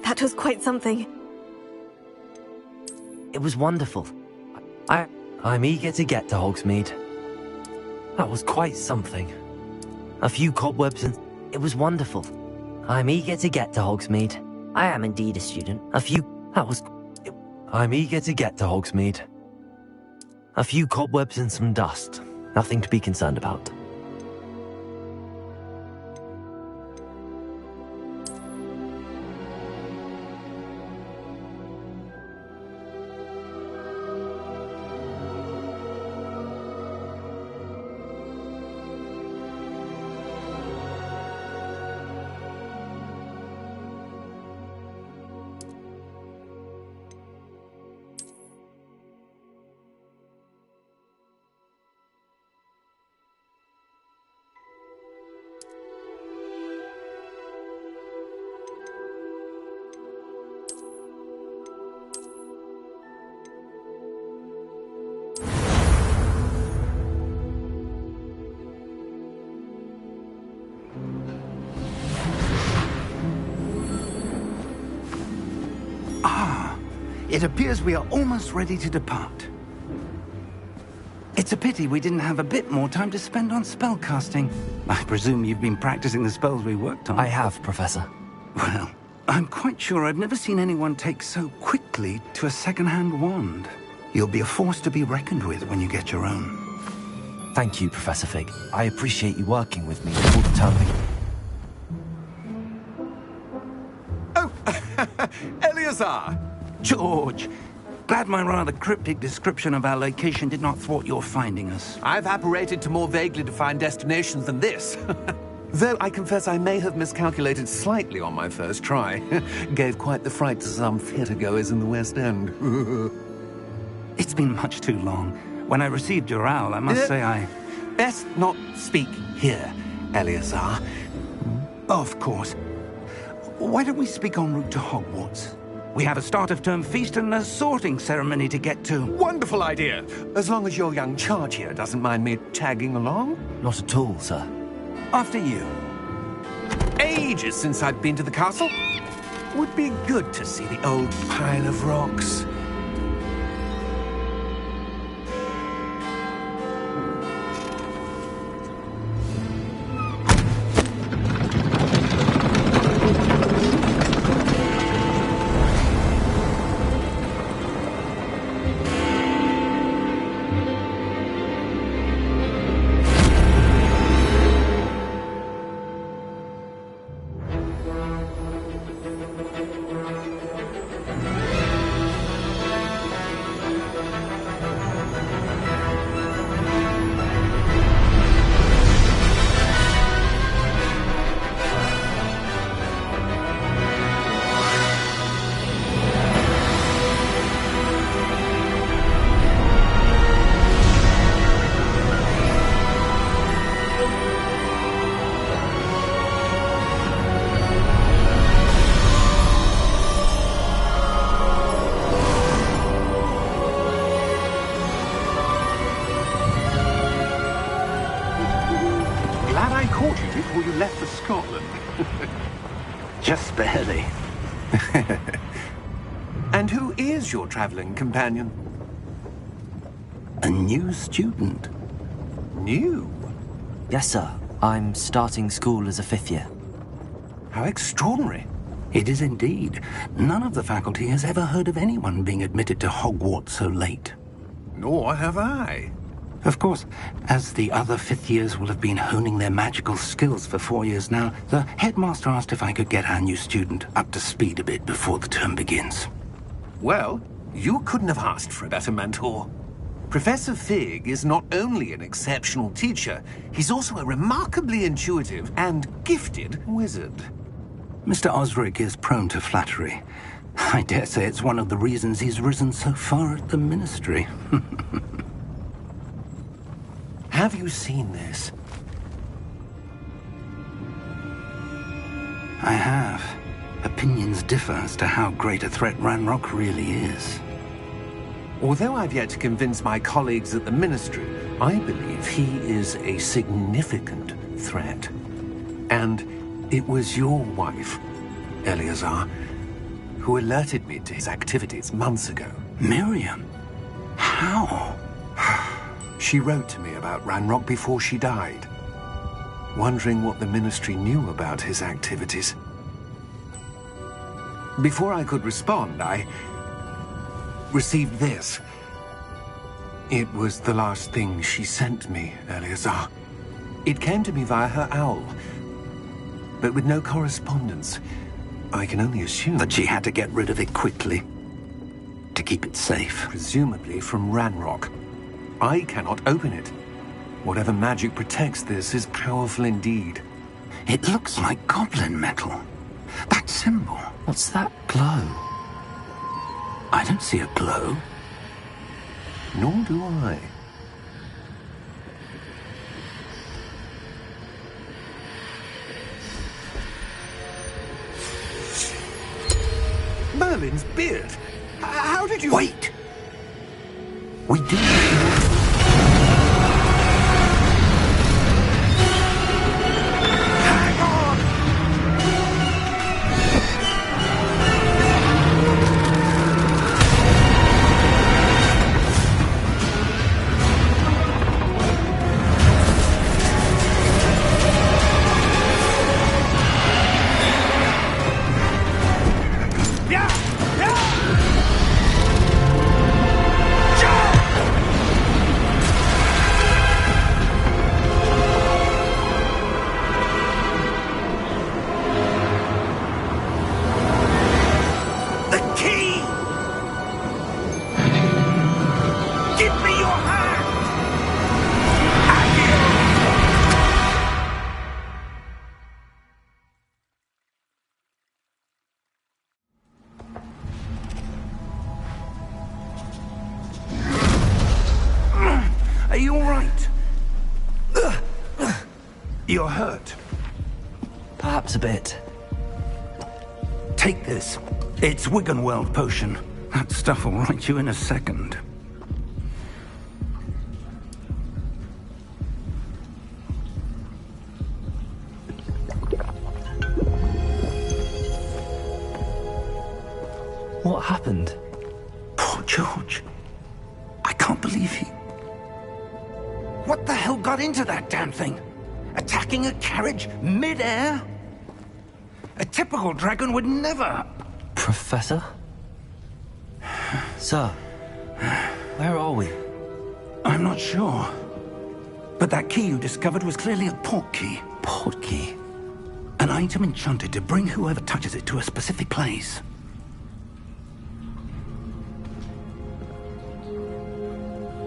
That was quite something. It was wonderful. I'm eager to get to Hogsmeade. That was quite something. A few cobwebs and... It was wonderful. I'm eager to get to Hogsmeade. I am indeed a student. I'm eager to get to Hogsmeade. A few cobwebs and some dust. Nothing to be concerned about. It appears we are almost ready to depart. It's a pity we didn't have a bit more time to spend on spellcasting. I presume you've been practicing the spells we worked on. I have, Professor. Well, I'm quite sure I've never seen anyone take so quickly to a second-hand wand. You'll be a force to be reckoned with when you get your own. Thank you, Professor Fig. I appreciate you working with me before the term Oh, Eleazar! George, glad my rather cryptic description of our location did not thwart your finding us. I've apparated to more vaguely defined destinations than this. Though I confess I may have miscalculated slightly on my first try. Gave quite the fright to some theatre-goers in the West End. It's been much too long. When I received your owl, I must say I... Best not speak here, Eleazar. Of course. Why don't we speak en route to Hogwarts? We have a start-of-term feast and a sorting ceremony to get to. Wonderful idea! As long as your young charge here doesn't mind me tagging along. Not at all, sir. After you. Ages since I've been to the castle. Would be good to see the old pile of rocks. Before you left for Scotland. Just barely. And who is your traveling companion? A new student. New? Yes, sir. I'm starting school as a 5th year. How extraordinary. It is indeed. None of the faculty has ever heard of anyone being admitted to Hogwarts so late. Nor have I. Of course, as the other 5th years will have been honing their magical skills for 4 years now, the headmaster asked if I could get our new student up to speed a bit before the term begins. Well, you couldn't have asked for a better mentor. Professor Fig is not only an exceptional teacher, he's also a remarkably intuitive and gifted wizard. Mr. Osric is prone to flattery. I dare say it's one of the reasons he's risen so far at the Ministry. Have you seen this? I have. Opinions differ as to how great a threat Ranrock really is. Although I've yet to convince my colleagues at the Ministry, I believe he is a significant threat. And it was your wife, Eleazar, who alerted me to his activities months ago. Miriam? How? She wrote to me about Ranrock before she died, wondering what the Ministry knew about his activities. Before I could respond, I received this. It was the last thing she sent me, Eleazar. It came to me via her owl, but with no correspondence. I can only assume that she had to get rid of it quickly, to keep it safe. Presumably from Ranrock. I cannot open it. Whatever magic protects this is powerful indeed. It looks like goblin metal. That symbol. What's that glow? I don't see a glow. Nor do I. Merlin's beard. How did you... Wait! We did... you all right? You're hurt. Perhaps a bit. Take this. It's Wiggenweld potion. That stuff will right you in a second. What happened? Poor George. I can't believe he... What the hell got into that damn thing? Attacking a carriage mid-air? A typical dragon would never... Professor? Sir, where are we? I'm not sure. But that key you discovered was clearly a port key. Port key? An item enchanted to bring whoever touches it to a specific place.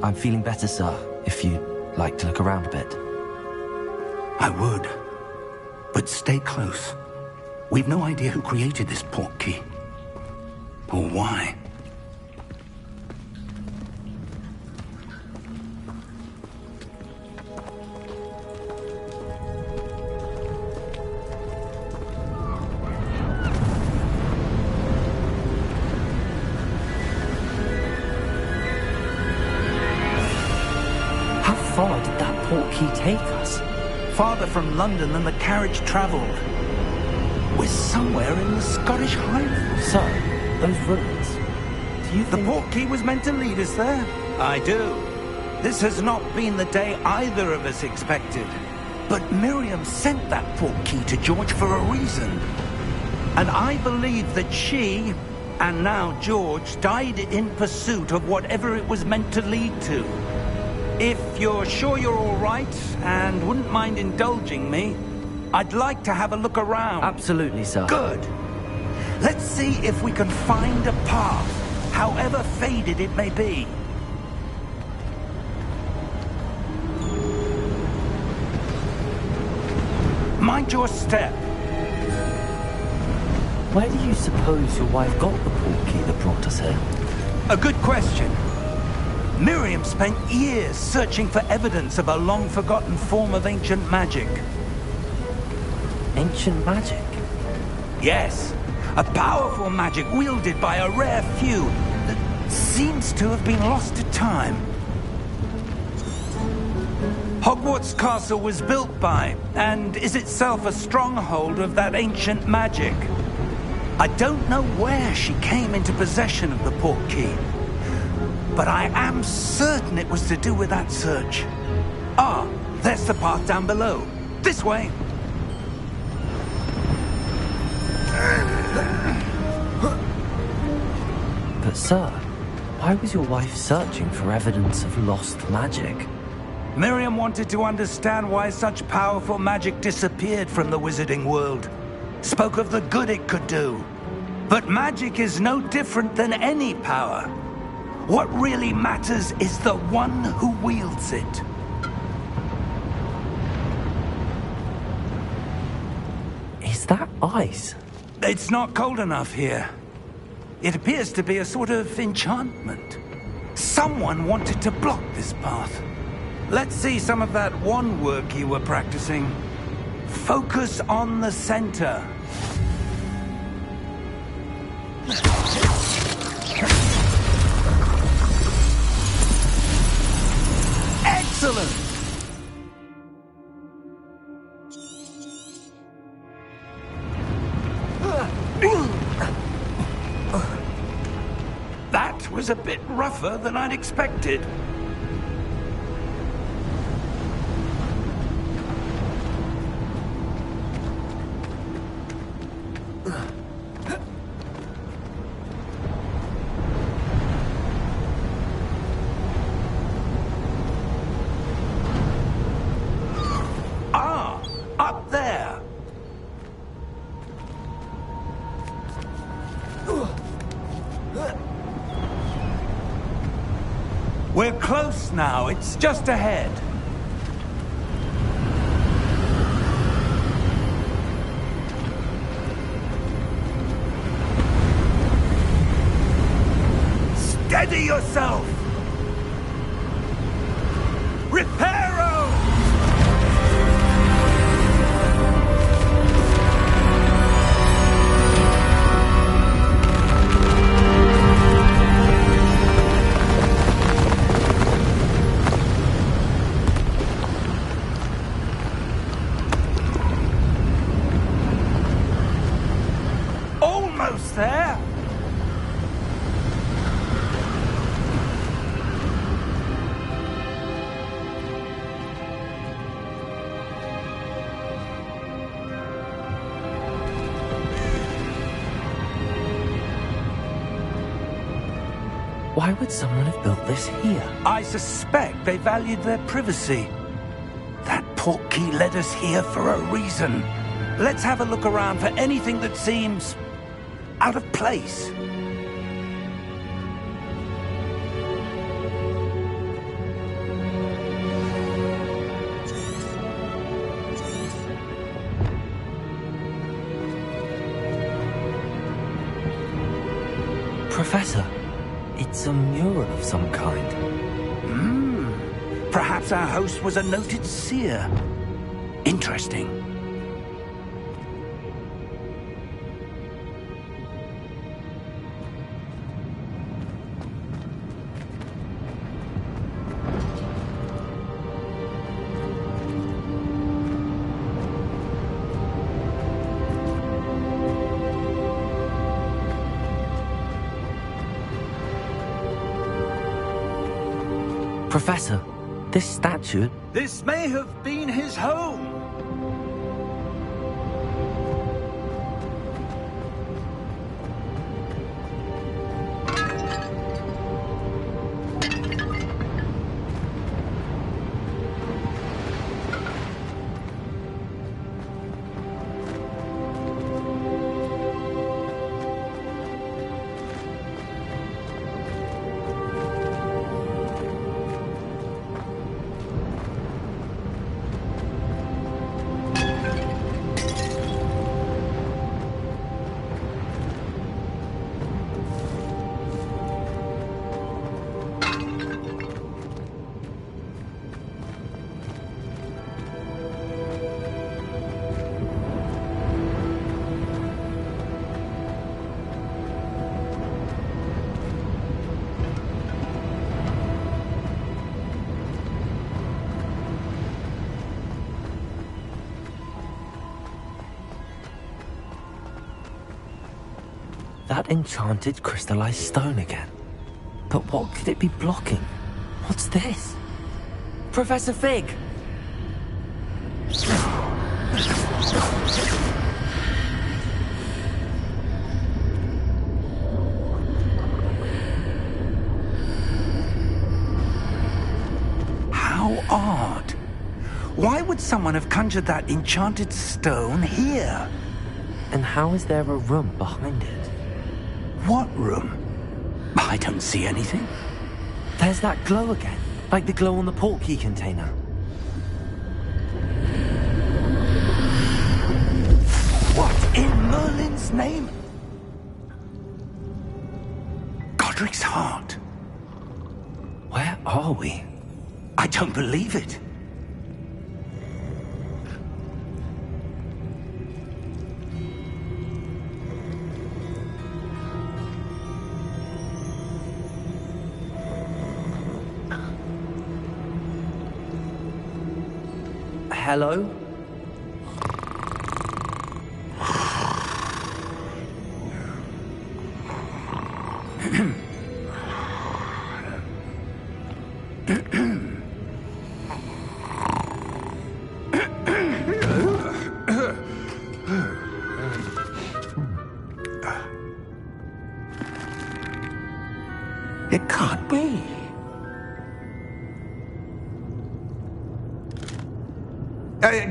I'm feeling better, sir, if you'd like to look around a bit. I would. But stay close. We've no idea who created this port key. Or why. How far did that port key take us? Farther from London than the carriage travelled. We're somewhere in the Scottish Highlands. Sir, those ruins. Do you The think... port key was meant to lead us there? I do. This has not been the day either of us expected. But Miriam sent that port key to George for a reason. And I believe that she, and now George, died in pursuit of whatever it was meant to lead to. If you're sure you're all right, and wouldn't mind indulging me, I'd like to have a look around. Absolutely, sir. Good. Let's see if we can find a path, however faded it may be. Mind your step. Where do you suppose your wife got the port key that brought us here? A good question. Miriam spent years searching for evidence of a long-forgotten form of ancient magic. Ancient magic? Yes, a powerful magic wielded by a rare few that seems to have been lost to time. Hogwarts Castle was built by, and is itself a stronghold of that ancient magic. I don't know where she came into possession of the port key, but I am certain it was to do with that search. Ah, there's the path down below. This way. But sir, why was your wife searching for evidence of lost magic? Miriam wanted to understand why such powerful magic disappeared from the wizarding world. Spoke of the good it could do. But magic is no different than any power. What really matters is the one who wields it. Is that ice? It's not cold enough here. It appears to be a sort of enchantment. Someone wanted to block this path. Let's see some of that wand work you were practicing. Focus on the center. Excellent! That was a bit rougher than I'd expected. Ah, up there. We're close now. It's just ahead. Steady yourself! Why would someone have built this here? I suspect they valued their privacy. That portkey led us here for a reason. Let's have a look around for anything that seems out of place. Professor, it's a mural of some kind. Perhaps our host was a noted seer. Interesting. Professor, this statue... This may have been his home. That enchanted crystallized stone again. But what could it be blocking? What's this? Professor Fig! How odd. Why would someone have conjured that enchanted stone here? And how is there a room behind it? What room? I don't see anything. There's that glow again, like the glow on the portkey container. What in Merlin's name? Godric's heart. Where are we? I don't believe it. Hello? It can't be.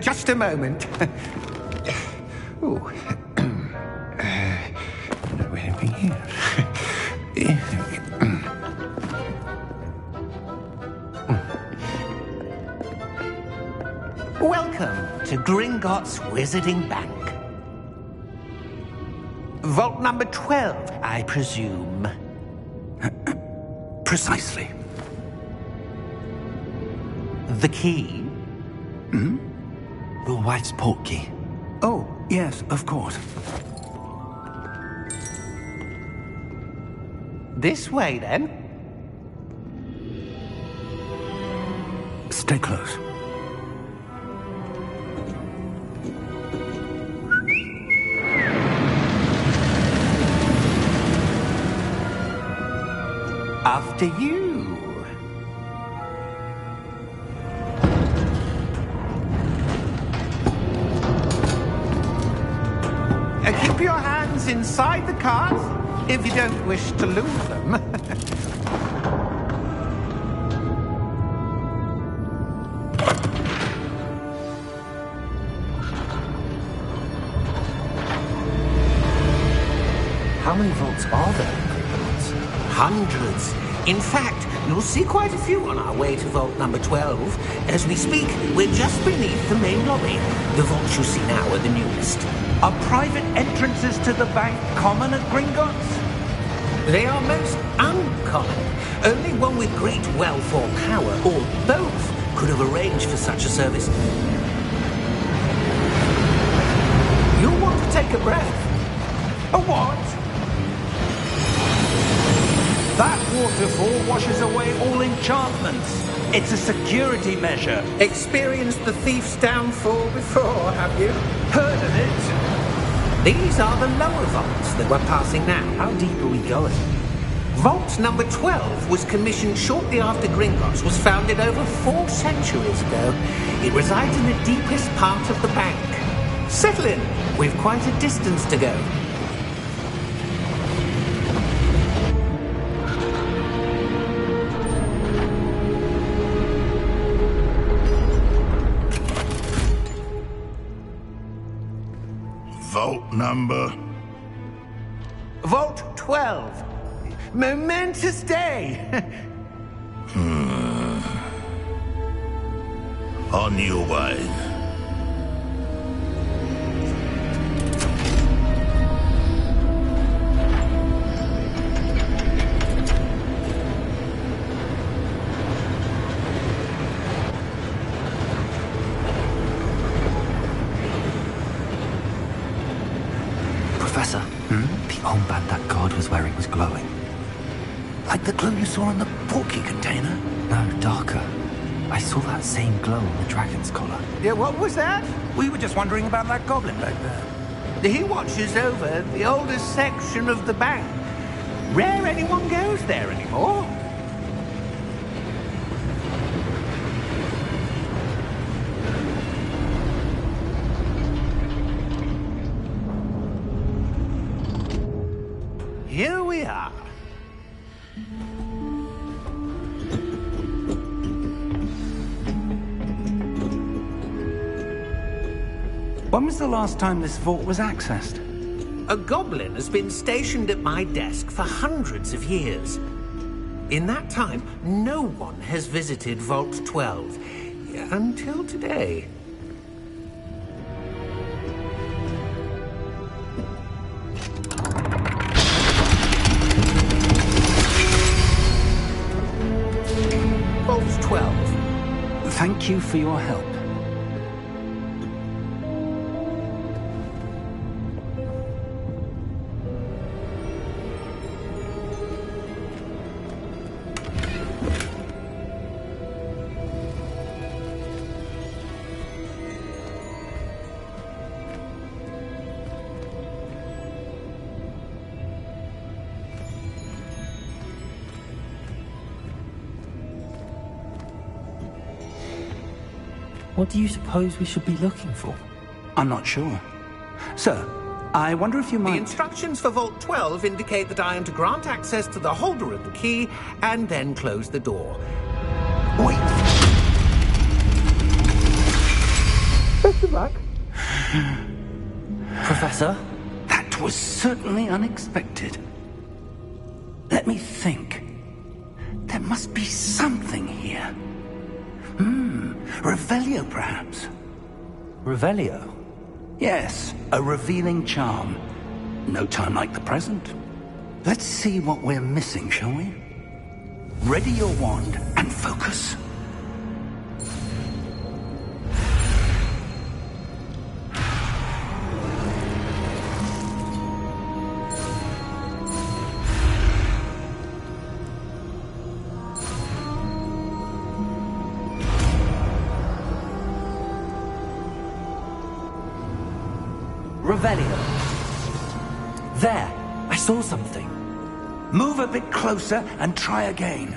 Just a moment. Oh. Anything here? Welcome to Gringotts Wizarding Bank. Vault number 12, I presume. Precisely. The key? Your wife's portkey. Oh, yes, of course. This way, then. Stay close. After you. Keep your hands inside the cart if you don't wish to lose them. How many vaults are there in Hogwarts? Hundreds. In fact, you'll see quite a few on our way to vault number 12. As we speak, we're just beneath the main lobby. The vaults you see now are the newest. Are private entrances to the bank common at Gringotts? They are most uncommon. Only one with great wealth or power, or both, could have arranged for such a service. You'll want to take a breath. A what? That waterfall washes away all enchantments. It's a security measure. Experienced the thief's downfall before, have you? Heard of it? These are the lower vaults that we're passing now. How deep are we going? Vault number 12 was commissioned shortly after Gringotts was founded over 4 centuries ago. It resides in the deepest part of the bank. Settle in. We've quite a distance to go. Vault number? Vault 12. Momentous day. On your way. Professor, the armband that guard was wearing was glowing. Like the glow you saw in the portkey container? No, darker. I saw that same glow on the dragon's collar. Yeah, what was that? We were just wondering about that goblin back there. He watches over the oldest section of the bank. Rare anyone goes there anymore. Here we are. When was the last time this vault was accessed? A goblin has been stationed at my desk for hundreds of years. In that time, no one has visited Vault 12. Until today. Vault 12. Thank you for your help. What do you suppose we should be looking for? I'm not sure. Sir, I wonder if you The might... instructions for Vault 12 indicate that I am to grant access to the holder of the key and then close the door. Wait! Best of luck. Professor? That was certainly unexpected. Let me think. There must be something here. Revelio, perhaps? Revelio? Yes, a revealing charm. No time like the present. Let's see what we're missing, shall we? Ready your wand and focus. Revelio. There! I saw something. Move a bit closer and try again.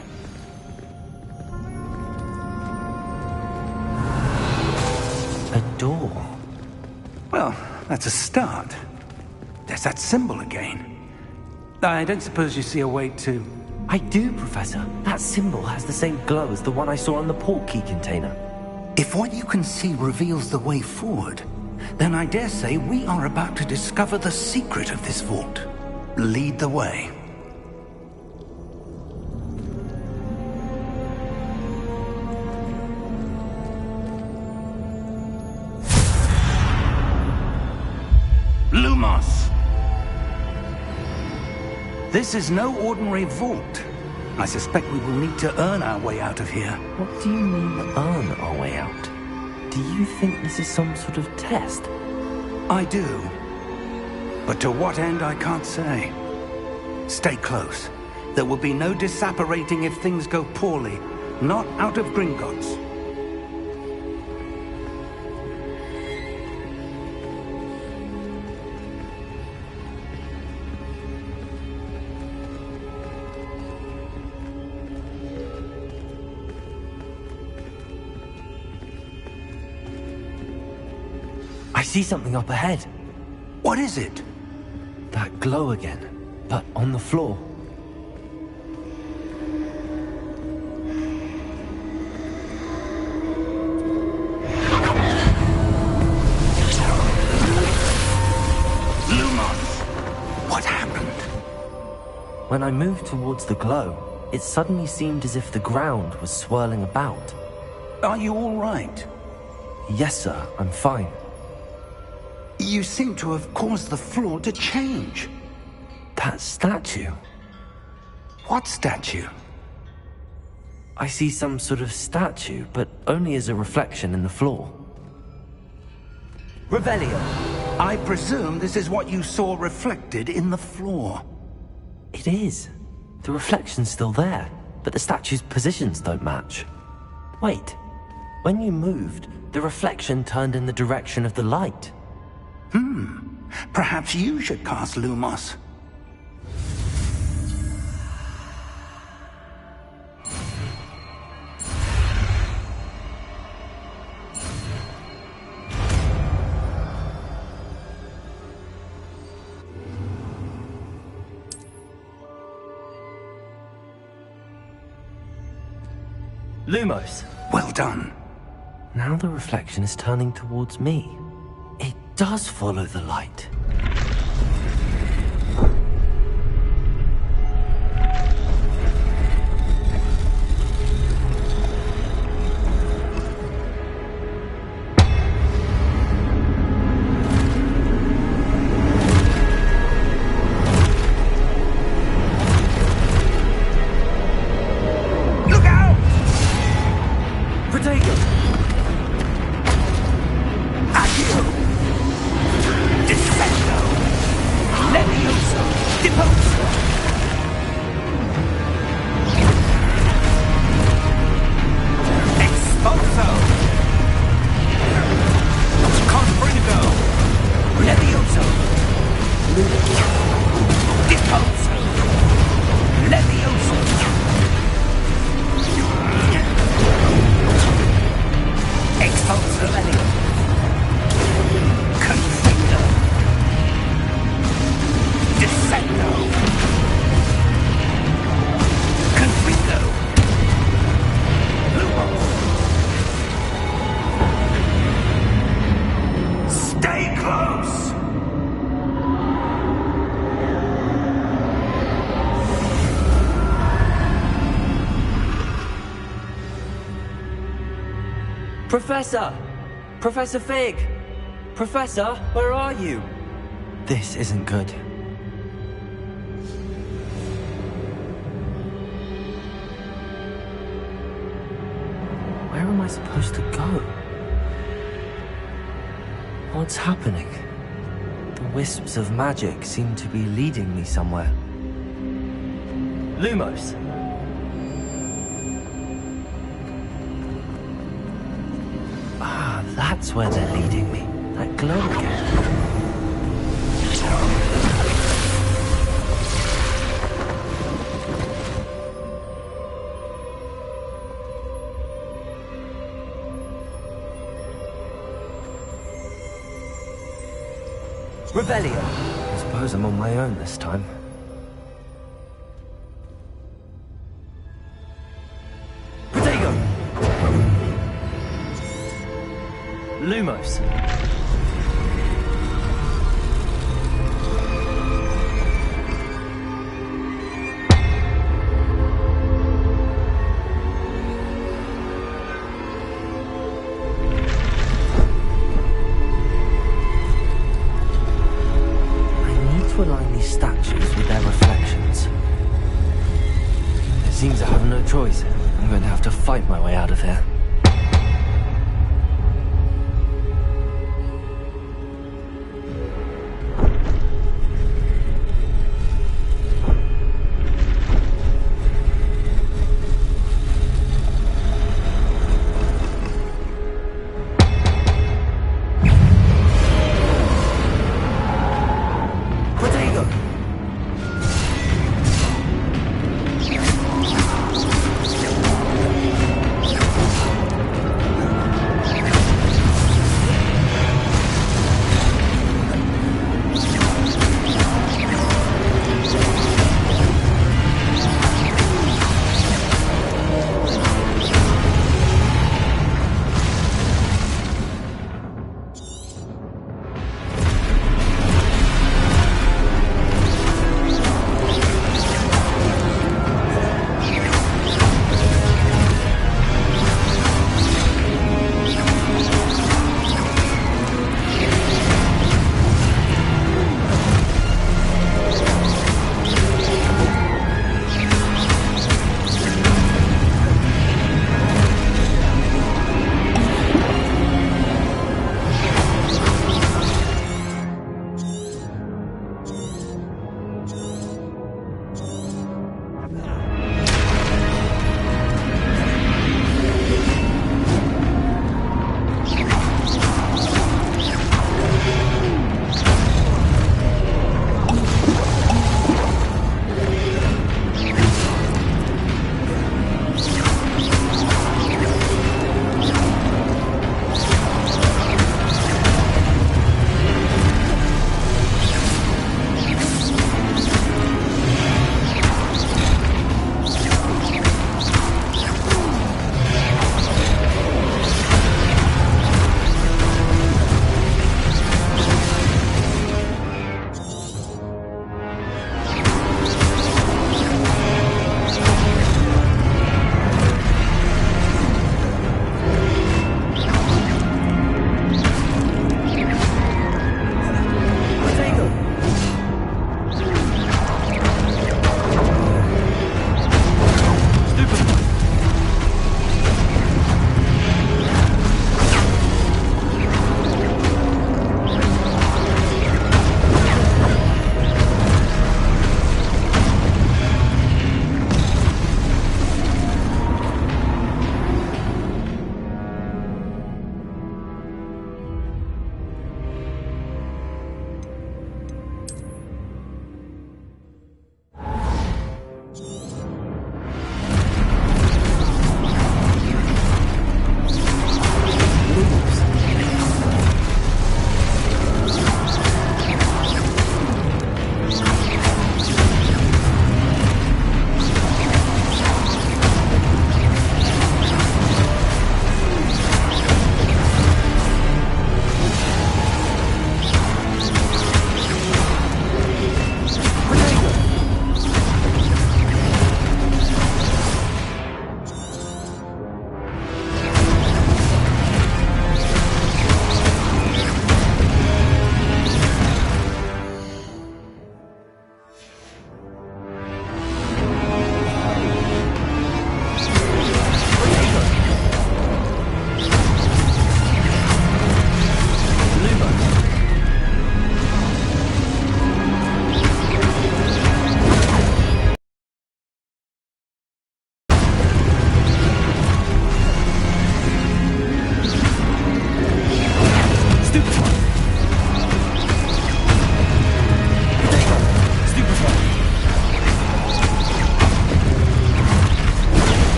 A door. Well, that's a start. There's that symbol again. I don't suppose you see a way to... I do, Professor. That symbol has the same glow as the one I saw on the portkey container. If what you can see reveals the way forward, then I dare say we are about to discover the secret of this vault. lead the way. Lumos! This is no ordinary vault. I suspect we will need to earn our way out of here. What do you mean, earn our way out? Do you think this is some sort of test? I do. But to what end, I can't say. Stay close. There will be no disapparating if things go poorly. Not out of Gringotts. I see something up ahead. What is it? That glow again, but on the floor. Lumos! What happened? When I moved towards the glow, it suddenly seemed as if the ground was swirling about. Are you all right? Yes, sir, I'm fine. You seem to have caused the floor to change. That statue. What statue? I see some sort of statue, but only as a reflection in the floor. Revelio! I presume this is what you saw reflected in the floor. It is. The reflection's still there, but the statue's positions don't match. Wait. When you moved, the reflection turned in the direction of the light. Perhaps you should cast Lumos. Lumos! Well done. Now the reflection is turning towards me. It does follow the light. Look out! Protego! Accio! Defendo! Levioso! Deposo! Expulso! Confringo! Levioso! Deposo! Levioso! Expulso Levioso! Confringo! Descendo! Confringo! Lumo! Stay close! Professor! Professor Fig! Professor, where are you? This isn't good. Where am I supposed to go? What's happening? The wisps of magic seem to be leading me somewhere. Lumos! Ah, that's where they're leading me. That glow again. Revelio! I suppose I'm on my own this time. Protego! Lumos!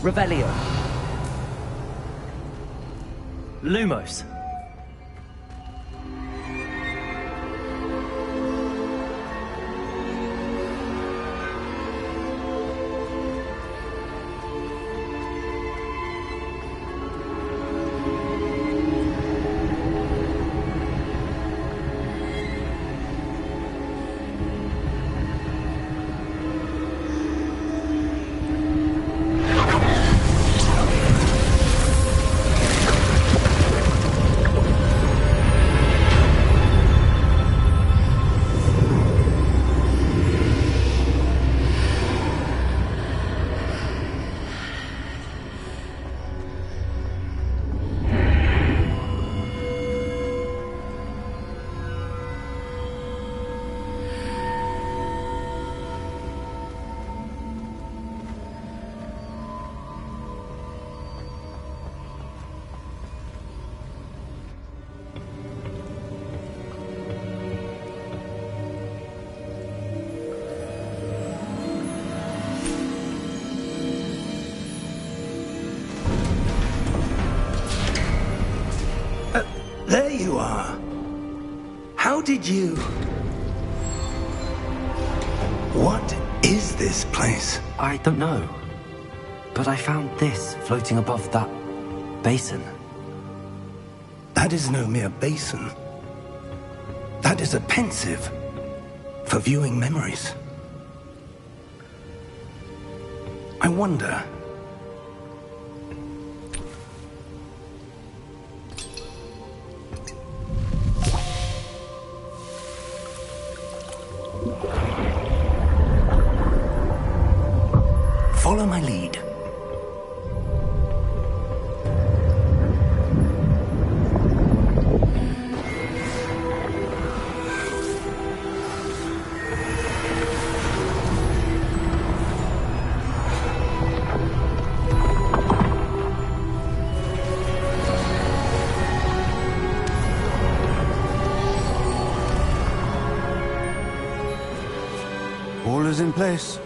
Revelio. Lumos. There you are. How did you... What is this place? I don't know. But I found this floating above that basin. That is no mere basin. That is a pensive for viewing memories. I wonder... Follow my lead. All is in place.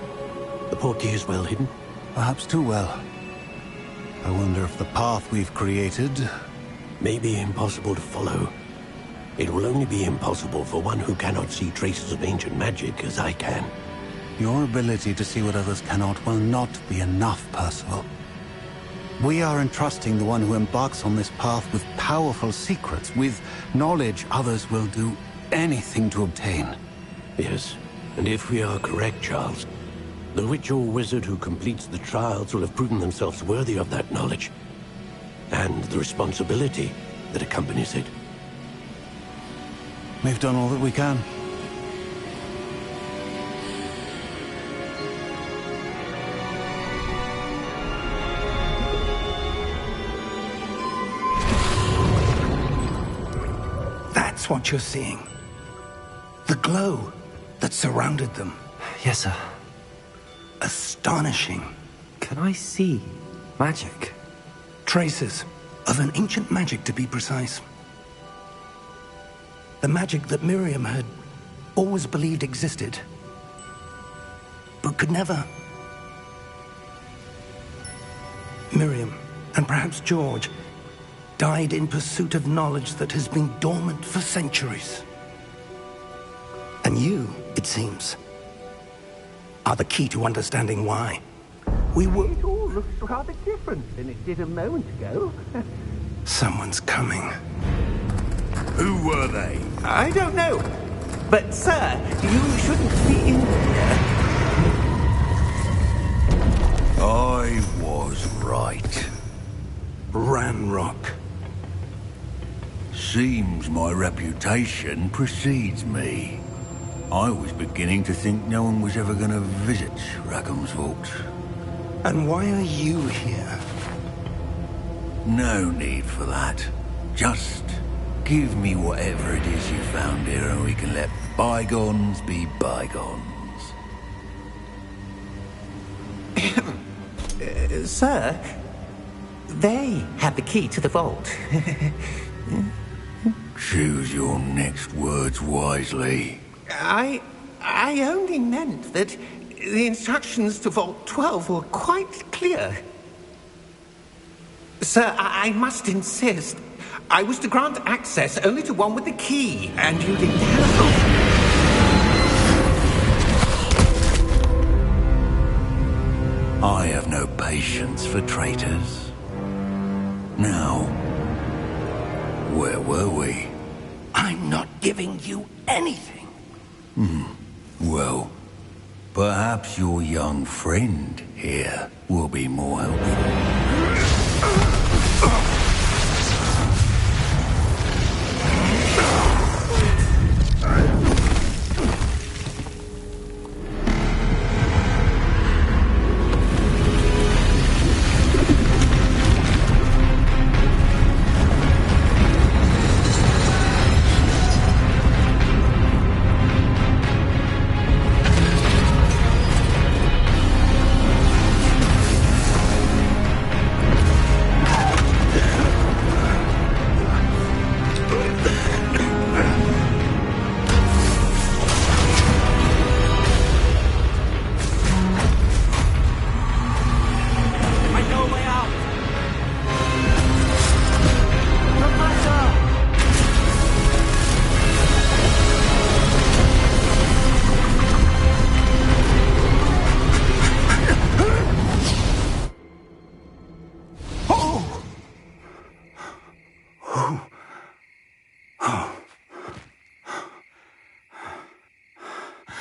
The portkey is well hidden. Perhaps too well. I wonder if the path we've created... May be impossible to follow. It will only be impossible for one who cannot see traces of ancient magic as I can. Your ability to see what others cannot will not be enough, Percival. We are entrusting the one who embarks on this path with powerful secrets, with knowledge others will do anything to obtain. Yes, and if we are correct, Charles, the witch or wizard who completes the trials will have proven themselves worthy of that knowledge, and the responsibility that accompanies it. We've done all that we can. That's what you're seeing. The glow that surrounded them. Yes, sir. Astonishing. Can I see magic? Traces of an ancient magic, to be precise. The magic that Miriam had always believed existed, but could never. Miriam, and perhaps George, died in pursuit of knowledge that has been dormant for centuries. And you, it seems, are the key to understanding why. We were... It all looks rather different than it did a moment ago. Someone's coming. Who were they? I don't know. But, sir, you shouldn't be in here. I was right. Ranrock. Seems my reputation precedes me. I was beginning to think no one was ever going to visit Rackham's vault. And why are you here? No need for that. Just give me whatever it is you found here and we can let bygones be bygones. Sir, they have the key to the vault. Choose your next words wisely. I only meant that the instructions to Vault 12 were quite clear. Sir, I must insist. I was to grant access only to one with the key, and you didn't have... I have no patience for traitors. Now, where were we? I'm not giving you anything. Well, perhaps your young friend here will be more helpful.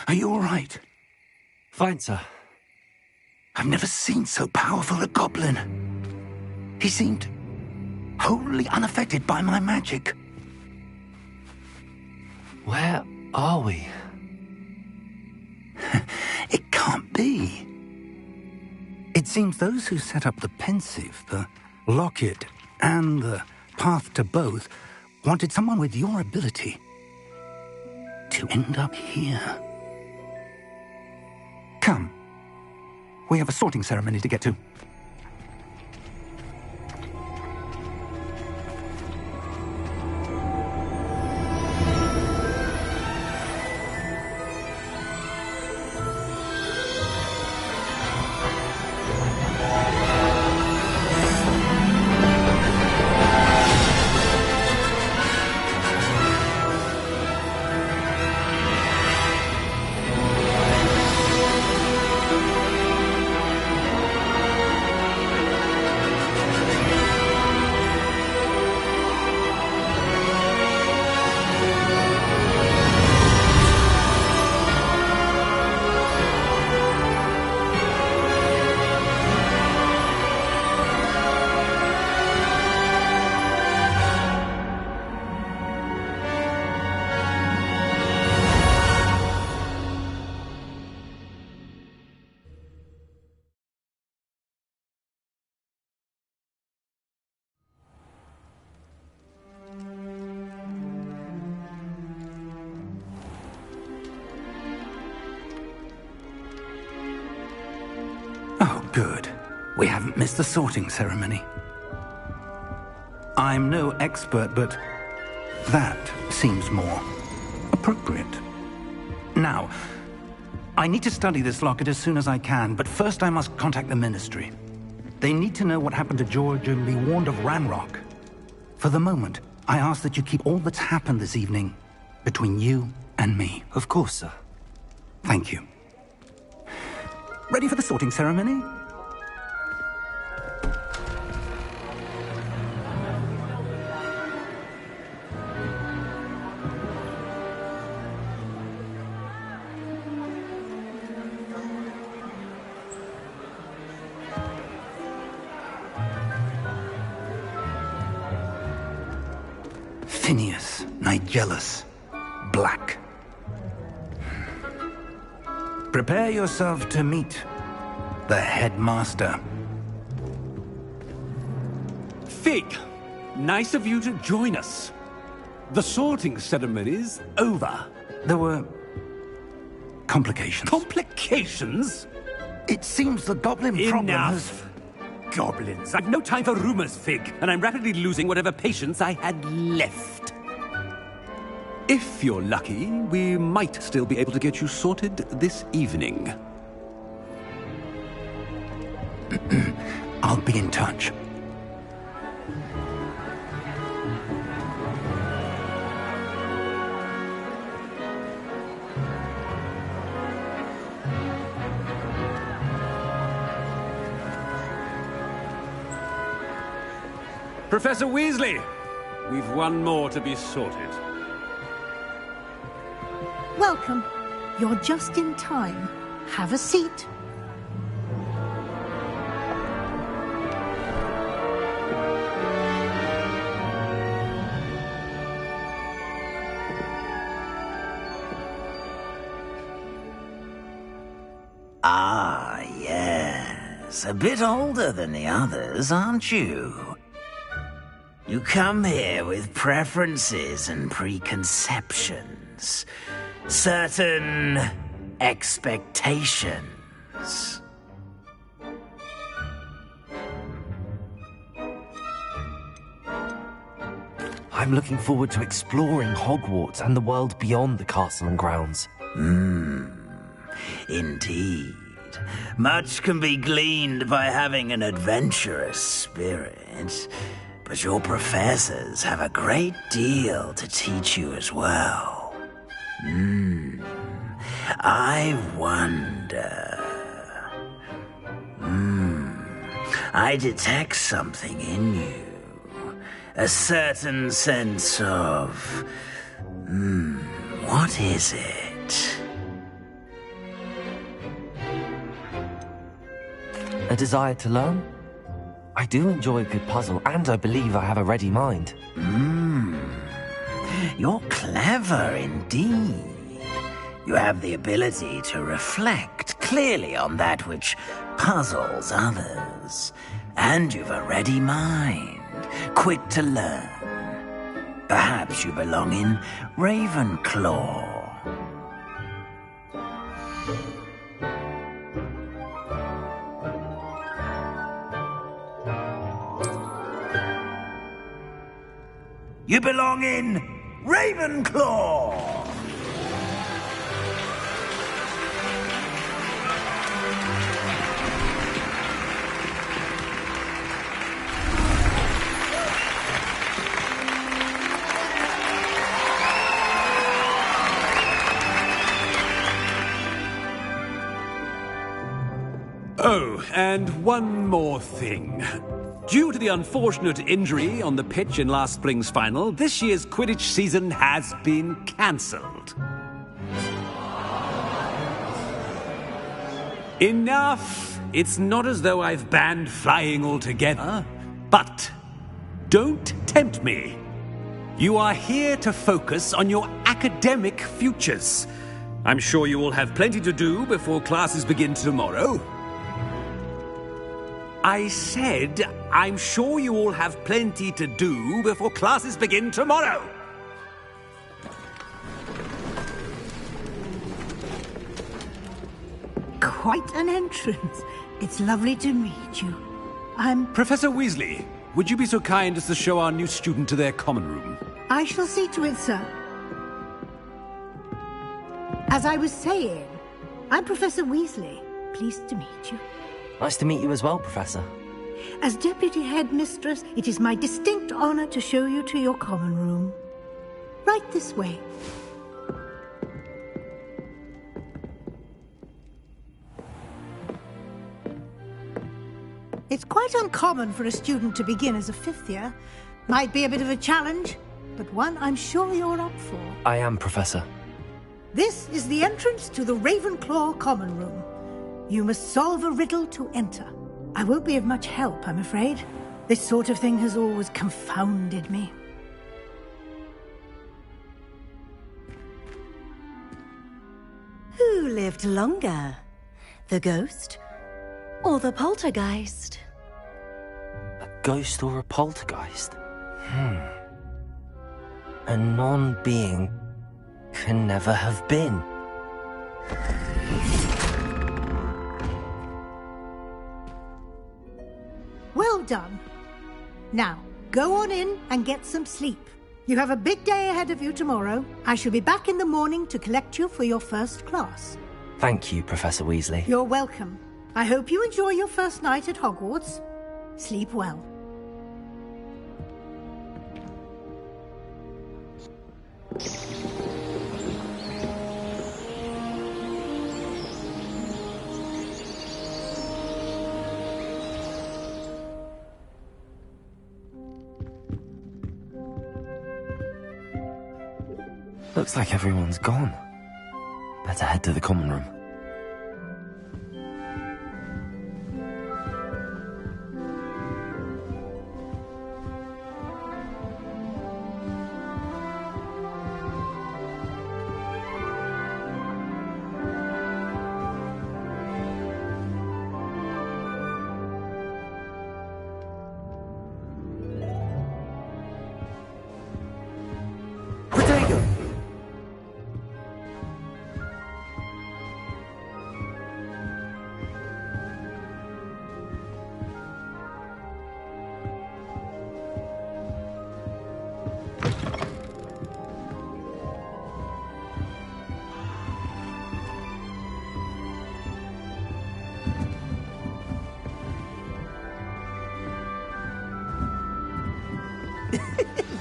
Are you all right? Fine, sir. I've never seen so powerful a goblin. He seemed wholly unaffected by my magic. Where are we? It can't be. It seems those who set up the pensive, the locket, and the path to both wanted someone with your ability to end up here. Come. We have a sorting ceremony to get to. Oh, good. We haven't missed the sorting ceremony. I'm no expert, but that seems more appropriate. Now, I need to study this locket as soon as I can, but first I must contact the Ministry. They need to know what happened to George and be warned of Ranrock. For the moment, I ask that you keep all that's happened this evening between you and me. Of course, sir. Thank you. Ready for the sorting ceremony? Phineas, Nigellus, Black. Prepare yourself to meet the headmaster. Fig, nice of you to join us. The sorting ceremony's over. There were complications. Complications? It seems the goblin problem has... Enough. Goblins. I've no time for rumors, Fig, and I'm rapidly losing whatever patience I had left. If you're lucky, we might still be able to get you sorted this evening. I'll be in touch. Professor Weasley, we've one more to be sorted. Welcome. You're just in time. Have a seat. Ah, yes. A bit older than the others, aren't you? You come here with preferences and preconceptions. Certain expectations. I'm looking forward to exploring Hogwarts and the world beyond the castle and grounds. Indeed. Much can be gleaned by having an adventurous spirit, but your professors have a great deal to teach you as well. I wonder... I detect something in you. A certain sense of... what is it? A desire to learn? I do enjoy a good puzzle, and I believe I have a ready mind. You're clever indeed. You have the ability to reflect clearly on that which puzzles others. And you've a ready mind, quick to learn. Perhaps you belong in Ravenclaw. You belong in Ravenclaw! Oh, and one more thing. Due to the unfortunate injury on the pitch in last spring's final, this year's Quidditch season has been cancelled. Enough! It's not as though I've banned flying altogether. But don't tempt me. You are here to focus on your academic futures. I'm sure you all have plenty to do before classes begin tomorrow. I said, I'm sure you all have plenty to do before classes begin tomorrow. Quite an entrance. It's lovely to meet you. I'm... Professor Weasley, would you be so kind as to show our new student to their common room? I shall see to it, sir. As I was saying, I'm Professor Weasley. Pleased to meet you. Nice to meet you as well, Professor. As Deputy Headmistress, it is my distinct honor to show you to your common room. Right this way. It's quite uncommon for a student to begin as a fifth year. Might be a bit of a challenge, but one I'm sure you're up for. I am, Professor. This is the entrance to the Ravenclaw common room. You must solve a riddle to enter. I won't be of much help, I'm afraid. This sort of thing has always confounded me. Who lived longer? The ghost or the poltergeist? A ghost or a poltergeist? A non-being can never have been. Well done. Now, go on in and get some sleep. You have a big day ahead of you tomorrow. I shall be back in the morning to collect you for your first class. Thank you, Professor Weasley. You're welcome. I hope you enjoy your first night at Hogwarts. Sleep well. Looks like everyone's gone. Better head to the common room.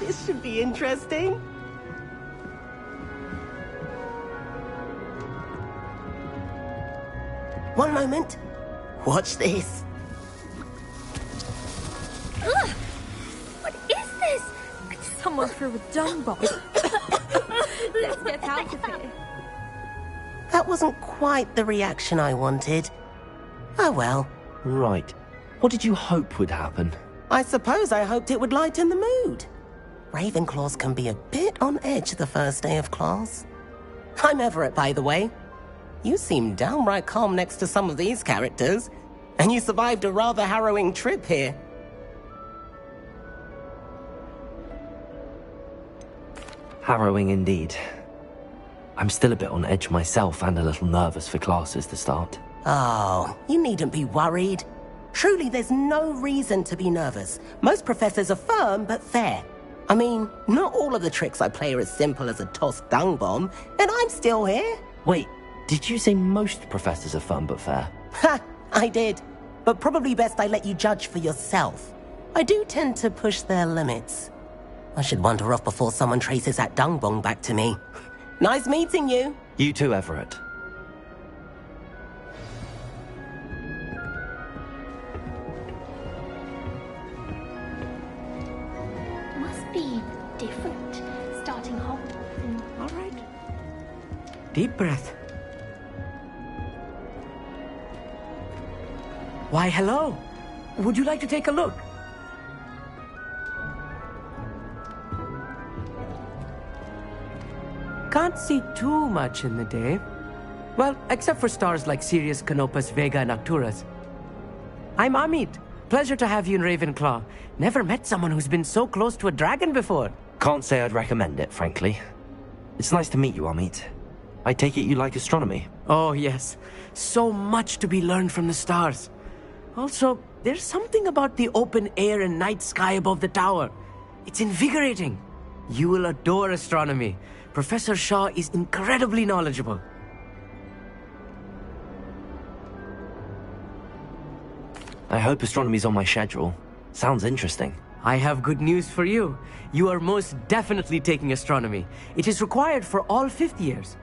This should be interesting. One moment. Watch this. Ugh! What is this? Someone threw a dung bomb. Let's get out of here. That wasn't quite the reaction I wanted. Oh well. Right. What did you hope would happen? I suppose I hoped it would lighten the mood. Ravenclaws can be a bit on edge the first day of class. I'm Everett, by the way. You seem downright calm next to some of these characters, and you survived a rather harrowing trip here. Harrowing indeed. I'm still a bit on edge myself and a little nervous for classes to start. Oh, you needn't be worried. Truly, there's no reason to be nervous. Most professors are firm but fair. I mean, not all of the tricks I play are as simple as a tossed dung bomb, and I'm still here. Wait, did you say most professors are fun but fair? Ha! I did. But probably best I let you judge for yourself. I do tend to push their limits. I should wander off before someone traces that dung bomb back to me. Nice meeting you. You too, Everett. Must be different. Starting Hogwarts. All right. Deep breath. Why, hello. Would you like to take a look? Can't see too much in the day. Well, except for stars like Sirius, Canopus, Vega, and Arcturus. I'm Amit. Pleasure to have you in Ravenclaw. Never met someone who's been so close to a dragon before. Can't say I'd recommend it, frankly. It's nice to meet you, Amit. I take it you like astronomy? Oh, yes. So much to be learned from the stars. Also, there's something about the open air and night sky above the tower. It's invigorating. You will adore astronomy. Professor Shaw is incredibly knowledgeable. I hope astronomy's on my schedule. Sounds interesting. I have good news for you. You are most definitely taking astronomy. It is required for all fifth years.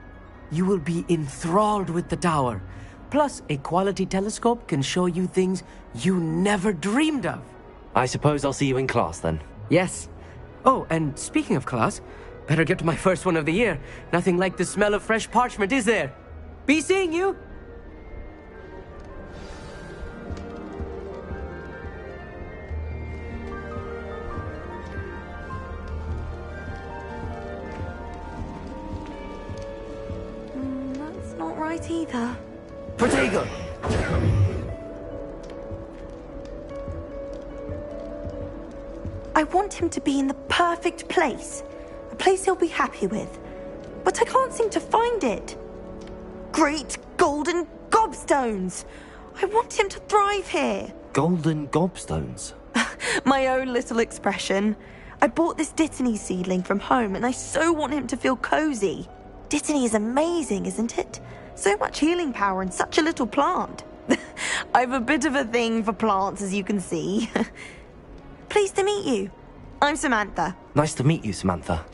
You will be enthralled with the tower. Plus, a quality telescope can show you things you never dreamed of. I suppose I'll see you in class then. Yes. Oh, and speaking of class, better get to my first one of the year. Nothing like the smell of fresh parchment, is there? Be seeing you! That's not right either. Protego! I want him to be in the perfect place. A place he'll be happy with. But I can't seem to find it. Great golden gobstones! I want him to thrive here. Golden gobstones? My own little expression. I bought this Dittany seedling from home and I so want him to feel cozy. Dittany is amazing, isn't it? So much healing power in such a little plant. I've a bit of a thing for plants, as you can see. Pleased to meet you. I'm Samantha. Nice to meet you, Samantha.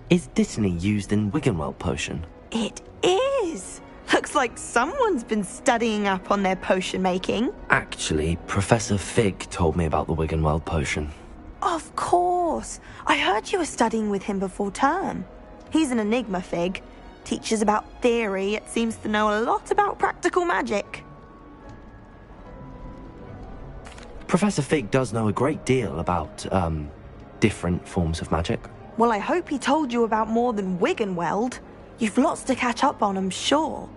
Is Dittany used in Wiggenweld potion? It is! Looks like someone's been studying up on their potion making. Actually, Professor Fig told me about the Wiggenweld potion. Of course! I heard you were studying with him before term. He's an enigma, Fig. Teaches about theory, yet seems to know a lot about practical magic. Professor Fig does know a great deal about, different forms of magic. Well, I hope he told you about more than Wiggenweld. You've lots to catch up on, I'm sure.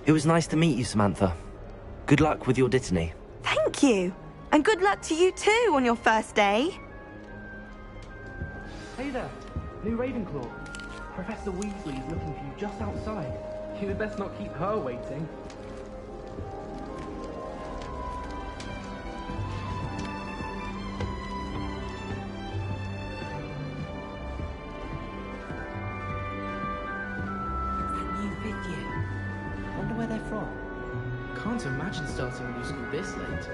It was nice to meet you, Samantha. Good luck with your Dittany. Thank you. And good luck to you too on your first day. Hey there, new Ravenclaw. Professor Weasley is looking for you just outside. You had best not keep her waiting. Wonder where they're from. Can't imagine starting a new school this late.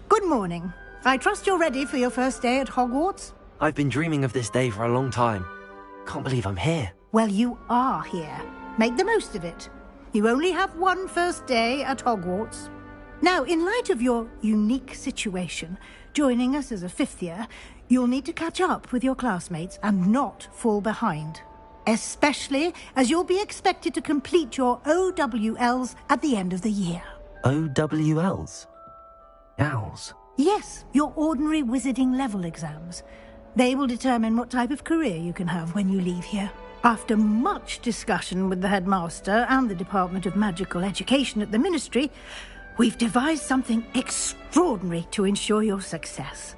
Good morning. I trust you're ready for your first day at Hogwarts? I've been dreaming of this day for a long time. Can't believe I'm here. Well, you are here. Make the most of it. You only have one first day at Hogwarts. Now, in light of your unique situation, joining us as a fifth year, you'll need to catch up with your classmates and not fall behind. Especially as you'll be expected to complete your OWLs at the end of the year. OWLs? Owls? Yes, your ordinary wizarding level exams. They will determine what type of career you can have when you leave here. After much discussion with the headmaster and the Department of Magical Education at the Ministry, we've devised something extraordinary to ensure your success.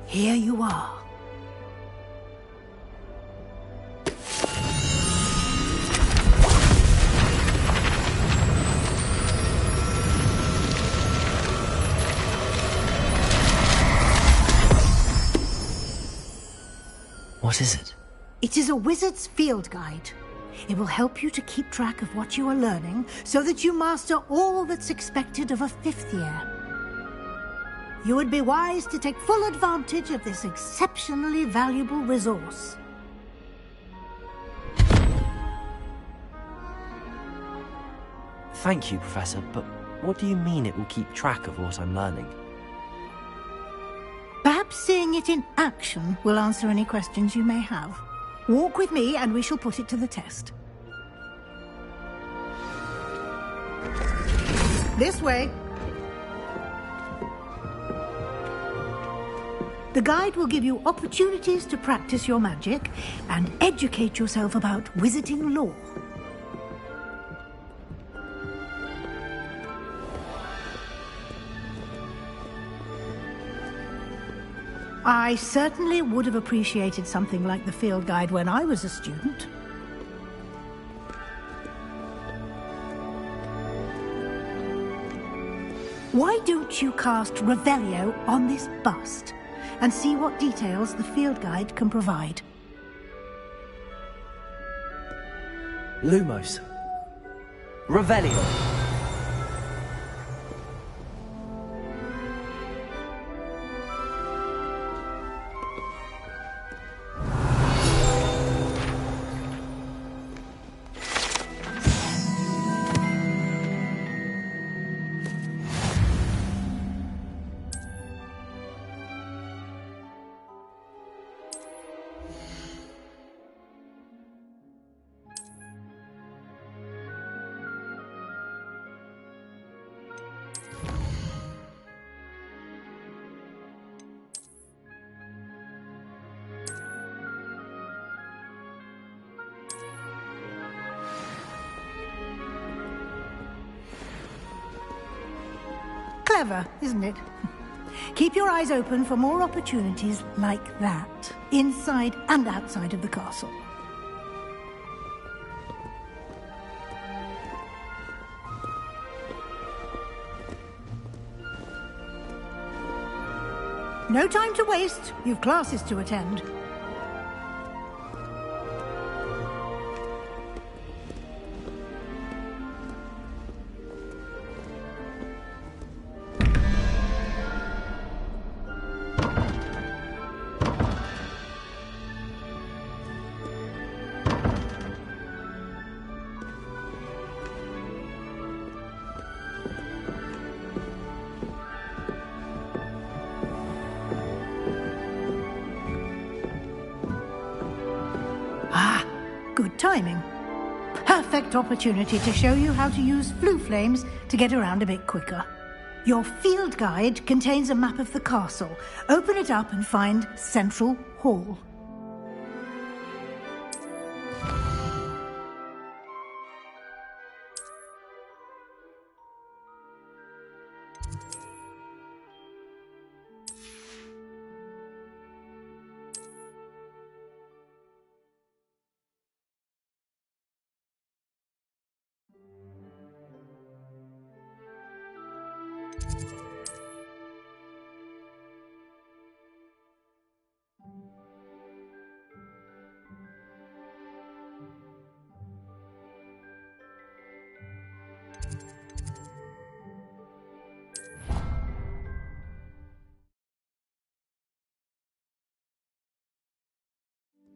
Here you are. What is it? It is a wizard's field guide. It will help you to keep track of what you are learning so that you master all that's expected of a fifth year. You would be wise to take full advantage of this exceptionally valuable resource. Thank you, Professor, but what do you mean it will keep track of what I'm learning? Perhaps seeing it in action will answer any questions you may have. Walk with me and we shall put it to the test. This way. The guide will give you opportunities to practice your magic and educate yourself about wizarding lore. I certainly would have appreciated something like the field guide when I was a student. Why don't you cast Revelio on this bust and see what details the field guide can provide? Lumos. Revelio. Clever, isn't it? Keep your eyes open for more opportunities like that, inside and outside of the castle. No time to waste. You've classes to attend. Good timing. Perfect opportunity to show you how to use flue flames to get around a bit quicker. Your field guide contains a map of the castle. Open it up and find Central Hall.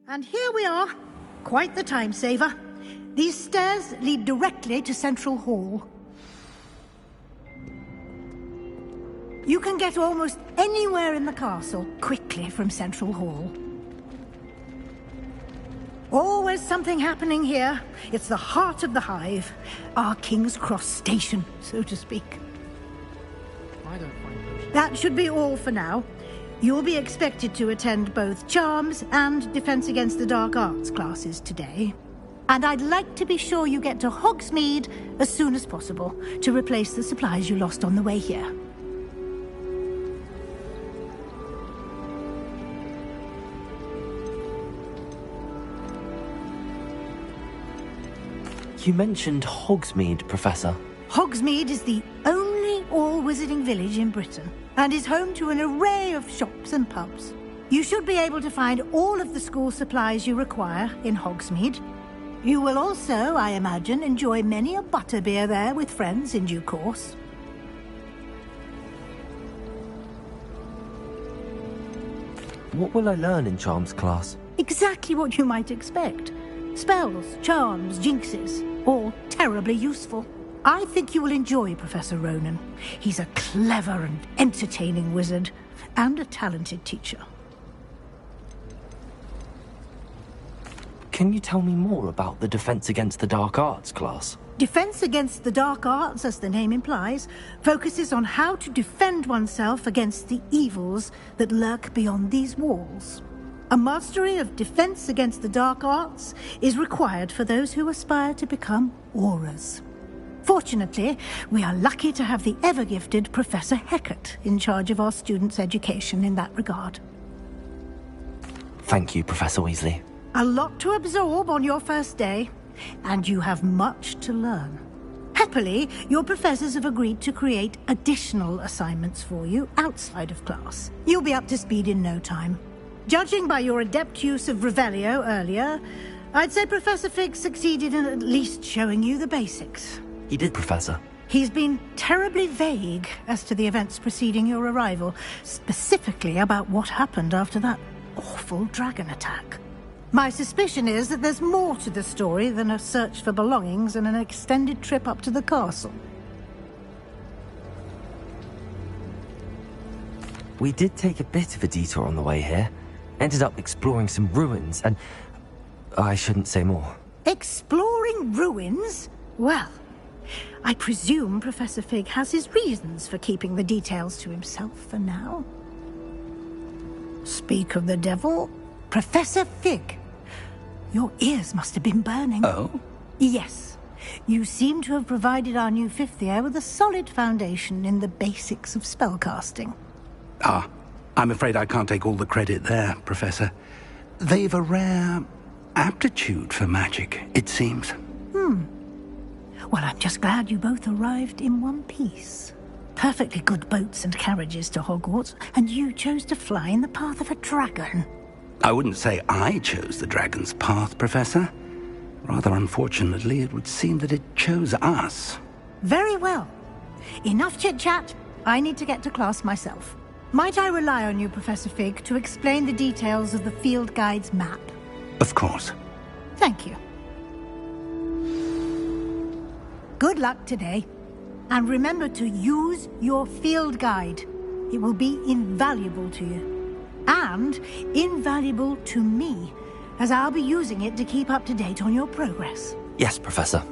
And here we are. Quite the time saver. These stairs lead directly to Central Hall. You can get almost anywhere in the castle quickly from Central Hall. Always something happening here. It's the heart of the hive. Our King's Cross station, so to speak. I don't find potions. That should be all for now. You'll be expected to attend both Charms and Defense Against the Dark Arts classes today. And I'd like to be sure you get to Hogsmeade as soon as possible to replace the supplies you lost on the way here. You mentioned Hogsmeade, Professor. Hogsmeade is the only all-wizarding village in Britain and is home to an array of shops and pubs. You should be able to find all of the school supplies you require in Hogsmeade. You will also, I imagine, enjoy many a butterbeer there with friends in due course. What will I learn in Charms class? Exactly what you might expect. Spells, charms, jinxes, all terribly useful. I think you will enjoy Professor Ronan. He's a clever and entertaining wizard, and a talented teacher. Can you tell me more about the Defense Against the Dark Arts class? Defense Against the Dark Arts, as the name implies, focuses on how to defend oneself against the evils that lurk beyond these walls. A mastery of Defense Against the Dark Arts is required for those who aspire to become Aurors. Fortunately, we are lucky to have the ever-gifted Professor Hecat in charge of our students' education in that regard. Thank you, Professor Weasley. A lot to absorb on your first day, and you have much to learn. Happily, your professors have agreed to create additional assignments for you outside of class. You'll be up to speed in no time. Judging by your adept use of Revelio earlier, I'd say Professor Fig succeeded in at least showing you the basics. He did, Professor. He's been terribly vague as to the events preceding your arrival, specifically about what happened after that awful dragon attack. My suspicion is that there's more to the story than a search for belongings and an extended trip up to the castle. We did take a bit of a detour on the way here. Ended up exploring some ruins and... I shouldn't say more. Exploring ruins? Well, I presume Professor Fig has his reasons for keeping the details to himself for now. Speak of the devil, Professor Fig. Your ears must have been burning. Oh? Yes. You seem to have provided our new fifth year with a solid foundation in the basics of spellcasting. I'm afraid I can't take all the credit there, Professor. They've a rare aptitude for magic, it seems. Well, I'm just glad you both arrived in one piece. Perfectly good boats and carriages to Hogwarts, and you chose to fly in the path of a dragon. I wouldn't say I chose the dragon's path, Professor. Rather unfortunately, it would seem that it chose us. Very well. Enough chit-chat. I need to get to class myself. Might I rely on you, Professor Fig, to explain the details of the field guide's map? Of course. Thank you. Good luck today. And remember to use your field guide. It will be invaluable to you. And invaluable to me, as I'll be using it to keep up to date on your progress. Yes, Professor.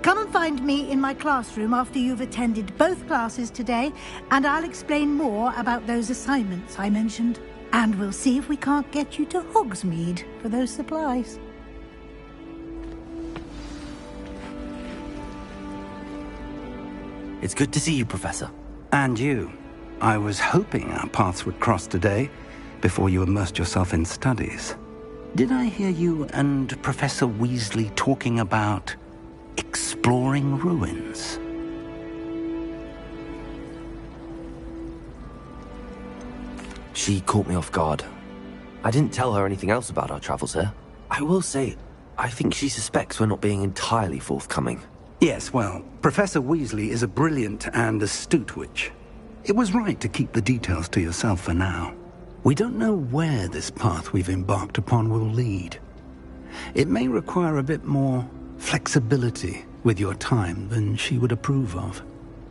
Come and find me in my classroom after you've attended both classes today, and I'll explain more about those assignments I mentioned. And we'll see if we can't get you to Hogsmeade for those supplies. It's good to see you, Professor. And you. I was hoping our paths would cross today, before you immersed yourself in studies. Did I hear you and Professor Weasley talking about exploring ruins? She caught me off guard. I didn't tell her anything else about our travels here. I will say, I think she suspects we're not being entirely forthcoming. Yes, well, Professor Weasley is a brilliant and astute witch. It was right to keep the details to yourself for now. We don't know where this path we've embarked upon will lead. It may require a bit more flexibility with your time than she would approve of.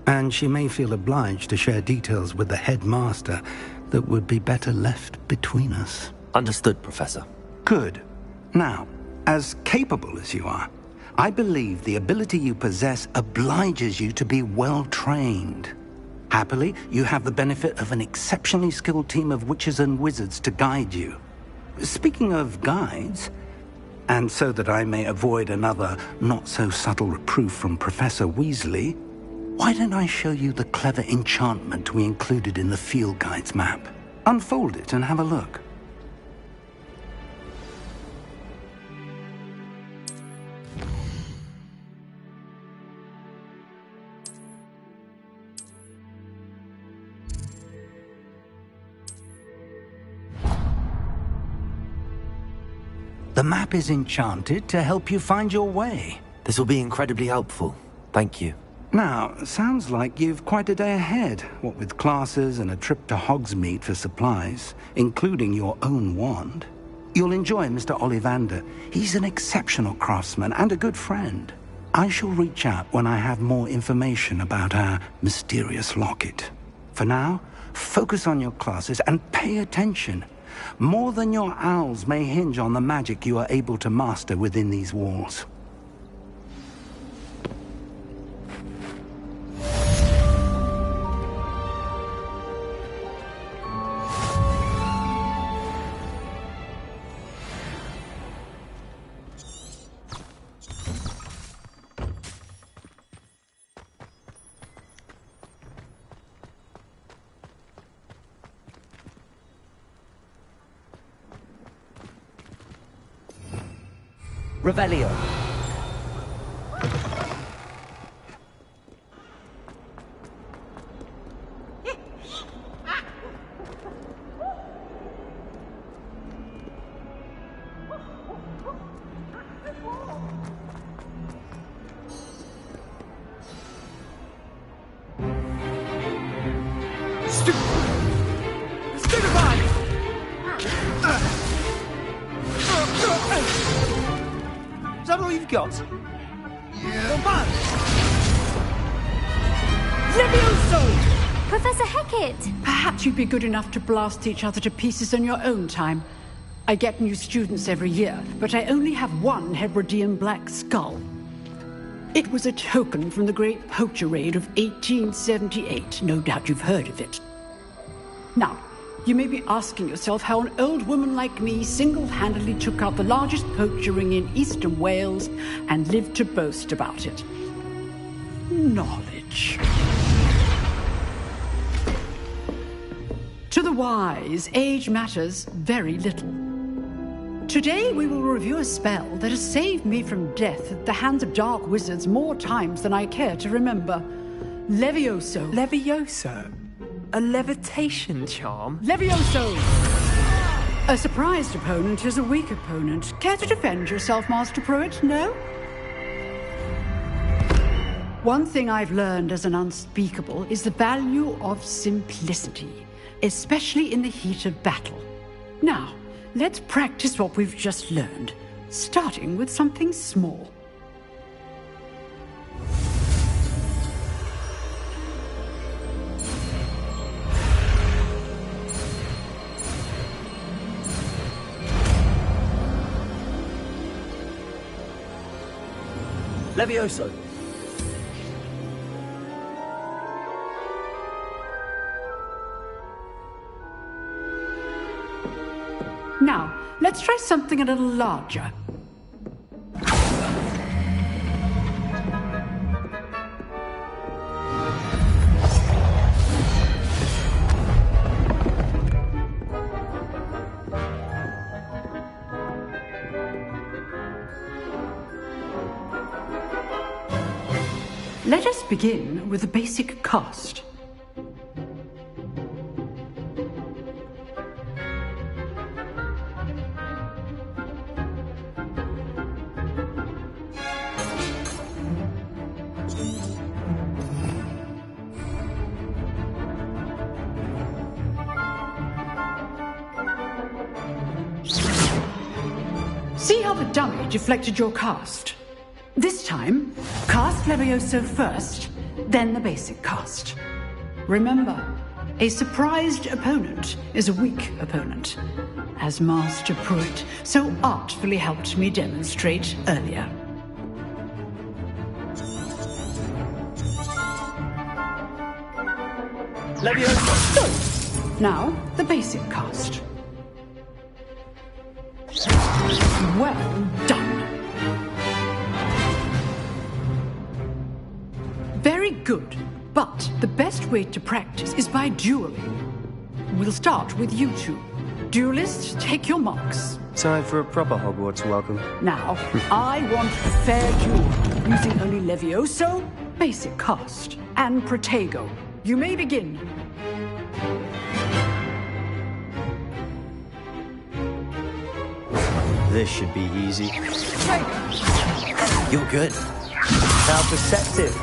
And she may feel obliged to share details with the headmaster that would be better left between us. Understood, Professor. Good. Now, as capable as you are, I believe the ability you possess obliges you to be well trained. Happily, you have the benefit of an exceptionally skilled team of witches and wizards to guide you. Speaking of guides, and so that I may avoid another not-so-subtle reproof from Professor Weasley, why don't I show you the clever enchantment we included in the field guide's map? Unfold it and have a look. The map is enchanted to help you find your way. This will be incredibly helpful. Thank you. Now, sounds like you've quite a day ahead, what with classes and a trip to Hogsmeade for supplies, including your own wand. You'll enjoy Mr. Ollivander. He's an exceptional craftsman and a good friend. I shall reach out when I have more information about our mysterious locket. For now, focus on your classes and pay attention. More than your owls may hinge on the magic you are able to master within these walls. Revelio. Is that all you've got? Yeah. Levioso! Professor Hecat! Perhaps you'd be good enough to blast each other to pieces in your own time. I get new students every year, but I only have one Hebridean black skull. It was a token from the Great Poacher Raid of 1878. No doubt you've heard of it. Now, you may be asking yourself how an old woman like me single-handedly took out the largest poacher ring in eastern Wales and lived to boast about it. Knowledge. To the wise, age matters very little. Today we will review a spell that has saved me from death at the hands of dark wizards more times than I care to remember. Levioso. Levioso? A levitation charm? Levioso! A surprised opponent is a weak opponent. Care to defend yourself, Master Pruitt? No? One thing I've learned as an unspeakable is the value of simplicity, especially in the heat of battle. Now, let's practice what we've just learned, starting with something small. Levioso. Now, let's try something a little larger. Let us begin with the basic cast. See how the dummy deflected your cast? This time, cast Levioso first, then the basic cast. Remember, a surprised opponent is a weak opponent, as Master Pruitt so artfully helped me demonstrate earlier. Levioso! Now, the basic cast. Well done. Very good, but the best way to practice is by dueling. We'll start with you two. Duelists, take your marks. Time for a proper Hogwarts welcome. Now, I want a fair duel, using only Levioso, basic cast, and Protego. You may begin. This should be easy. You're good. How perceptive.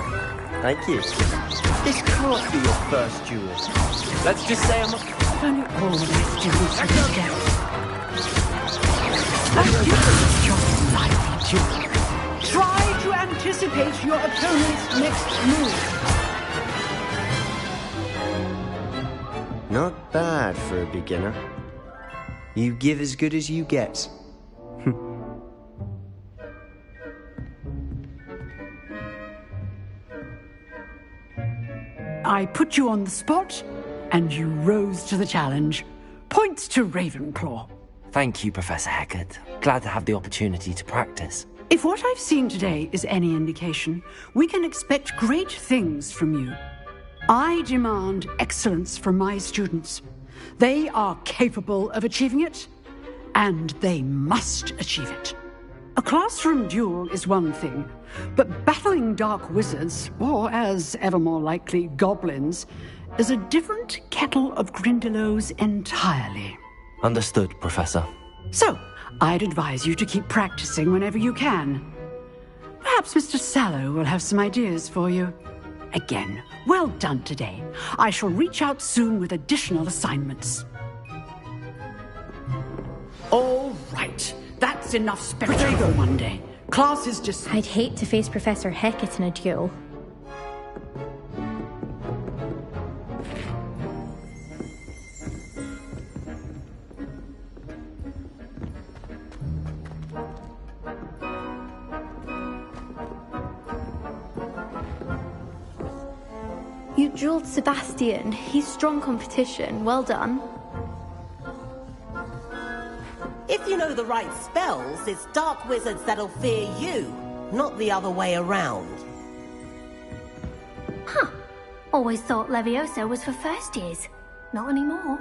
Thank you. This can't be your first duel. Let's just say I'm Only always duels with death. And you your lively duel. Try to anticipate your opponent's next move. not bad for a beginner. You give as good as you get. I put you on the spot, and you rose to the challenge. Points to Ravenclaw. Thank you, Professor Hecat. Glad to have the opportunity to practice. If what I've seen today is any indication, we can expect great things from you. I demand excellence from my students. They are capable of achieving it, and they must achieve it. A classroom duel is one thing, but battling dark wizards, or as ever more likely, goblins, is a different kettle of Grindylows entirely. Understood, Professor. So, I'd advise you to keep practicing whenever you can. Perhaps Mr. Sallow will have some ideas for you. Again, well done today. I shall reach out soon with additional assignments. All right. That's enough spectacle one day. Class is just... I'd hate to face Professor Hecat in a duel. You dueled Sebastian. He's strong competition. Well done. If you know the right spells, it's dark wizards that'll fear you, not the other way around. Huh. Always thought Levioso was for first years. Not anymore.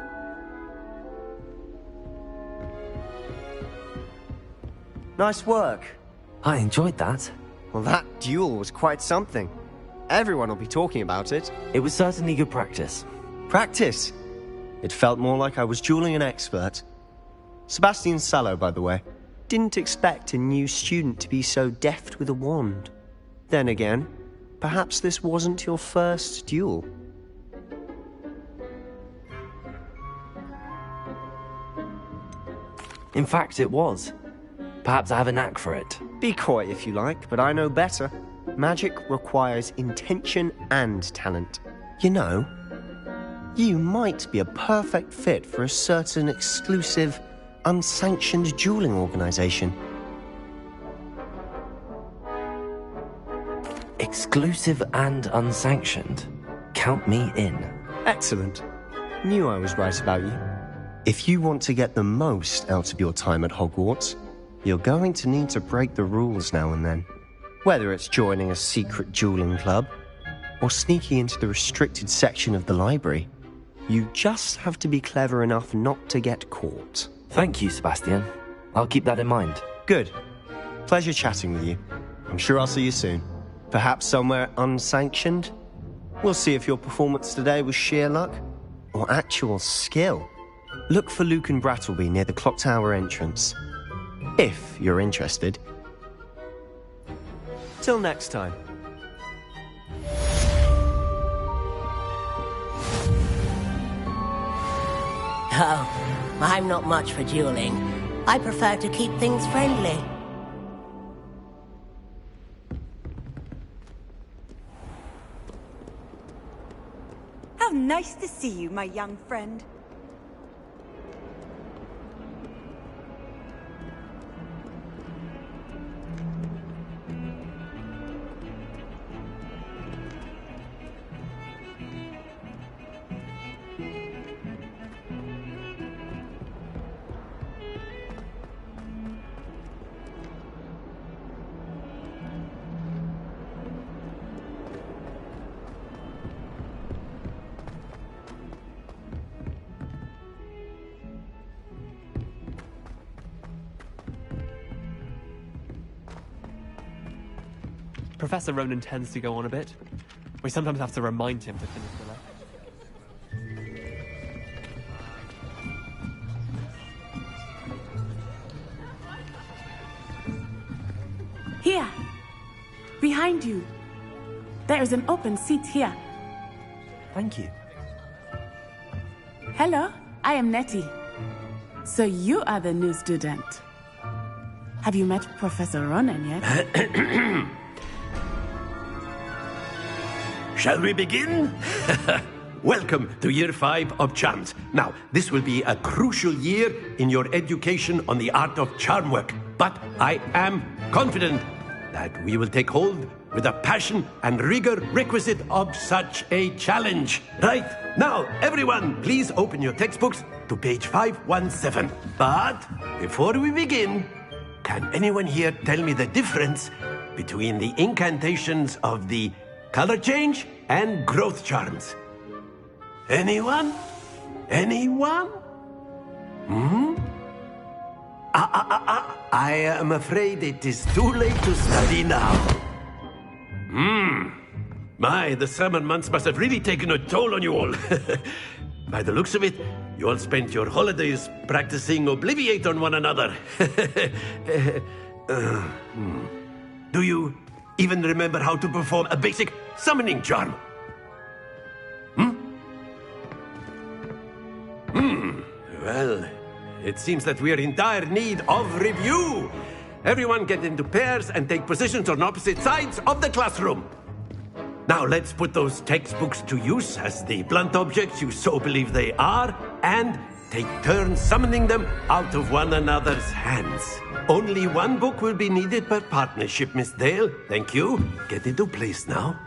Nice work. I enjoyed that. Well, that duel was quite something. Everyone will be talking about it. It was certainly good practice. Practice? It felt more like I was dueling an expert. Sebastian Sallow, by the way. Didn't expect a new student to be so deft with a wand. Then again, perhaps this wasn't your first duel. In fact, it was. Perhaps I have a knack for it. Be coy if you like, but I know better. Magic requires intention and talent. You know, you might be a perfect fit for a certain exclusive, unsanctioned dueling organization. Exclusive and unsanctioned? Count me in. Excellent. Knew I was right about you. If you want to get the most out of your time at Hogwarts, you're going to need to break the rules now and then. Whether it's joining a secret dueling club, or sneaking into the restricted section of the library, you just have to be clever enough not to get caught. Thank you, Sebastian. I'll keep that in mind. Good. Pleasure chatting with you. I'm sure I'll see you soon. Perhaps somewhere unsanctioned? We'll see if your performance today was sheer luck, or actual skill. Look for Luke and Brattleby near the clock tower entrance. If you're interested. Till next time. Oh, I'm not much for dueling. I prefer to keep things friendly. How nice to see you, my young friend. Professor Ronan tends to go on a bit. We sometimes have to remind him to finish the lesson. Here! Behind you! There is an open seat here. Thank you. Hello, I am Nettie. So you are the new student. Have you met Professor Ronan yet? Shall we begin? Welcome to Year 5 of Charms. Now, this will be a crucial year in your education on the art of charm work. But I am confident that we will take hold with the passion and rigor requisite of such a challenge. Right, now, everyone, please open your textbooks to page 517. But before we begin, can anyone here tell me the difference between the incantations of the color change and growth charms? Anyone? Anyone? I am afraid it is too late to study now. My, the summer months must have really taken a toll on you all. By the looks of it, you all spent your holidays practicing Obliviate on one another. Do you even remember how to perform a basic summoning charm? Well, it seems that we are in dire need of review. Everyone get into pairs and take positions on opposite sides of the classroom. Now let's put those textbooks to use as the blunt objects you so believe they are, and take turns summoning them out of one another's hands. Only one book will be needed per partnership, Miss Dale. Thank you. Get into place now.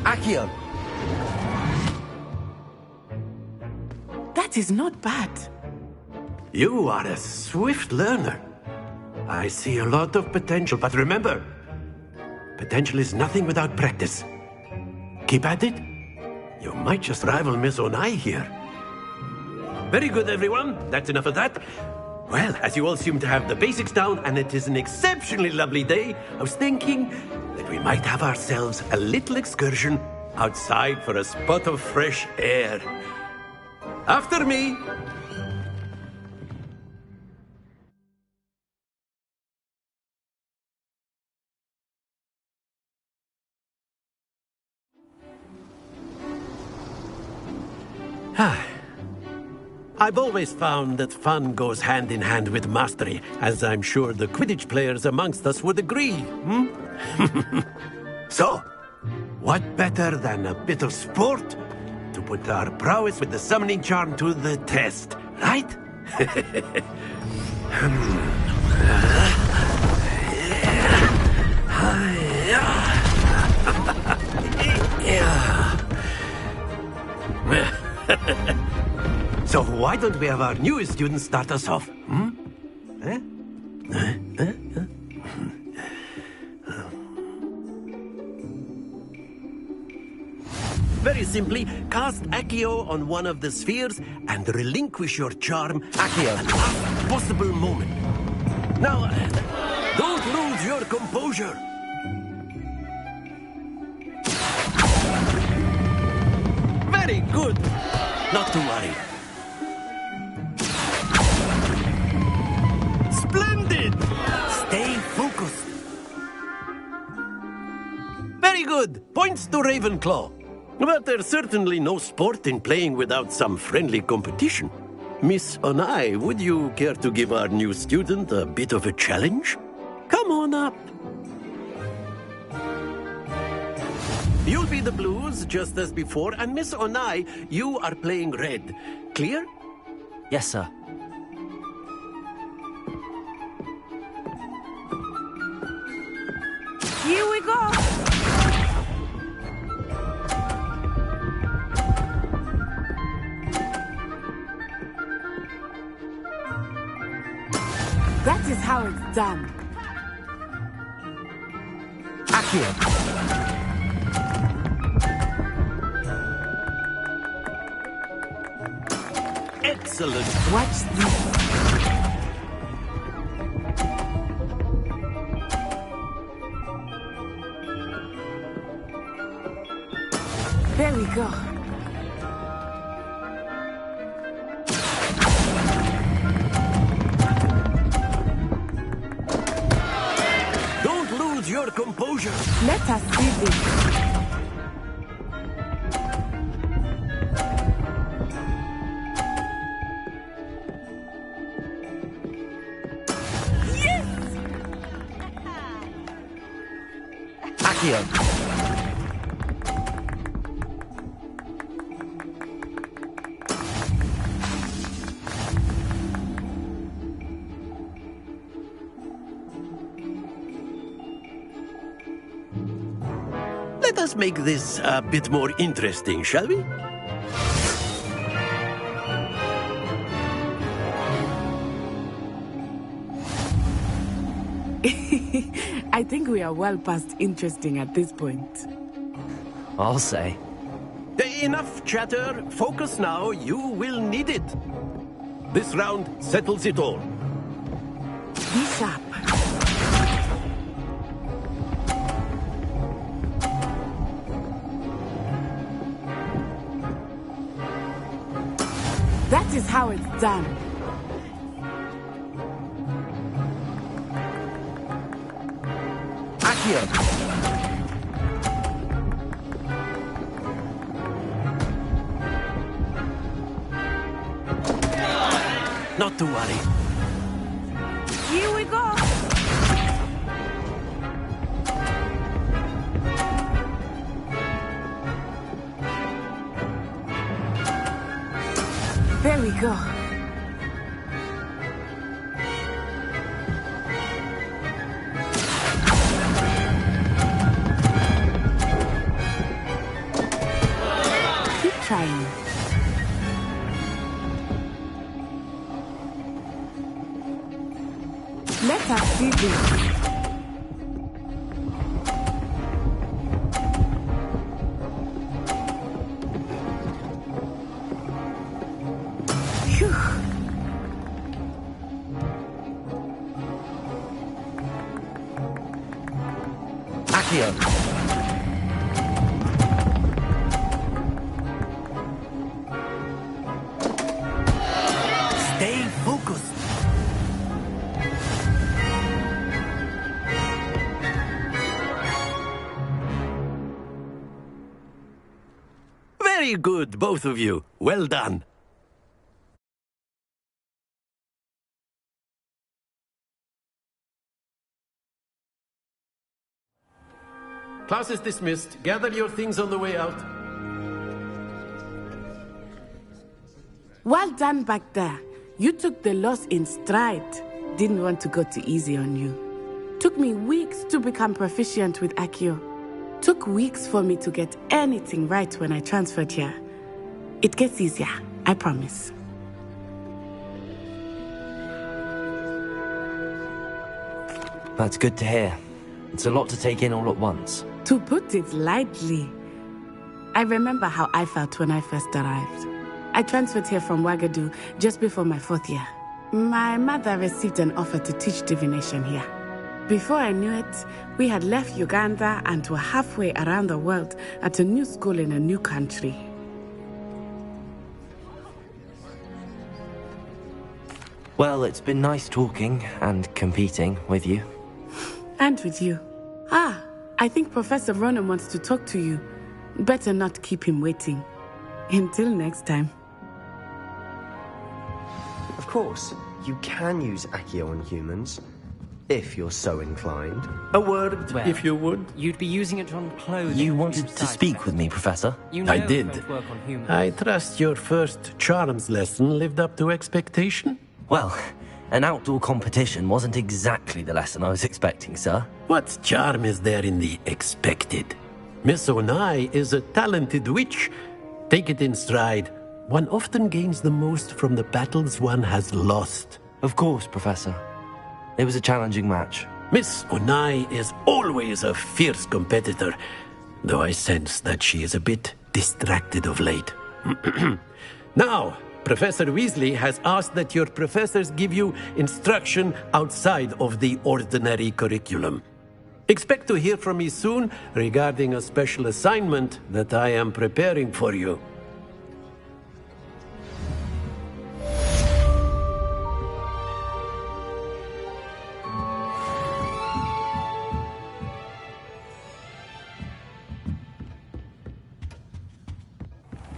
Accio! That is not bad. You are a swift learner. I see a lot of potential, but remember, potential is nothing without practice. Keep at it. You might just rival Miss Onai here. Very good, everyone. That's enough of that. Well, as you all seem to have the basics down, and it is an exceptionally lovely day, I was thinking that we might have ourselves a little excursion outside for a spot of fresh air. After me. I've always found that fun goes hand in hand with mastery, as I'm sure the Quidditch players amongst us would agree. So, what better than a bit of sport to put our prowess with the summoning charm to the test, right? So why don't we have our newest student start us off? Very simply, cast Accio on one of the spheres and relinquish your charm Accio at the last possible moment. Now, don't lose your composure. Very good. Not to worry. Splendid! Stay focused. Very good. Points to Ravenclaw. But there's certainly no sport in playing without some friendly competition. Miss Onai, would you care to give our new student a bit of a challenge? Come on up. You'll be the blues, just as before, and Miss Onai, you are playing red. Clear? Yes, sir. Here we go! That is how it's done. Accio. Excellent. Watch this. There we go. Don't lose your composure. Let us see this. Accio. Let us make this a bit more interesting, shall we? I think we are well past interesting at this point. I'll say. Enough chatter. Focus now. You will need it. This round settles it all. Be sharp. That is how it's done. Accio. Not to worry. Here we go. There we go. Keep trying. Let us see this. Accio. Stay focused. Very good, both of you. Well done. Class is dismissed. Gather your things on the way out. Well done back there. You took the loss in stride. Didn't want to go too easy on you. Took me weeks to become proficient with Accio. Took weeks for me to get anything right when I transferred here. It gets easier, I promise. That's good to hear. It's a lot to take in all at once. To put it lightly, I remember how I felt when I first arrived. I transferred here from Wagadu just before my 4th year. My mother received an offer to teach divination here. Before I knew it, we had left Uganda and were halfway around the world at a new school in a new country. Well, it's been nice talking and competing with you. And with you. I think Professor Ronan wants to talk to you. Better not keep him waiting. Until next time. Of course, you can use Accio on humans, if you're so inclined. A word, well, if you would. You'd be using it on clothing. You wanted to speak with me, Professor? You know I did. it won't work on humans. I trust your first charms lesson lived up to expectation? Well, an outdoor competition wasn't exactly the lesson I was expecting, sir. What charm is there in the expected? Miss Onai is a talented witch. Take it in stride. One often gains the most from the battles one has lost. Of course, Professor. It was a challenging match. Miss Onai is always a fierce competitor, though I sense that she is a bit distracted of late. Now, Professor Weasley has asked that your professors give you instruction outside of the ordinary curriculum. Expect to hear from me soon regarding a special assignment that I am preparing for you.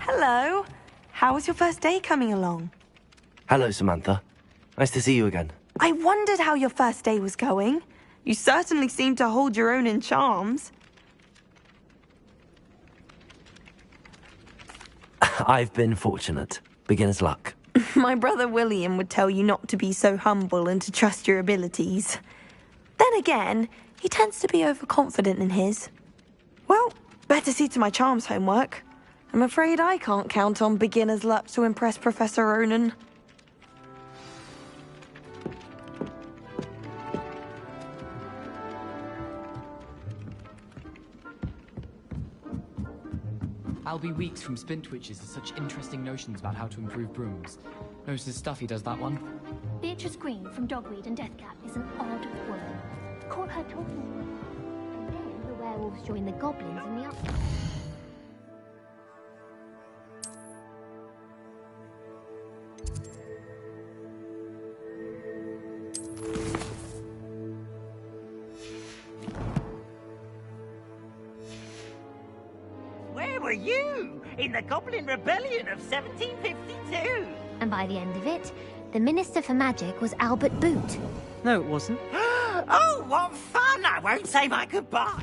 Hello. How was your first day coming along? Hello, Samantha. Nice to see you again. I wondered how your first day was going. You certainly seem to hold your own in charms. I've been fortunate. Beginner's luck. My brother William would tell you not to be so humble and to trust your abilities. Then again, he tends to be overconfident in his. Well, better see to my charms homework. I'm afraid I can't count on beginner's luck to impress Professor Ronan. I'll be weeks from Spintwitches with such interesting notions about how to improve brooms. Knows his stuff, he does that one. Beatrice Green from Dogweed and Deathcap is an odd woman. Caught her talking. And then the werewolves joined the goblins in the upland. Where were you in the Goblin Rebellion of 1752? And by the end of it, the Minister for Magic was Albert Boot. No, it wasn't. Oh, what fun! I won't say my goodbye.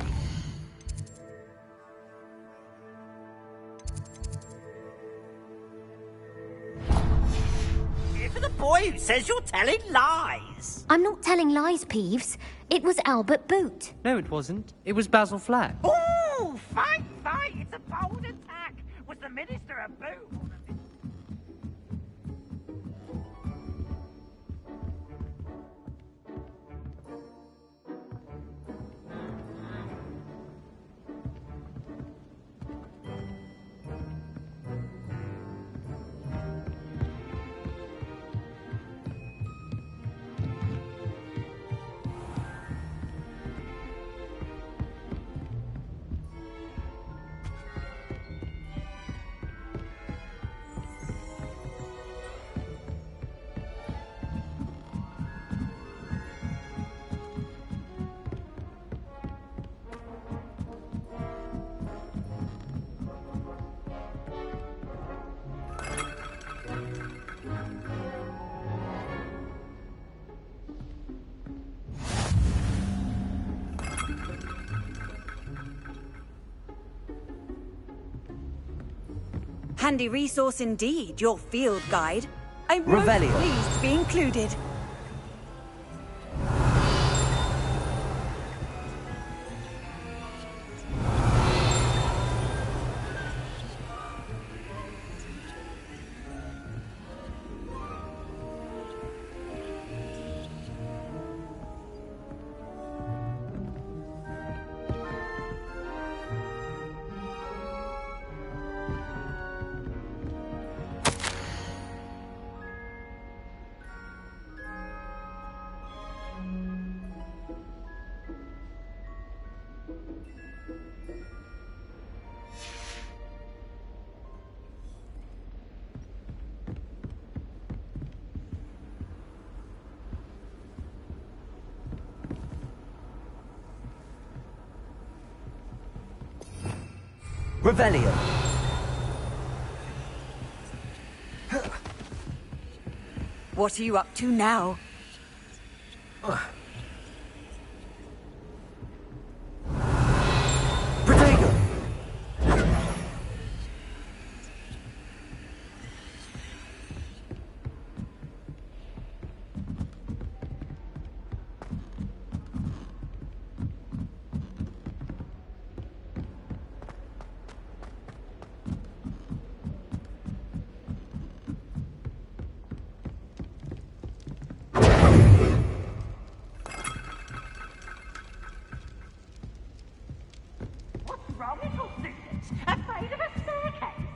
For the boy who says you're telling lies. I'm not telling lies, Peeves. It was Albert Boot. No, it wasn't. It was Basil Flack. Ooh, fight, fight! It's a bold attack. Was the Minister a boot? Handy resource indeed, your field guide. I'm most Revelio. pleased to be included. Revelio. What are you up to now? Protego. What's wrong, little students? Afraid of a staircase?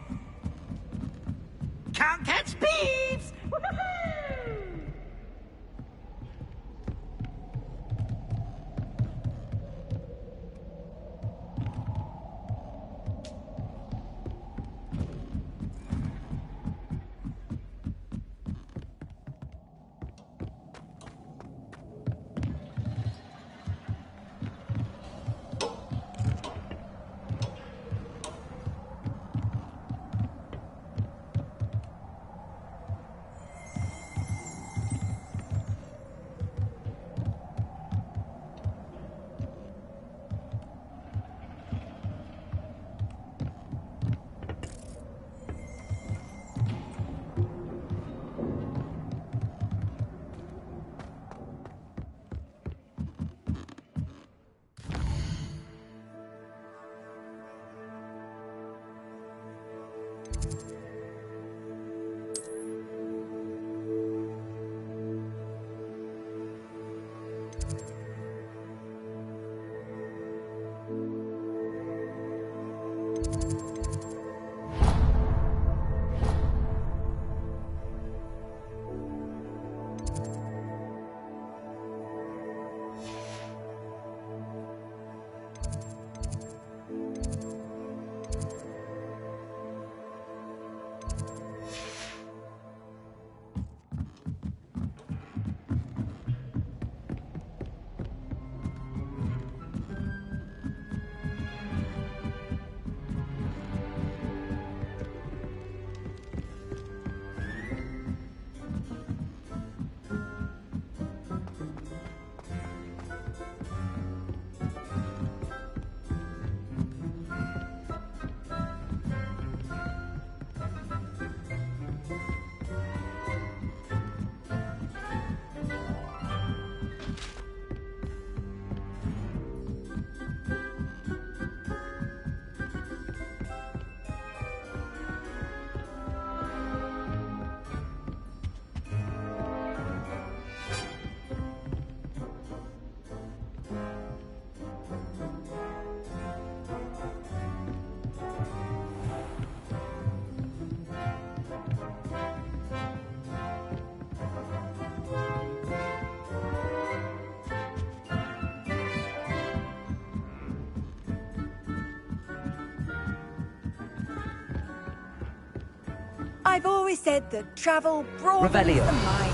Can't catch thieves! Woohoo! I've always said that travel broadens Revelio. the mind.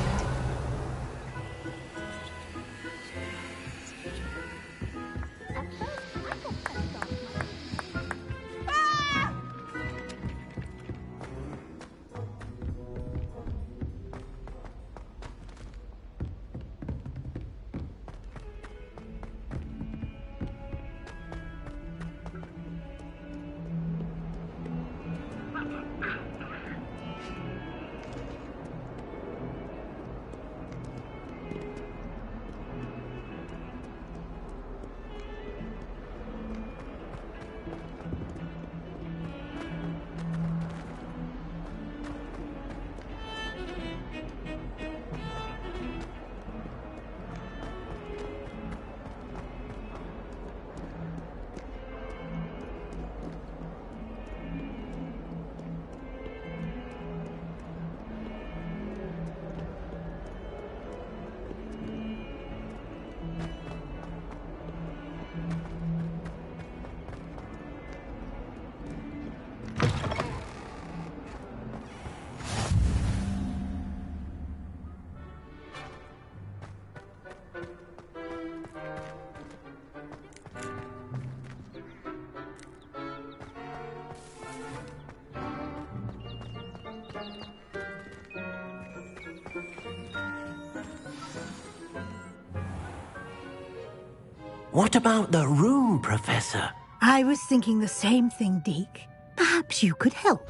What about the room, Professor? I was thinking the same thing, Deke. Perhaps you could help.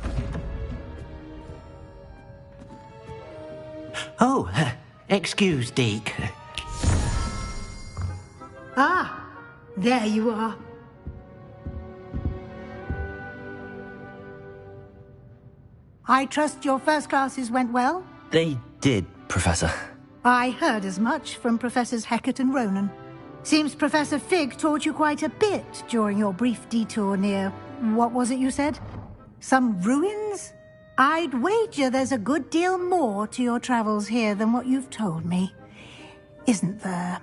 Oh, excuse, Deke. Ah, there you are. I trust your first classes went well? They did, Professor. I heard as much from Professors Hecat and Ronan. Seems Professor Fig taught you quite a bit during your brief detour near... what was it you said? Some ruins? I'd wager there's a good deal more to your travels here than what you've told me. Isn't there?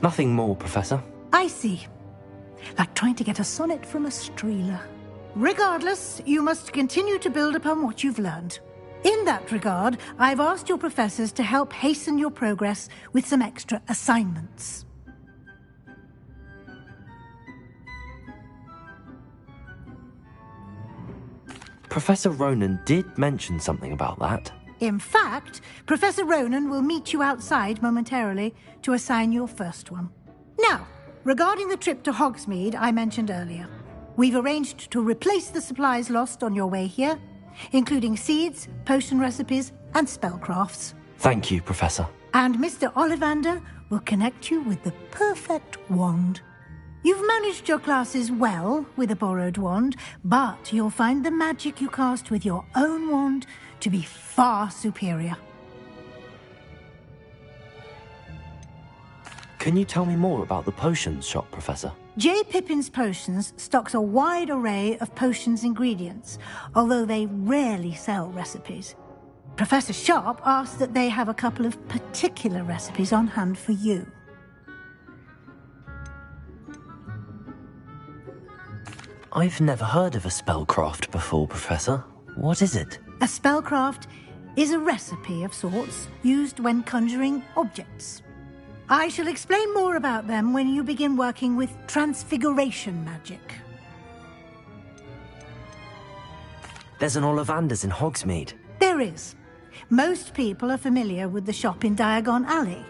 Nothing more, Professor. I see. Like trying to get a sonnet from a streeler. Regardless, you must continue to build upon what you've learned. In that regard, I've asked your professors to help hasten your progress with some extra assignments. Professor Ronan did mention something about that. In fact, Professor Ronan will meet you outside momentarily to assign your first one. Now, regarding the trip to Hogsmeade I mentioned earlier, we've arranged to replace the supplies lost on your way here, including seeds, potion recipes, and spellcrafts. Thank you, Professor. And Mr. Ollivander will connect you with the perfect wand. You've managed your classes well with a borrowed wand, but you'll find the magic you cast with your own wand to be far superior. Can you tell me more about the potions shop, Professor? J. Pippin's Potions stocks a wide array of potions ingredients, although they rarely sell recipes. Professor Sharp asks that they have a couple of particular recipes on hand for you. I've never heard of a spellcraft before, Professor. What is it? A spellcraft is a recipe of sorts used when conjuring objects. I shall explain more about them when you begin working with transfiguration magic. There's an Ollivander's in Hogsmeade. There is. Most people are familiar with the shop in Diagon Alley.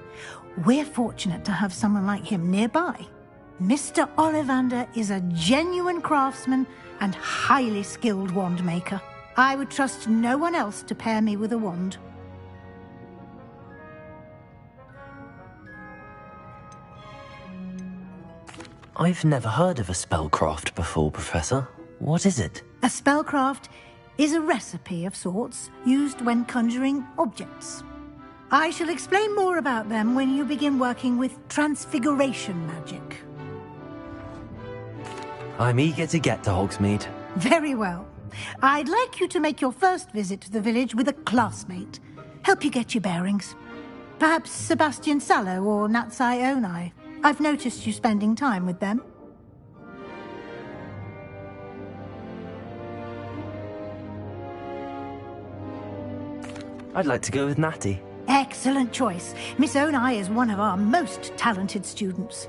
We're fortunate to have someone like him nearby. Mr. Ollivander is a genuine craftsman and highly skilled wand maker. I would trust no one else to pair me with a wand. I've never heard of a spellcraft before, Professor. What is it? A spellcraft is a recipe of sorts used when conjuring objects. I shall explain more about them when you begin working with transfiguration magic. I'm eager to get to Hogsmeade. Very well. I'd like you to make your first visit to the village with a classmate. Help you get your bearings. Perhaps Sebastian Sallow or Natsai Onai. I've noticed you spending time with them. I'd like to go with Natty. Excellent choice. Miss Onai is one of our most talented students.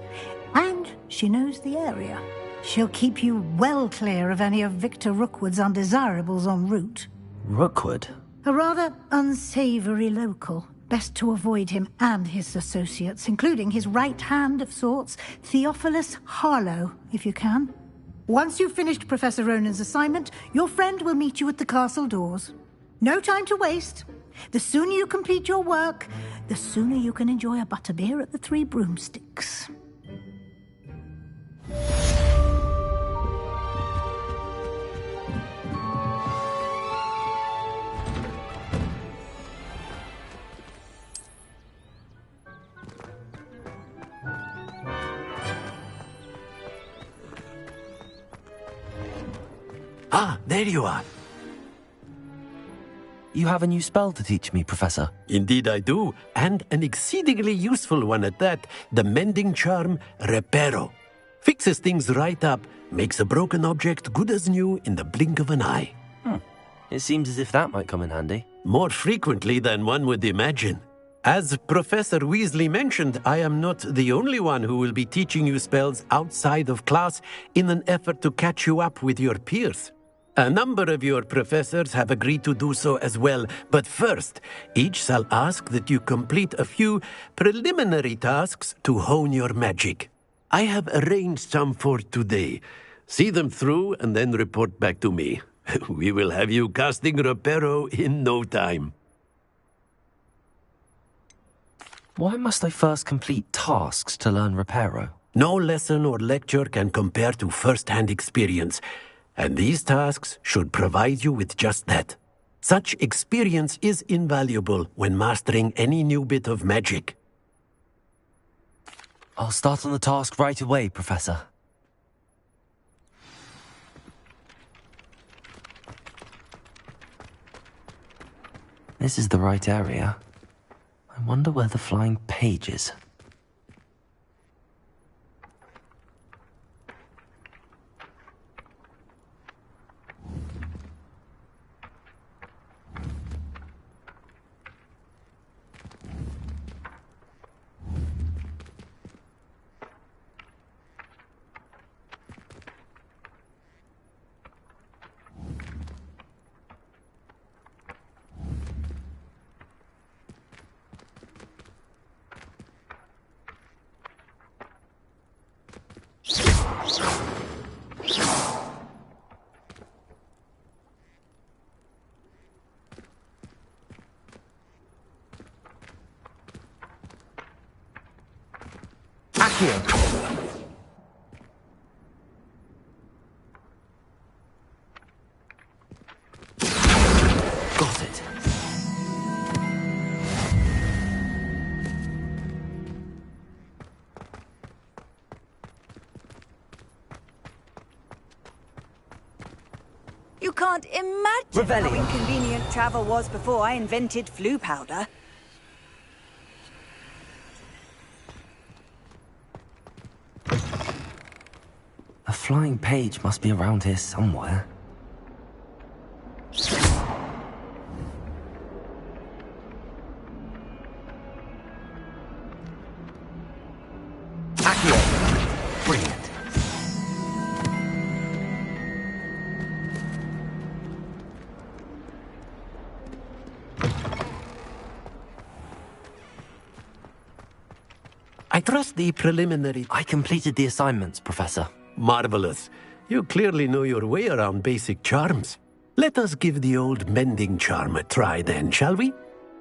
And she knows the area. She'll keep you well clear of any of Victor Rookwood's undesirables en route. Rookwood? A rather unsavoury local. Best to avoid him and his associates, including his right hand of sorts, Theophilus Harlow, if you can. Once you've finished Professor Ronan's assignment, your friend will meet you at the castle doors. No time to waste. The sooner you complete your work, the sooner you can enjoy a butterbeer at the Three Broomsticks. Ah, there you are. You have a new spell to teach me, Professor. Indeed I do, and an exceedingly useful one at that. The mending charm, Reparo. Fixes things right up, makes a broken object good as new in the blink of an eye. It seems as if that might come in handy. More frequently than one would imagine. As Professor Weasley mentioned, I am not the only one who will be teaching you spells outside of class in an effort to catch you up with your peers. A number of your professors have agreed to do so as well, but first, each shall ask that you complete a few preliminary tasks to hone your magic. I have arranged some for today. See them through and then report back to me. We will have you casting Reparo in no time. Why must I first complete tasks to learn Reparo? No lesson or lecture can compare to first-hand experience, and these tasks should provide you with just that. Such experience is invaluable when mastering any new bit of magic. I'll start on the task right away, Professor. This is the right area. I wonder where the flying page is. Got it. You can't imagine how inconvenient travel was before I invented flu powder. A flying page must be around here somewhere. Brilliant. I trust the preliminary... I completed the assignments, Professor. Marvelous. You clearly know your way around basic charms. Let us give the old mending charm a try then, shall we?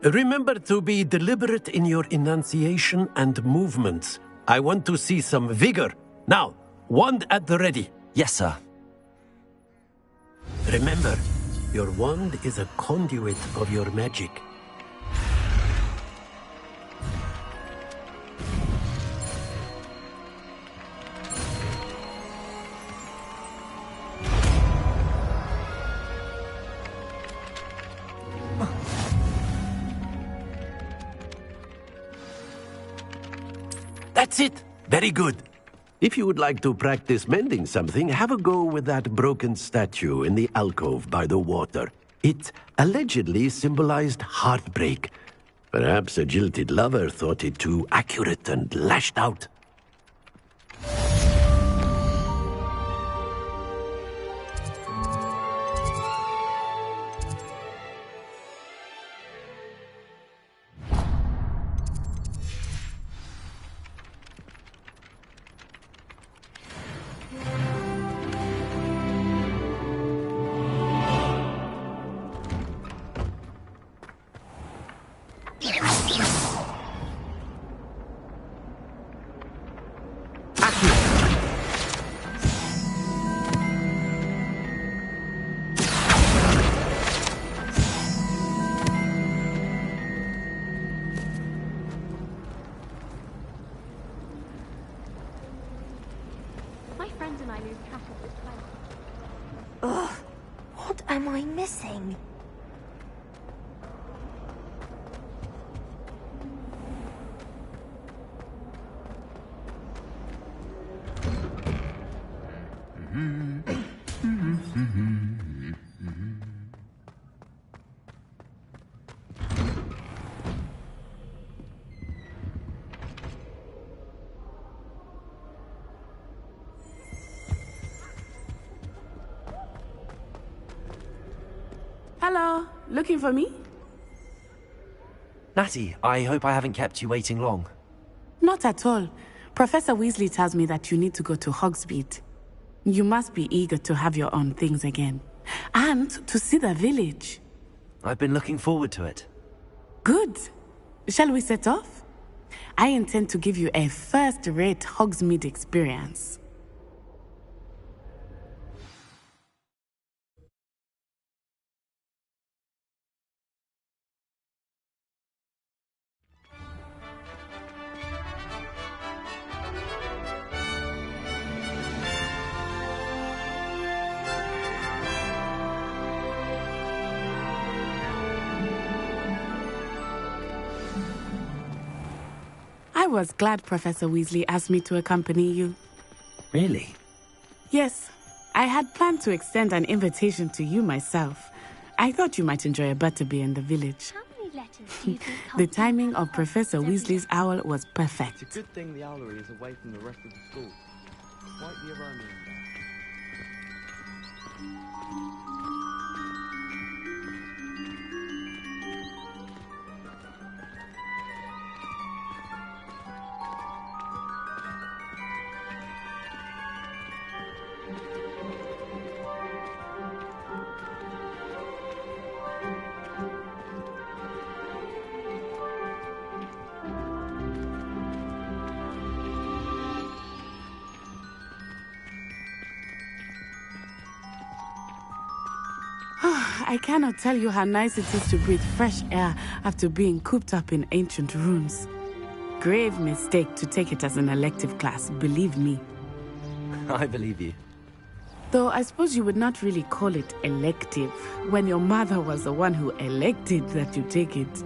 Remember to be deliberate in your enunciation and movements. I want to see some vigor. Now, wand at the ready. Yes, sir. Remember, your wand is a conduit of your magic. That's it! Very good. If you would like to practice mending something, have a go with that broken statue in the alcove by the water. It allegedly symbolized heartbreak. Perhaps a jilted lover thought it too accurate and lashed out. My friend and I lose track of this time. Ugh, what am I missing? Hello, looking for me? Natty, I hope I haven't kept you waiting long. Not at all. Professor Weasley tells me that you need to go to Hogsmeade. You must be eager to have your own things again. And to see the village. I've been looking forward to it. Good. Shall we set off? I intend to give you a first-rate Hogsmeade experience. I was glad Professor Weasley asked me to accompany you. Really? Yes. I had planned to extend an invitation to you myself. I thought you might enjoy a butterbeer in the village. How many letters do you think The timing of Professor Weasley's owl was perfect. It's a good thing the owlery is away from the rest of the school. Quite the aroma in there. I cannot tell you how nice it is to breathe fresh air after being cooped up in ancient rooms. Grave mistake to take it as an elective class, believe me. I believe you. Though I suppose you would not really call it elective when your mother was the one who elected that you take it.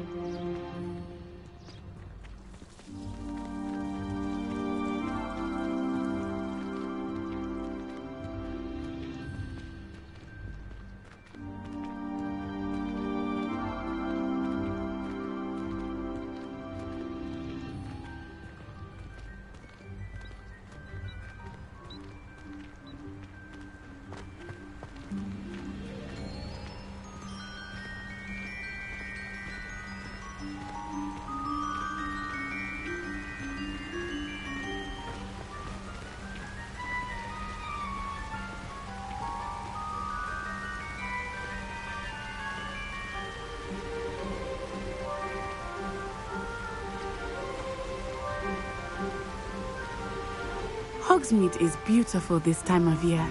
Hogsmeade is beautiful this time of year.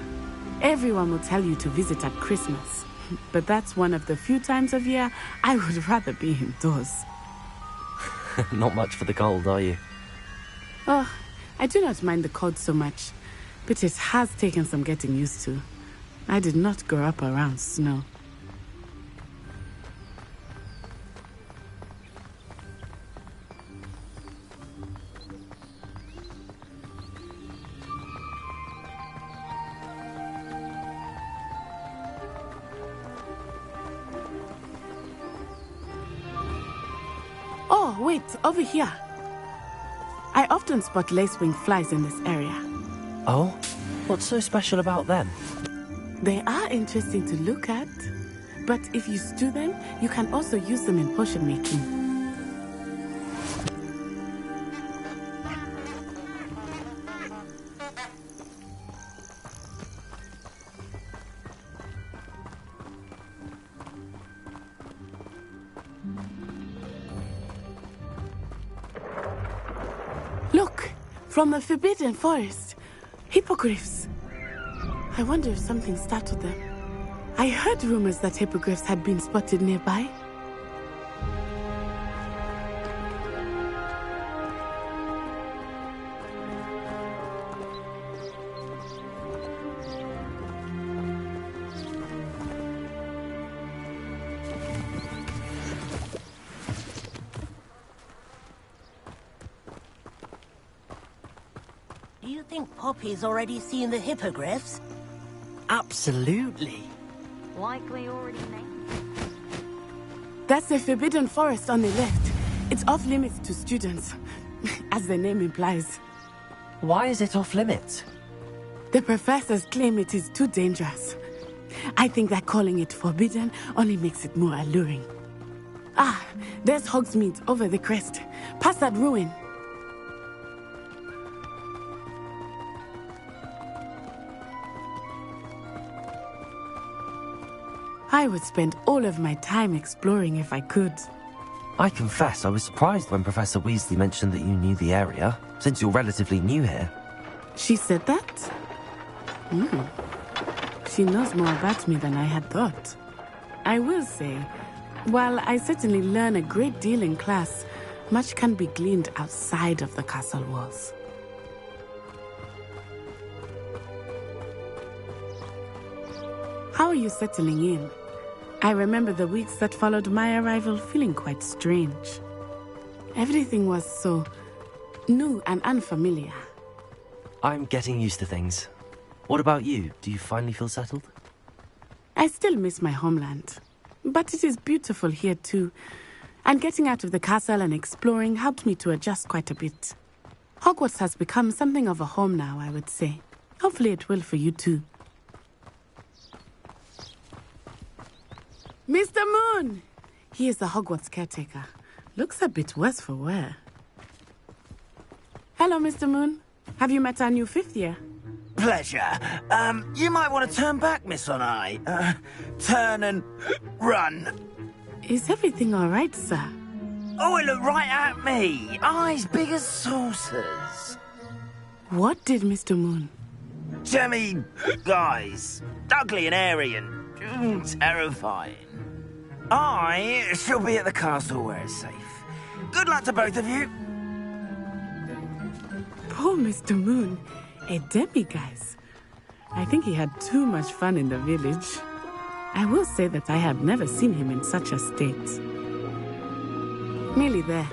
Everyone will tell you to visit at Christmas. But that's one of the few times of year I would rather be indoors. Not much for the cold, are you? Oh, I do not mind the cold so much, but it has taken some getting used to. I did not grow up around snow. Oh, wait, over here. I often spot lacewing flies in this area. Oh? What's so special about them? They are interesting to look at, but if you stew them, you can also use them in potion making. Look, from the Forbidden Forest, hippogriffs. I wonder if something startled them. I heard rumors that hippogriffs had been spotted nearby. Do you think Poppy's already seen the hippogriffs? Absolutely. Likely already named. That's the Forbidden Forest on the left. It's off limits to students, as the name implies. Why is it off limits? The professors claim it is too dangerous. I think that calling it forbidden only makes it more alluring. Ah, there's Hogsmeade over the crest. Past that ruin. I would spend all of my time exploring if I could. I confess I was surprised when Professor Weasley mentioned that you knew the area, since you're relatively new here. She said that? She knows more about me than I had thought. I will say, while I certainly learn a great deal in class, much can be gleaned outside of the castle walls. How are you settling in? I remember the weeks that followed my arrival feeling quite strange. Everything was so new and unfamiliar. I'm getting used to things. What about you? Do you finally feel settled? I still miss my homeland, but it is beautiful here too. And getting out of the castle and exploring helped me to adjust quite a bit. Hogwarts has become something of a home now, I would say. Hopefully it will for you too. Mr. Moon! He is the Hogwarts caretaker. Looks a bit worse for wear. Hello, Mr. Moon. Have you met our new 5th year? Pleasure. You might want to turn back, Miss Onai. Turn and run. Is everything all right, sir? Oh, it looked right at me. Eyes big as saucers. What did Mr. Moon? Jemmy guys. Ugly and airy and terrifying. I shall be at the castle where it's safe. Good luck to both of you. Poor Mr. Moon. A demiguise. I think he had too much fun in the village. I will say that I have never seen him in such a state. Nearly there.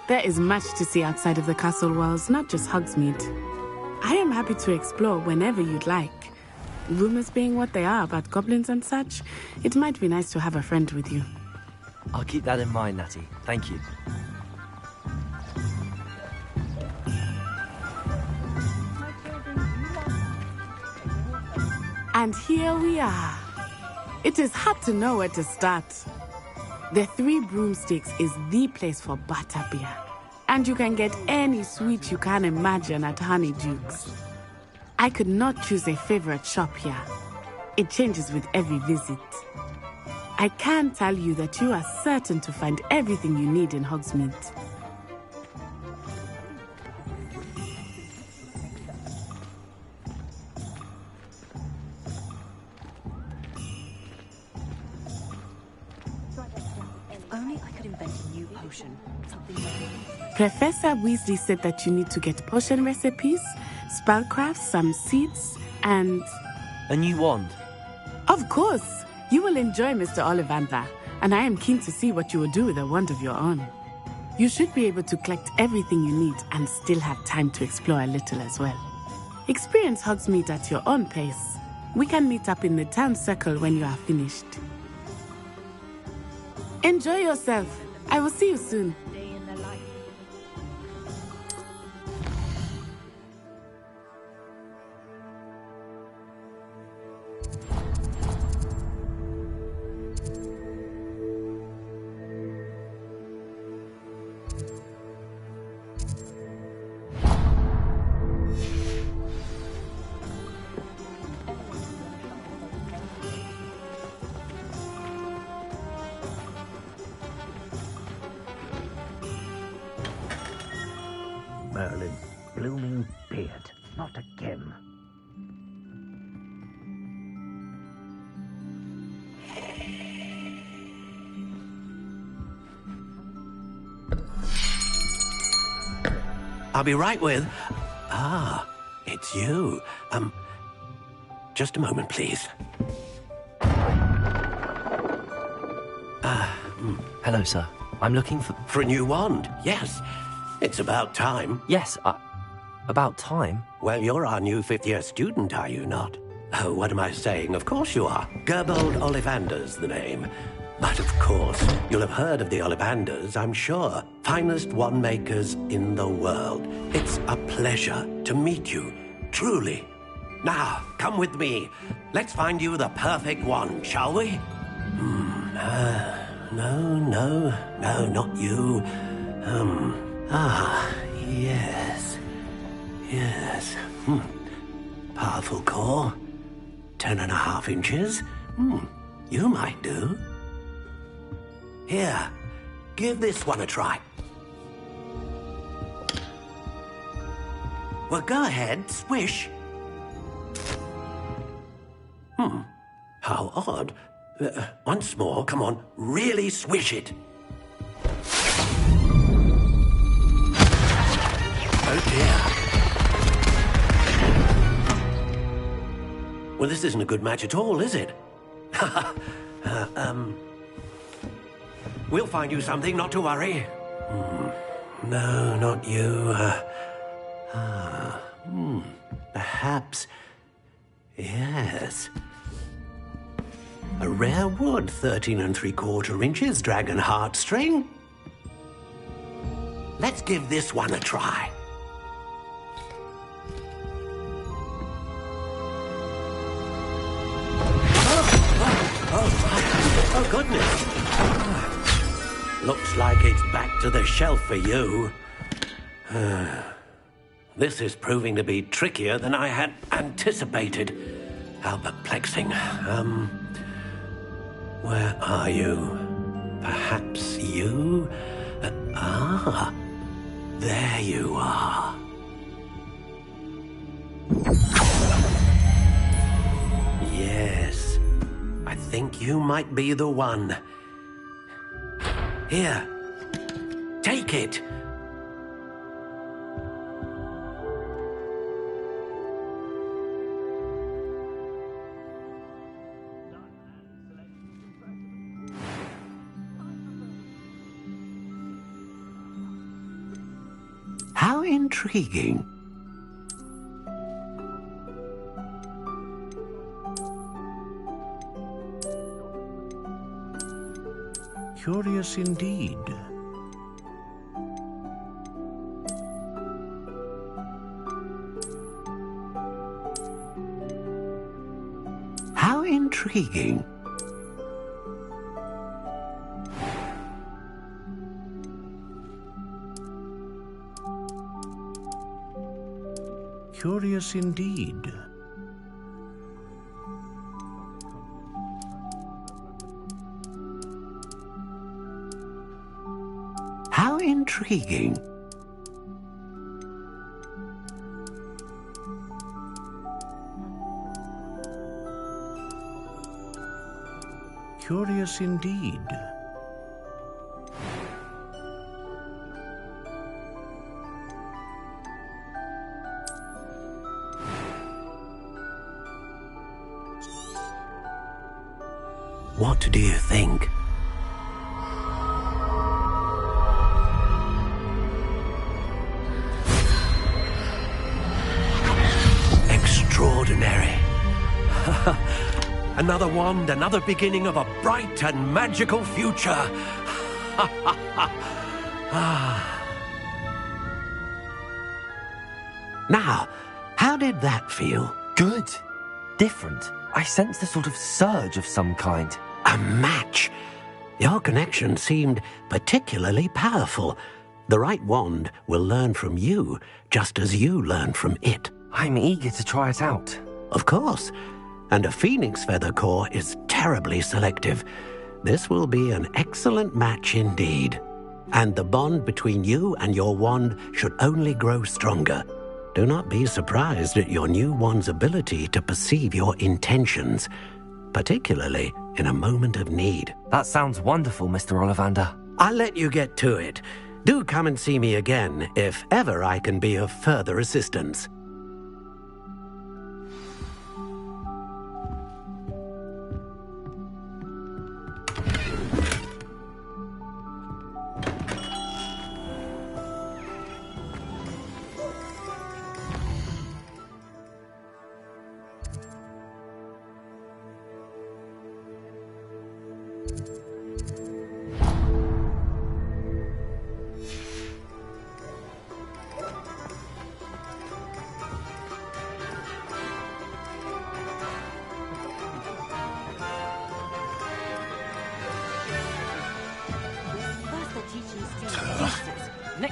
There is much to see outside of the castle walls, not just Hogsmeade. I am happy to explore whenever you'd like. Rumors being what they are about goblins and such, it might be nice to have a friend with you. I'll keep that in mind, Natty. Thank you. And here we are. It is hard to know where to start. The Three Broomsticks is the place for butterbeer. And you can get any sweet you can imagine at Honeydukes. I could not choose a favorite shop here. It changes with every visit. I can tell you that you are certain to find everything you need in Hogsmeade. Professor Weasley said that you need to get potion recipes, spellcraft, some seeds, and... A new wand? Of course! You will enjoy Mr. Ollivander, and I am keen to see what you will do with a wand of your own. You should be able to collect everything you need and still have time to explore a little as well. Experience Hogsmeade at your own pace. We can meet up in the town circle when you are finished. Enjoy yourself. I will see you soon. Merlin's blooming beard. Not again. I'll be right with... Ah, it's you. Just a moment, please. Hello, sir. I'm looking for... For a new wand, yes. It's about time. Yes, about time? Well, you're our new 5th-year student, are you not? Oh, what am I saying? Of course you are. Gerbold Ollivander's the name. But of course, you'll have heard of the Ollivanders, I'm sure. Finest wand makers in the world. It's a pleasure to meet you, truly. Now, come with me. Let's find you the perfect one, shall we? No, not you. Yes. Powerful core. 10.5 inches. You might do. Here, give this one a try. Well, go ahead, swish. How odd. Once more, come on, really swish it. Oh dear. Well, this isn't a good match at all, is it? We'll find you something, not to worry. No, not you. Perhaps. Yes. A rare wood, 13 3/4 inches, dragon heartstring. Let's give this one a try. Oh, goodness. Looks like it's back to the shelf for you. This is proving to be trickier than I had anticipated. How perplexing. Where are you? Perhaps you? There you are. Yes, I think you might be the one. Here, take it. How intriguing. Curious indeed. How intriguing. Curious indeed. How intriguing. Curious indeed. What do you think? Extraordinary. Another wand, another beginning of a bright and magical future. Now, how did that feel? Good. Different. I sensed a sort of surge of some kind. A match. Your connection seemed particularly powerful. The right wand will learn from you, just as you learn from it. I'm eager to try it out. Of course. And a phoenix feather core is terribly selective. This will be an excellent match indeed. And the bond between you and your wand should only grow stronger. Do not be surprised at your new wand's ability to perceive your intentions, particularly in a moment of need. That sounds wonderful, Mr. Ollivander. I'll let you get to it. Do come and see me again if ever I can be of further assistance.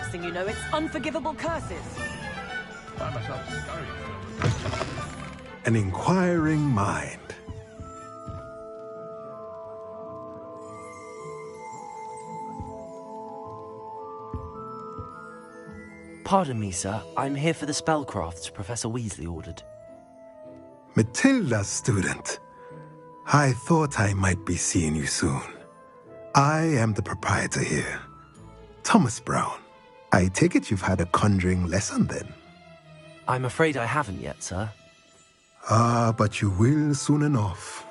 next thing you know, it's unforgivable curses. An inquiring mind. Pardon me, sir. I'm here for the spellcrafts Professor Weasley ordered. Matilda's student. I thought I might be seeing you soon. I am the proprietor here, Thomas Brown. I take it you've had a conjuring lesson then? I'm afraid I haven't yet, sir. Ah, but you will soon enough.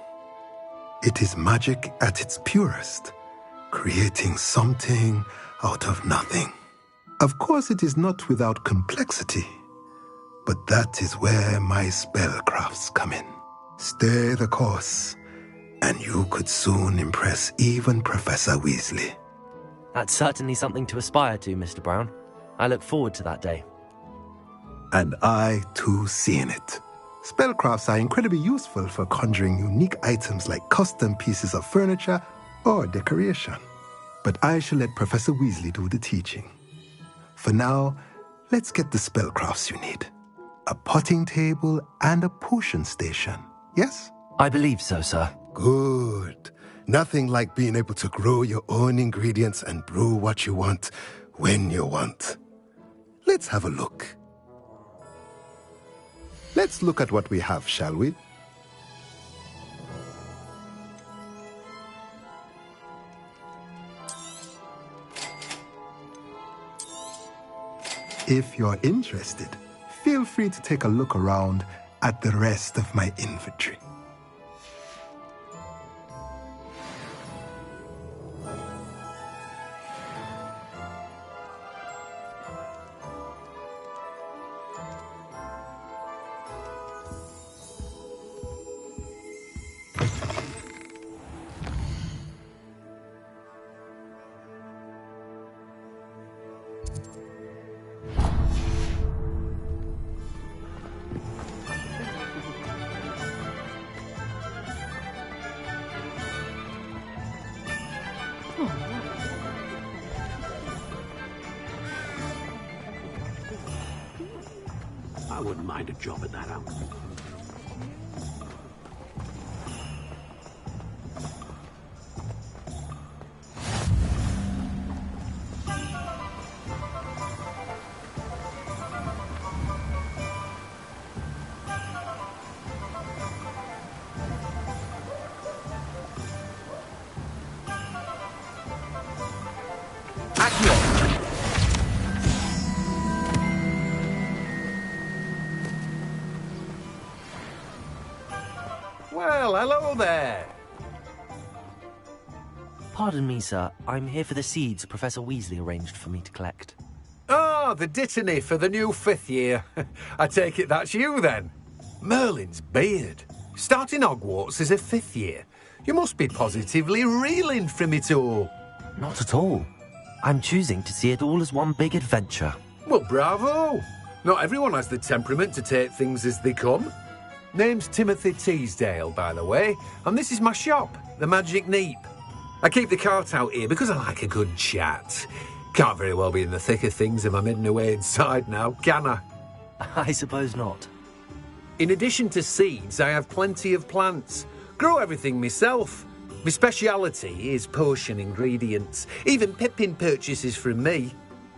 It is magic at its purest, creating something out of nothing. Of course, it is not without complexity, but that is where my spellcrafts come in. Stay the course, and you could soon impress even Professor Weasley. That's certainly something to aspire to, Mr. Brown. I look forward to that day. And I, too, seeing it. Spellcrafts are incredibly useful for conjuring unique items like custom pieces of furniture or decoration. But I shall let Professor Weasley do the teaching. For now, let's get the spellcrafts you need. A potting table and a potion station, yes? I believe so, sir. Good. Nothing like being able to grow your own ingredients and brew what you want when you want. Let's have a look. Let's look at what we have, shall we? If you're interested, feel free to take a look around at the rest of my inventory. I wouldn't mind a job at that house. Well, hello there. Pardon me, sir. I'm here for the seeds Professor Weasley arranged for me to collect. Oh, the dittany for the new 5th year. I take it that's you, then. Merlin's beard. Starting Hogwarts as a 5th year. You must be positively reeling from it all. Not at all. I'm choosing to see it all as one big adventure. Well, bravo. Not everyone has the temperament to take things as they come. Name's Timothy Teasdale, by the way, and this is my shop, the Magic Neep. I keep the cart out here because I like a good chat. Can't very well be in the thick of things if I'm hidden away inside now, can I? I suppose not. In addition to seeds, I have plenty of plants. Grow everything myself. My speciality is potion ingredients. Even Pippin purchases from me.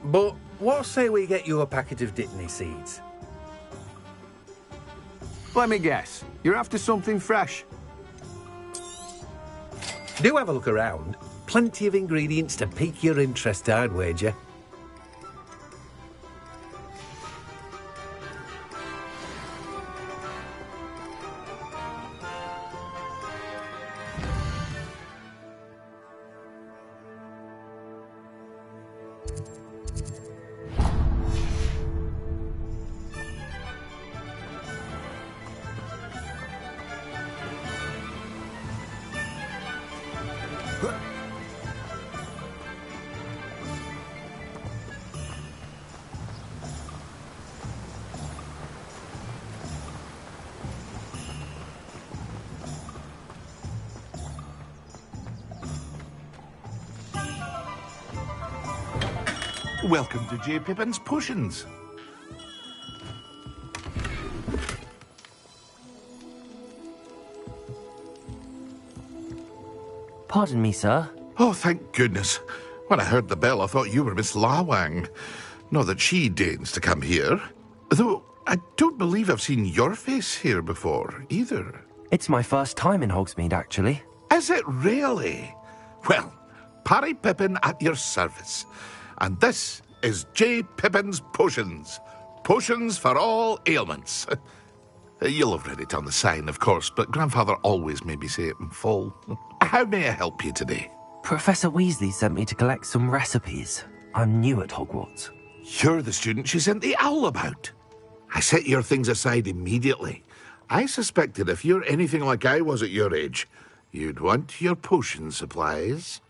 But what say we get you a packet of Dittany seeds? Let me guess. You're after something fresh. Do have a look around. Plenty of ingredients to pique your interest, I'd wager. Welcome to J. Pippin's Potions. Pardon me, sir. Oh, thank goodness. When I heard the bell, I thought you were Miss Lawang. Not that she deigns to come here. Though, I don't believe I've seen your face here before, either. It's my first time in Hogsmeade, actually. Is it really? Well, Parry Pippin at your service. And this is J. Pippin's Potions. Potions for all ailments. You'll have read it on the sign, of course, but Grandfather always made me say it in full. How may I help you today? Professor Weasley sent me to collect some recipes. I'm new at Hogwarts. You're the student she sent the owl about. I set your things aside immediately. I suspected if you're anything like I was at your age, you'd want your potion supplies.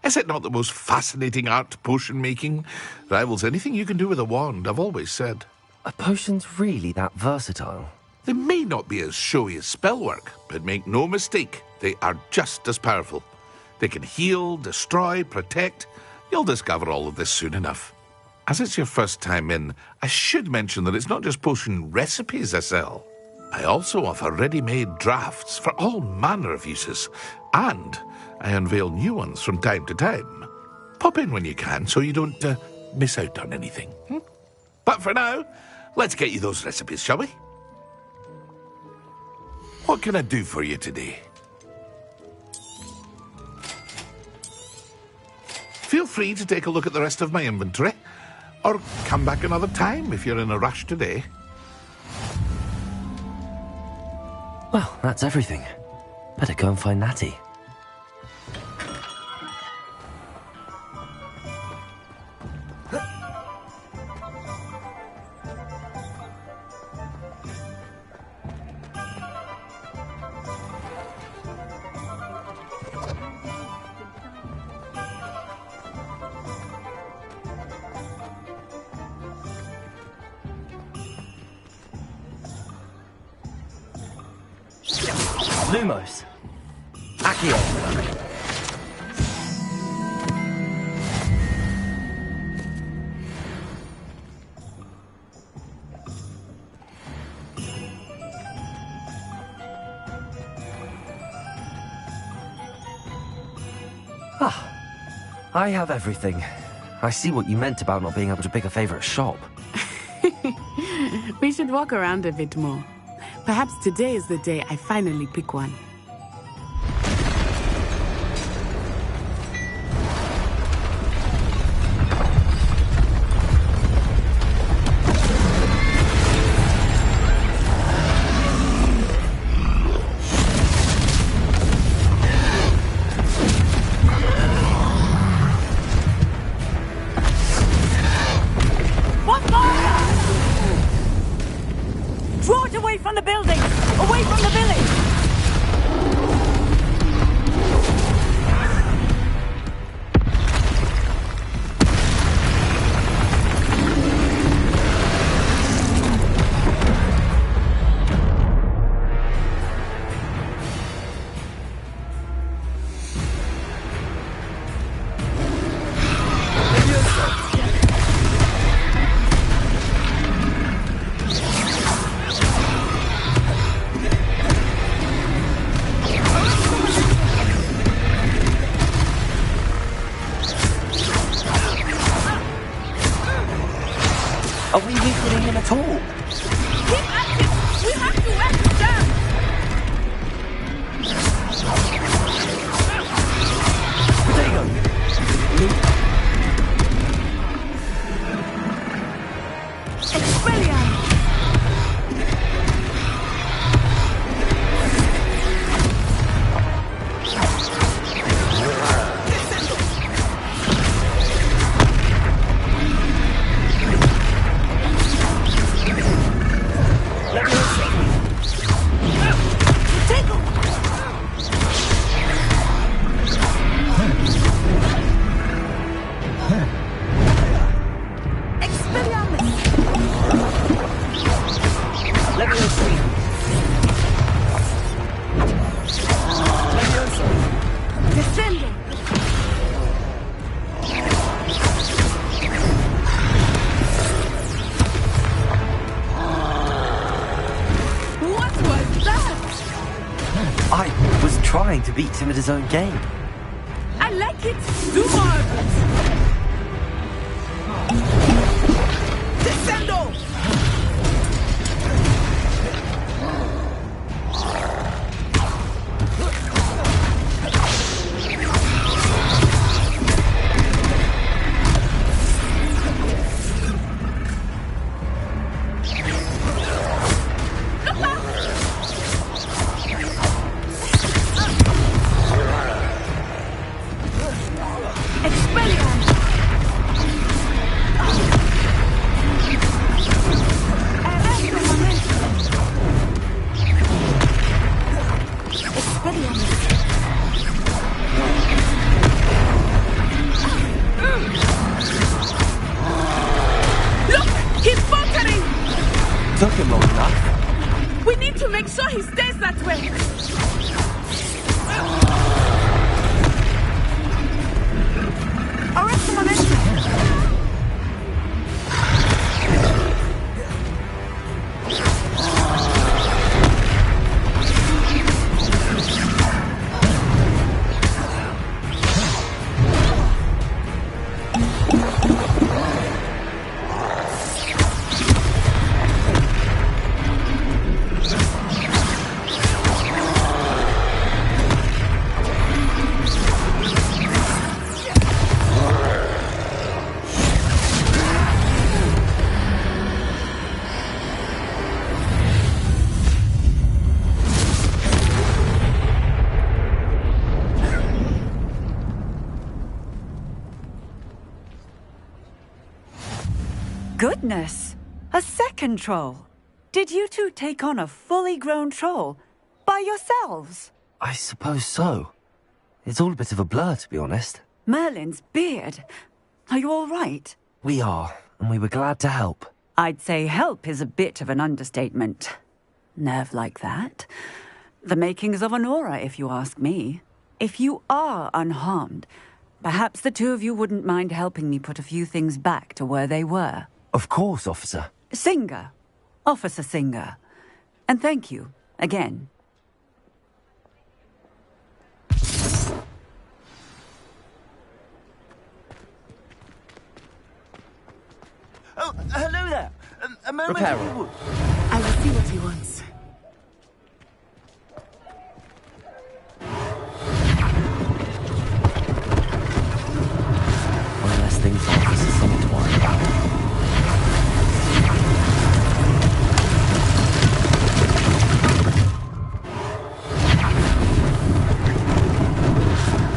Is it not the most fascinating art, potion making? Rivals anything you can do with a wand, I've always said. Are potions really that versatile? They may not be as showy as spellwork, but make no mistake, they are just as powerful. They can heal, destroy, protect. You'll discover all of this soon enough. As it's your first time in, I should mention that it's not just potion recipes I sell. I also offer ready-made drafts for all manner of uses, and I unveil new ones from time to time. Pop in when you can so you don't miss out on anything. But for now, let's get you those recipes, shall we? What can I do for you today? Feel free to take a look at the rest of my inventory, or come back another time if you're in a rush today. Well, that's everything. Better go and find Natty. Lumos. Accio. I have everything. I see what you meant about not being able to pick a favorite shop. We should walk around a bit more. Perhaps today is the day I finally pick one. trying to beat him at his own game. I like it. Do more of it. Descendo! Took him long enough. We need to make sure he stays that way. Arrest the momentum. Goodness! A second troll! Did you two take on a fully grown troll? By yourselves? I suppose so. It's all a bit of a blur, to be honest. Merlin's beard. Are you all right? We are, and we were glad to help. I'd say help is a bit of an understatement. Nerve like that. The makings of an aura, if you ask me. If you are unharmed, perhaps the two of you wouldn't mind helping me put a few things back to where they were. Of course, officer. Singer. Officer Singer. And thank you, again. Oh, hello there. A moment. Reparo. I will see what he wants. One less thing for Officer Singer to worry about.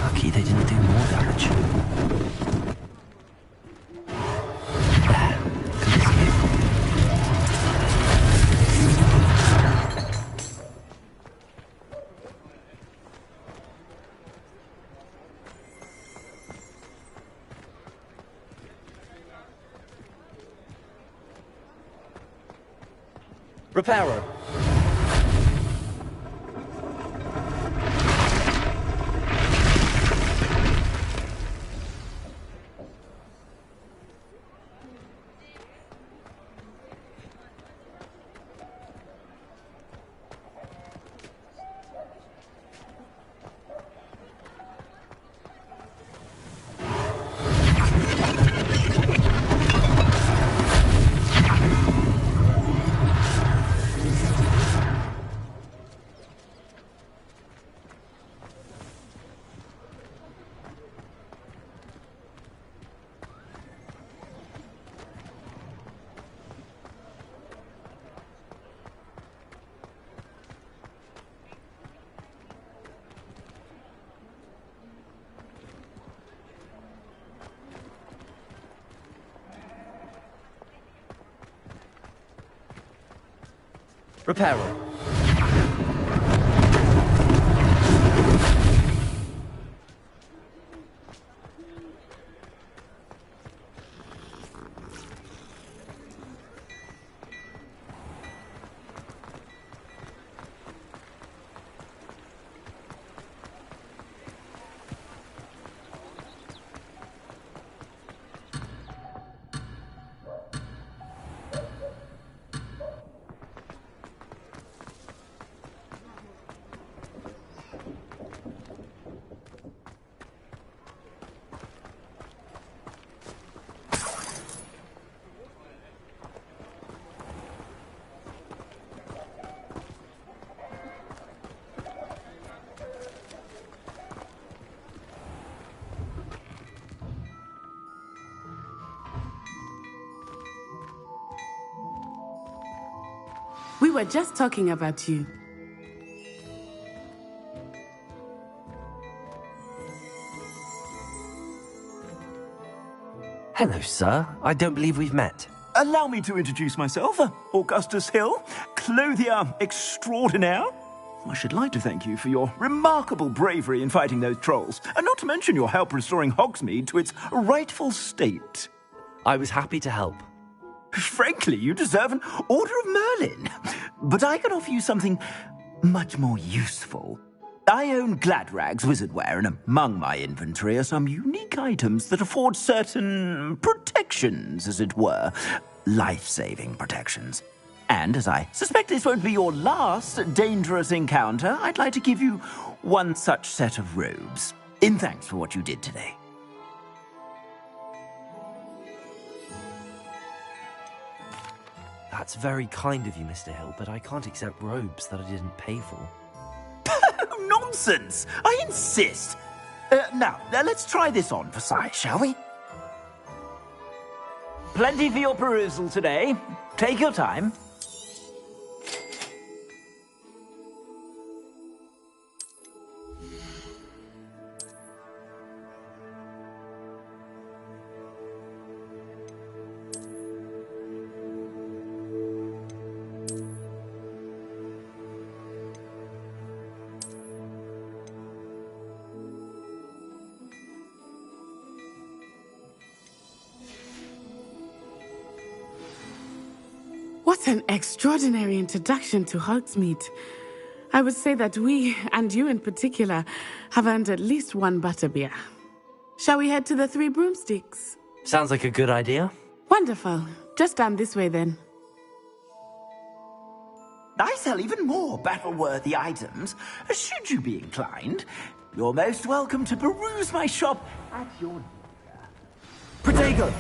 Lucky they didn't do more damage. Reparo. Reparo. We were just talking about you. Hello, sir. I don't believe we've met. Allow me to introduce myself, Augustus Hill, clothier extraordinaire. I should like to thank you for your remarkable bravery in fighting those trolls, and not to mention your help restoring Hogsmeade to its rightful state. I was happy to help. Frankly, you deserve an Order of Merlin. But I can offer you something much more useful. I own Gladrag's wizardware, and among my inventory are some unique items that afford certain protections, as it were. Life-saving protections. And as I suspect this won't be your last dangerous encounter, I'd like to give you one such set of robes, in thanks for what you did today. That's very kind of you, Mr. Hill, but I can't accept robes that I didn't pay for. Nonsense! I insist! Now, let's try this on for size, shall we? Plenty for your perusal today. Take your time. What an extraordinary introduction to Hogsmeade. I would say that we, and you in particular, have earned at least one butterbeer. Shall we head to the Three Broomsticks? Sounds like a good idea. Wonderful. Just down this way then. I sell even more battle-worthy items. Should you be inclined, you're most welcome to peruse my shop at your leisure. Protego!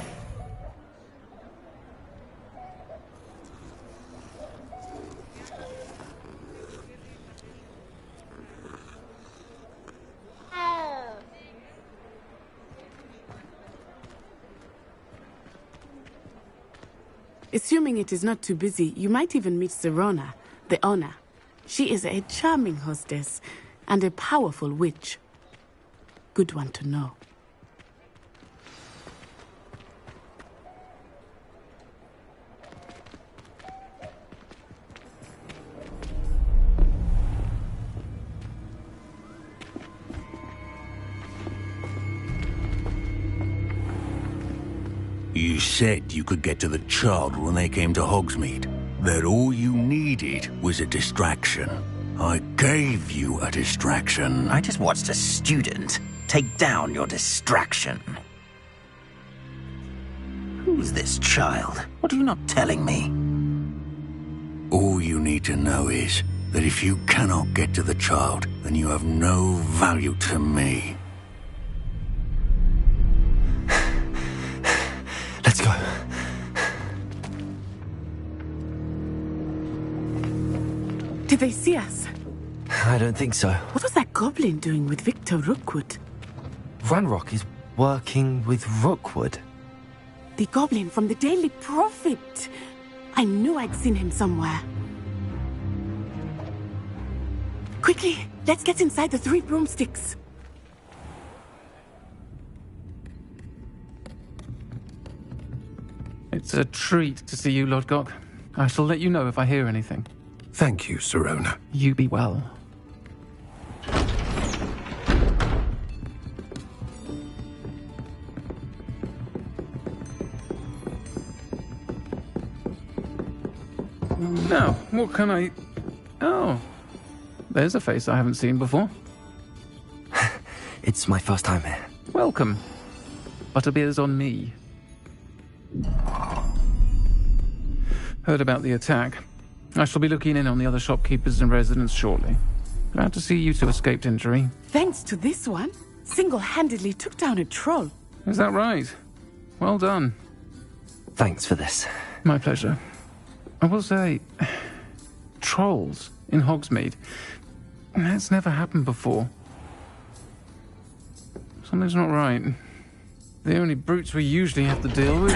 Assuming it is not too busy, you might even meet Serona, the owner. She is a charming hostess and a powerful witch. Good one to know. You said you could get to the child when they came to Hogsmeade. That all you needed was a distraction. I gave you a distraction. I just watched a student take down your distraction. Who's this child? What are you not telling me? All you need to know is that if you cannot get to the child, then you have no value to me. Let's go. Did they see us? I don't think so. What was that goblin doing with Victor Rookwood? Ranrock is working with Rookwood. The goblin from the Daily Prophet. I knew I'd seen him somewhere. Quickly, let's get inside the Three Broomsticks. It's a treat to see you, Lodgok. I shall let you know if I hear anything. Thank you, Serona. You be well. Now, what can I... Oh, there's a face I haven't seen before. It's my first time here. Welcome. Butterbeer's on me. Heard about the attack. I shall be looking in on the other shopkeepers and residents shortly. Glad to see you two escaped injury. Thanks to this one, single-handedly took down a troll. Is that right? Well done. Thanks for this. My pleasure. I will say, trolls in Hogsmeade. That's never happened before. Something's not right. The only brutes we usually have to deal with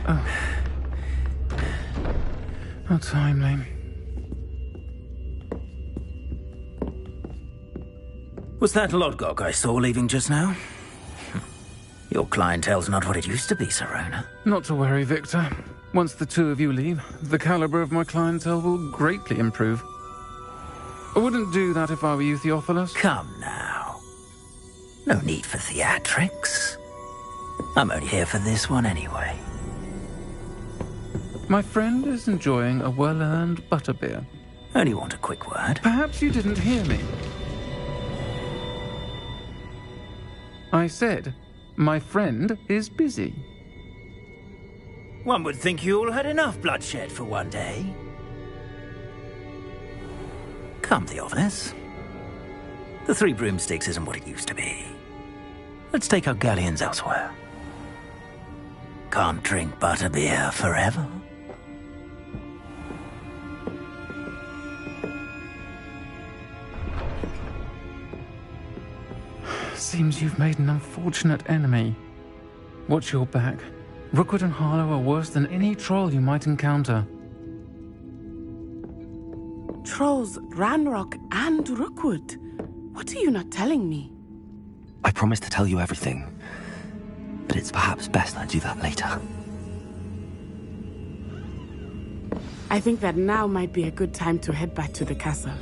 are... How timely. Was that Lodgok I saw leaving just now? Your clientele's not what it used to be, Sirona. Not to worry, Victor. Once the two of you leave, the caliber of my clientele will greatly improve. I wouldn't do that if I were you, Theophilus. Come now. No need for theatrics. I'm only here for this one anyway. My friend is enjoying a well-earned butterbeer. Only want a quick word. Perhaps you didn't hear me. I said, my friend is busy. One would think you all had enough bloodshed for one day. Come, Theophilus. The Three Broomsticks isn't what it used to be. Let's take our galleons elsewhere. Can't drink butterbeer forever. Seems you've made an unfortunate enemy. Watch your back. Rookwood and Harlow are worse than any troll you might encounter. Trolls, Ranrock, and Rookwood. What are you not telling me? I promised to tell you everything, but it's perhaps best I do that later. I think that now might be a good time to head back to the castle.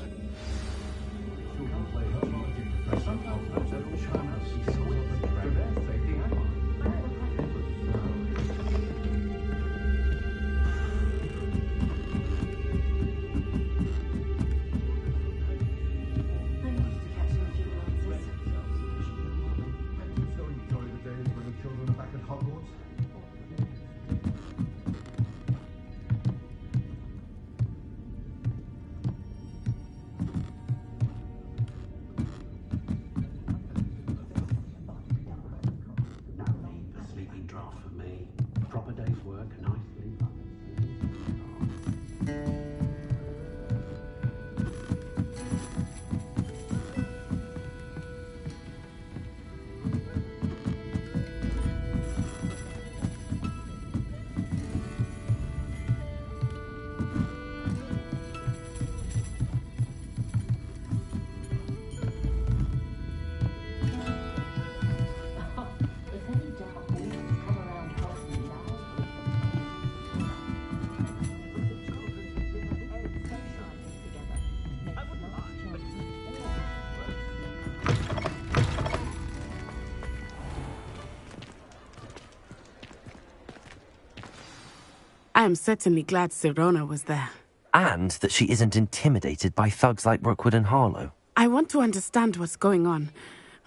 I am certainly glad Sirona was there. And that she isn't intimidated by thugs like Rookwood and Harlow. I want to understand what's going on,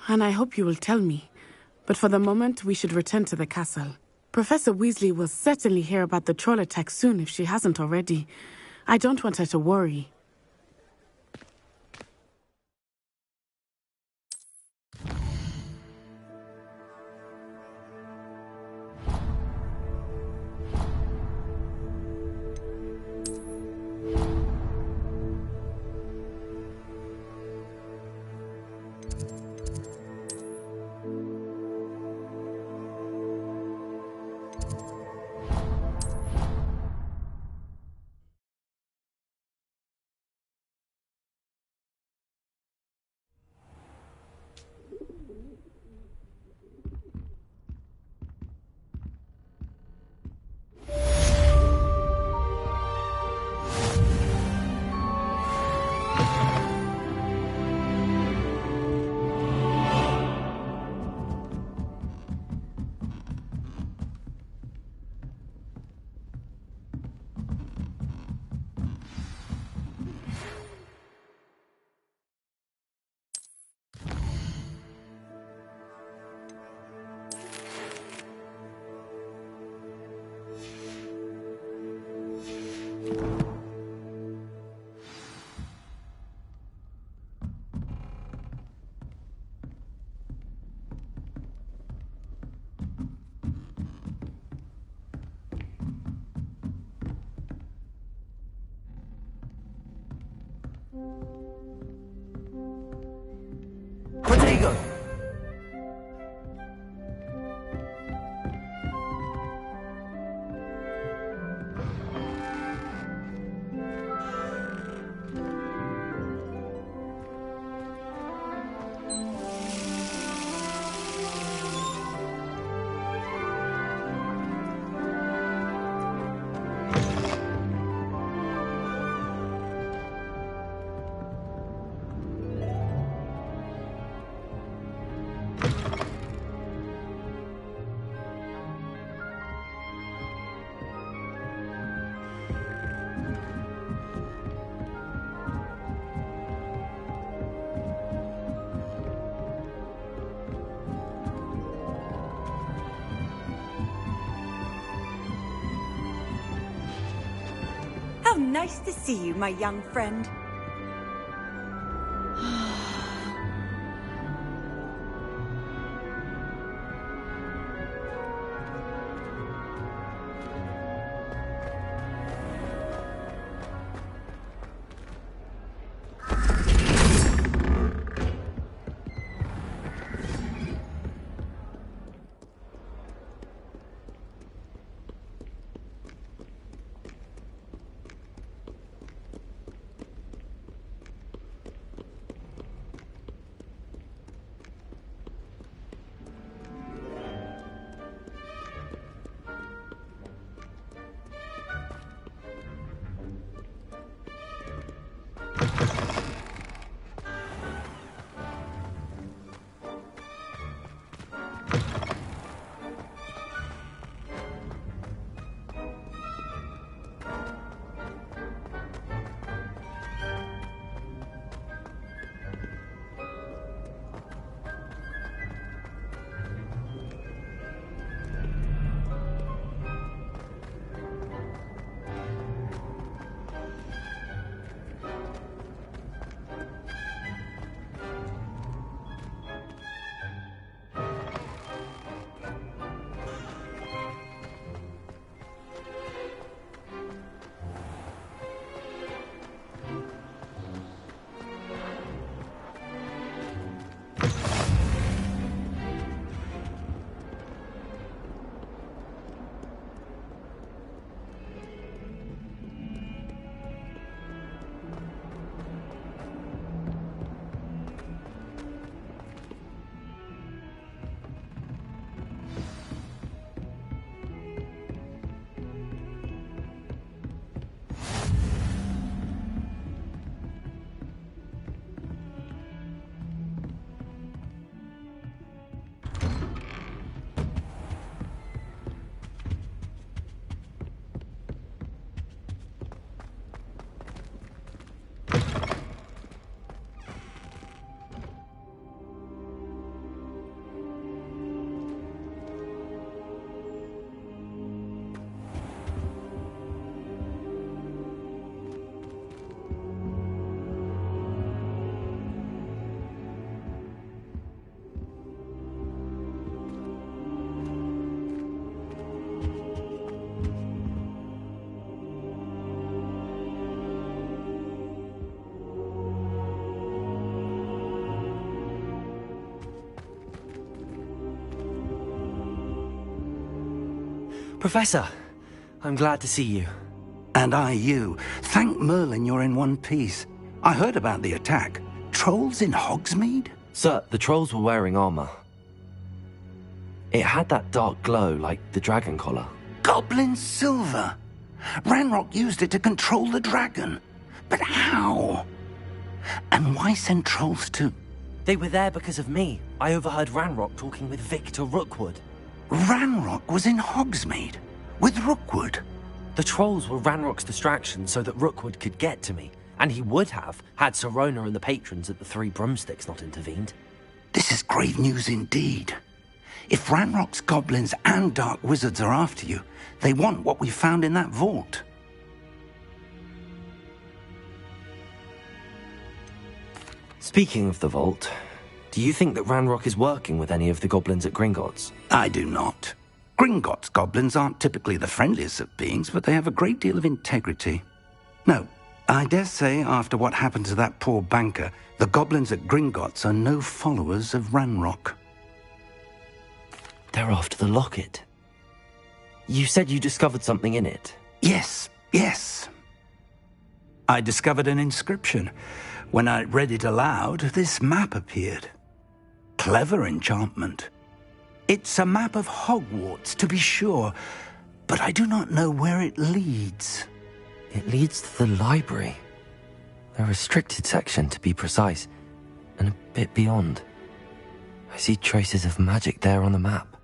and I hope you will tell me. But for the moment, we should return to the castle. Professor Weasley will certainly hear about the troll attack soon if she hasn't already. I don't want her to worry. Protego! Nice to see you, my young friend. Professor, I'm glad to see you. And I you. Thank Merlin you're in one piece. I heard about the attack. Trolls in Hogsmeade? Sir, the trolls were wearing armor. It had that dark glow like the dragon collar. Goblin silver! Ranrock used it to control the dragon. But how? And why send trolls to... They were there because of me. I overheard Ranrock talking with Victor Rookwood. Ranrock was in Hogsmeade? With Rookwood? The trolls were Ranrock's distraction so that Rookwood could get to me. And he would have, had Sirona and the patrons at the Three Broomsticks not intervened. This is grave news indeed. If Ranrock's goblins and dark wizards are after you, they want what we found in that vault. Speaking of the vault, do you think that Ranrock is working with any of the goblins at Gringotts? I do not. Gringotts goblins aren't typically the friendliest of beings, but they have a great deal of integrity. No, I dare say after what happened to that poor banker, the goblins at Gringotts are no followers of Ranrock. They're after the locket. You said you discovered something in it. Yes. I discovered an inscription. When I read it aloud, this map appeared. Clever enchantment. It's a map of Hogwarts, to be sure, but I do not know where it leads. It leads to the library. A restricted section, to be precise, and a bit beyond. I see traces of magic there on the map.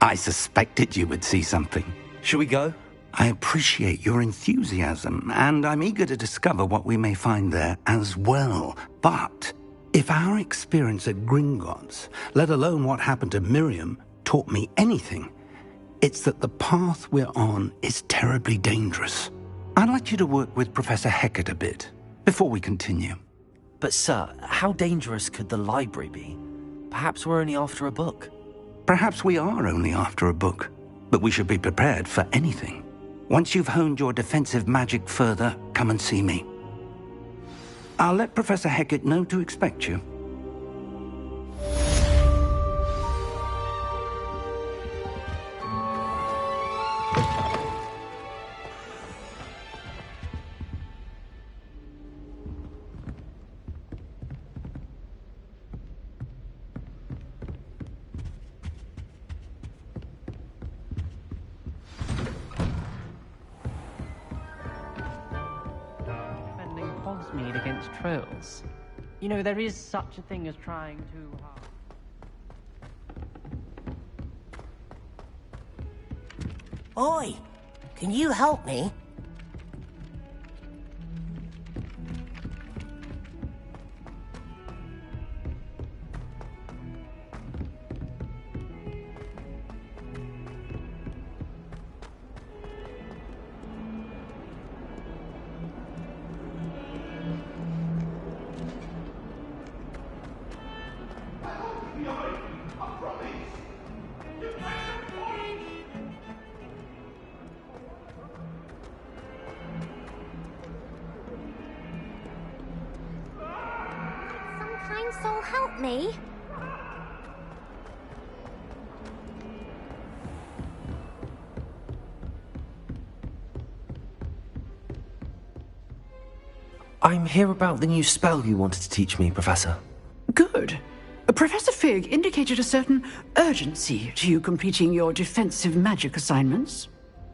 I suspected you would see something. Shall we go? I appreciate your enthusiasm, and I'm eager to discover what we may find there as well. But if our experience at Gringotts, let alone what happened to Miriam, taught me anything, it's that the path we're on is terribly dangerous. I'd like you to work with Professor Hecat a bit, before we continue. But sir, how dangerous could the library be? Perhaps we're only after a book. Perhaps we are only after a book, but we should be prepared for anything. Once you've honed your defensive magic further, come and see me. I'll let Professor Hecat know to expect you. Hogsmeade against trolls. You know, there is such a thing as trying too hard. Oi! Can you help me? Kind soul, help me. I'm here about the new spell you wanted to teach me, Professor. Good. Professor Fig indicated a certain urgency to you completing your defensive magic assignments.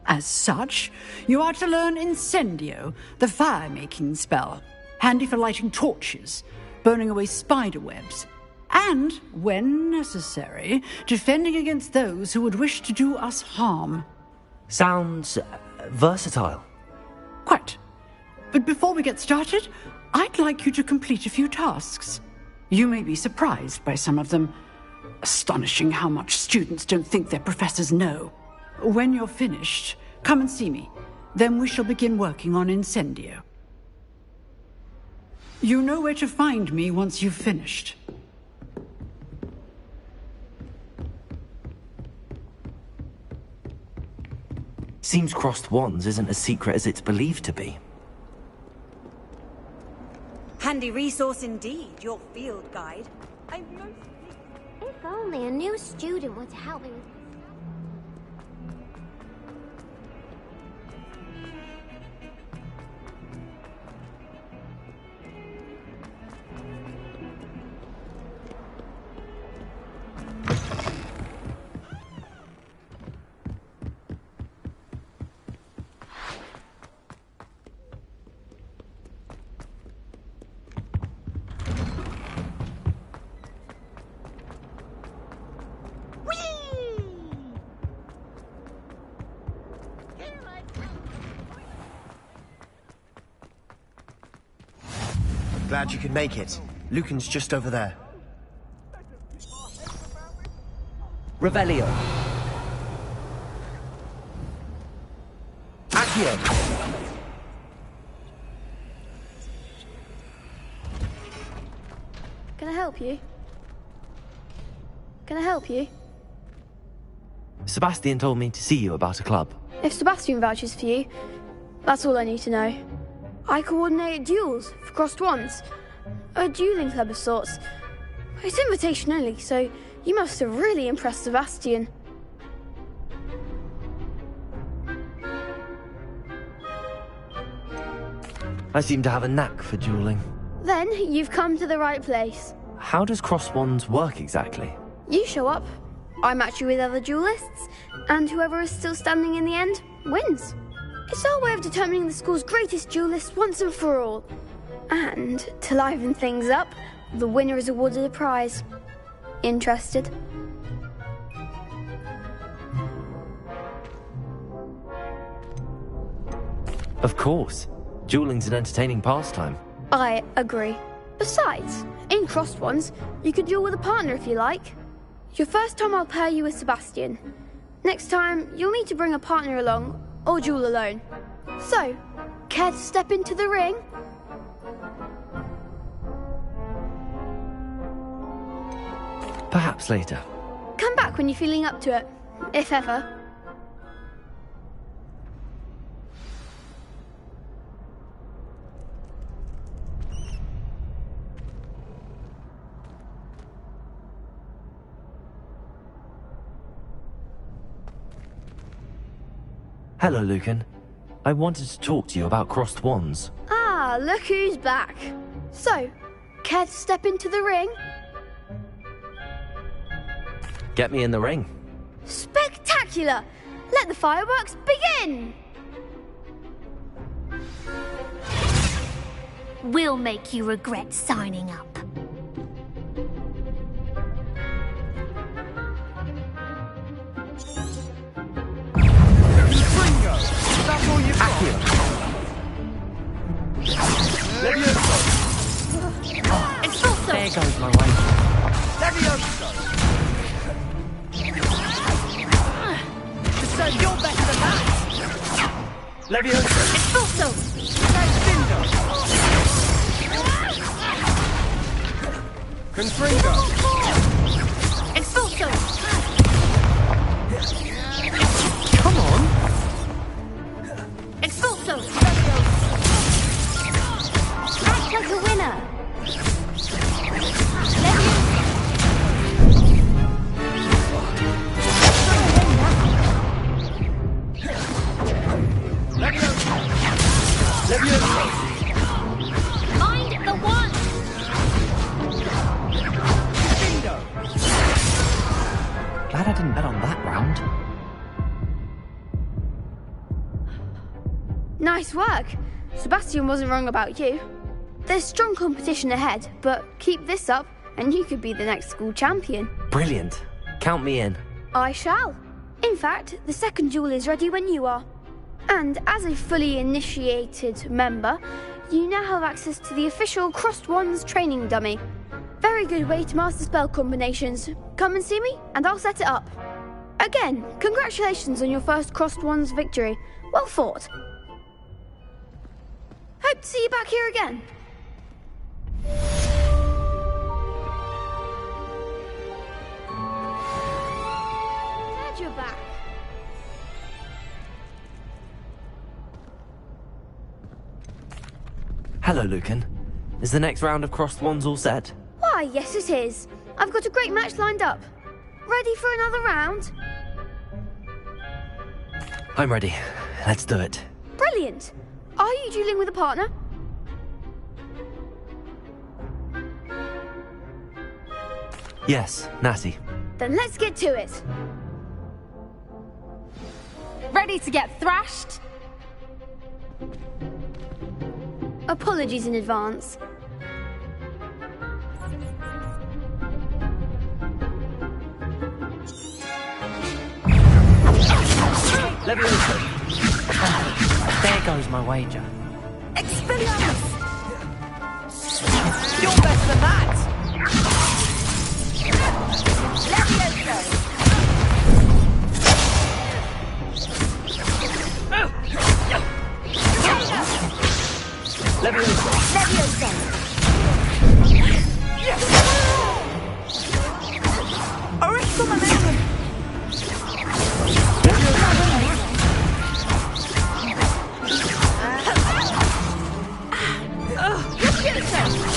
As such, you are to learn Incendio, the fire-making spell, handy for lighting torches, burning away spider webs, and, when necessary, defending against those who would wish to do us harm. Sounds versatile. Quite. But before we get started, I'd like you to complete a few tasks. You may be surprised by some of them. Astonishing how much students don't think their professors know. When you're finished, come and see me. Then we shall begin working on Incendio. You know where to find me once you've finished. Seems crossed wands isn't as secret as it's believed to be. Handy resource indeed, your field guide. If only a new student were to help me with Glad you could make it. Lucan's just over there. Revelio. Accio. Can I help you? Can I help you? Sebastian told me to see you about a club. If Sebastian vouches for you, that's all I need to know. I coordinate duels for crossed wands. A dueling club of sorts. It's invitation only, so you must have really impressed Sebastian. I seem to have a knack for dueling. Then you've come to the right place. How does cross wands work exactly? You show up, I match you with other duelists, and whoever is still standing in the end wins. It's our way of determining the school's greatest duelist once and for all. And, to liven things up, the winner is awarded a prize. Interested? Of course. Dueling's an entertaining pastime. I agree. Besides, in crossed ones, you could duel with a partner if you like. Your first time I'll pair you with Sebastian. Next time, you'll need to bring a partner along, or duel alone. So, care to step into the ring? Perhaps later. Come back when you're feeling up to it, if ever. Hello, Lucan. I wanted to talk to you about crossed wands. Ah, look who's back. So, care to step into the ring? Get me in the ring. Spectacular! Let the fireworks begin! We'll make you regret signing up. That's all you've got. Expulso! There goes my way. Levioso! So you're better than that! Levioso! Expulso! Extindo! Confringo! Expulso! Come on! Expulso! Act like a winner! Mind the one! Glad I didn't bet on that round. Nice work. Sebastian wasn't wrong about you. There's strong competition ahead, but keep this up and you could be the next school champion. Brilliant. Count me in. I shall. In fact, the second duel is ready when you are. And as a fully initiated member, you now have access to the official Crossed Wands training dummy. Very good way to master spell combinations. Come and see me, and I'll set it up. Again, congratulations on your first Crossed Wands victory. Well fought. Hope to see you back here again. Glad you're back. Hello, Lucan. Is the next round of crossed wands all set? Why, yes it is. I've got a great match lined up. Ready for another round? I'm ready. Let's do it. Brilliant. Are you dueling with a partner? Yes, Natty. Then let's get to it. Ready to get thrashed? Apologies in advance. Levioso. There goes my wager. Expelliarmus! You're better than that! Levioso! Levioso. Levioso! Original momentum! Levioso!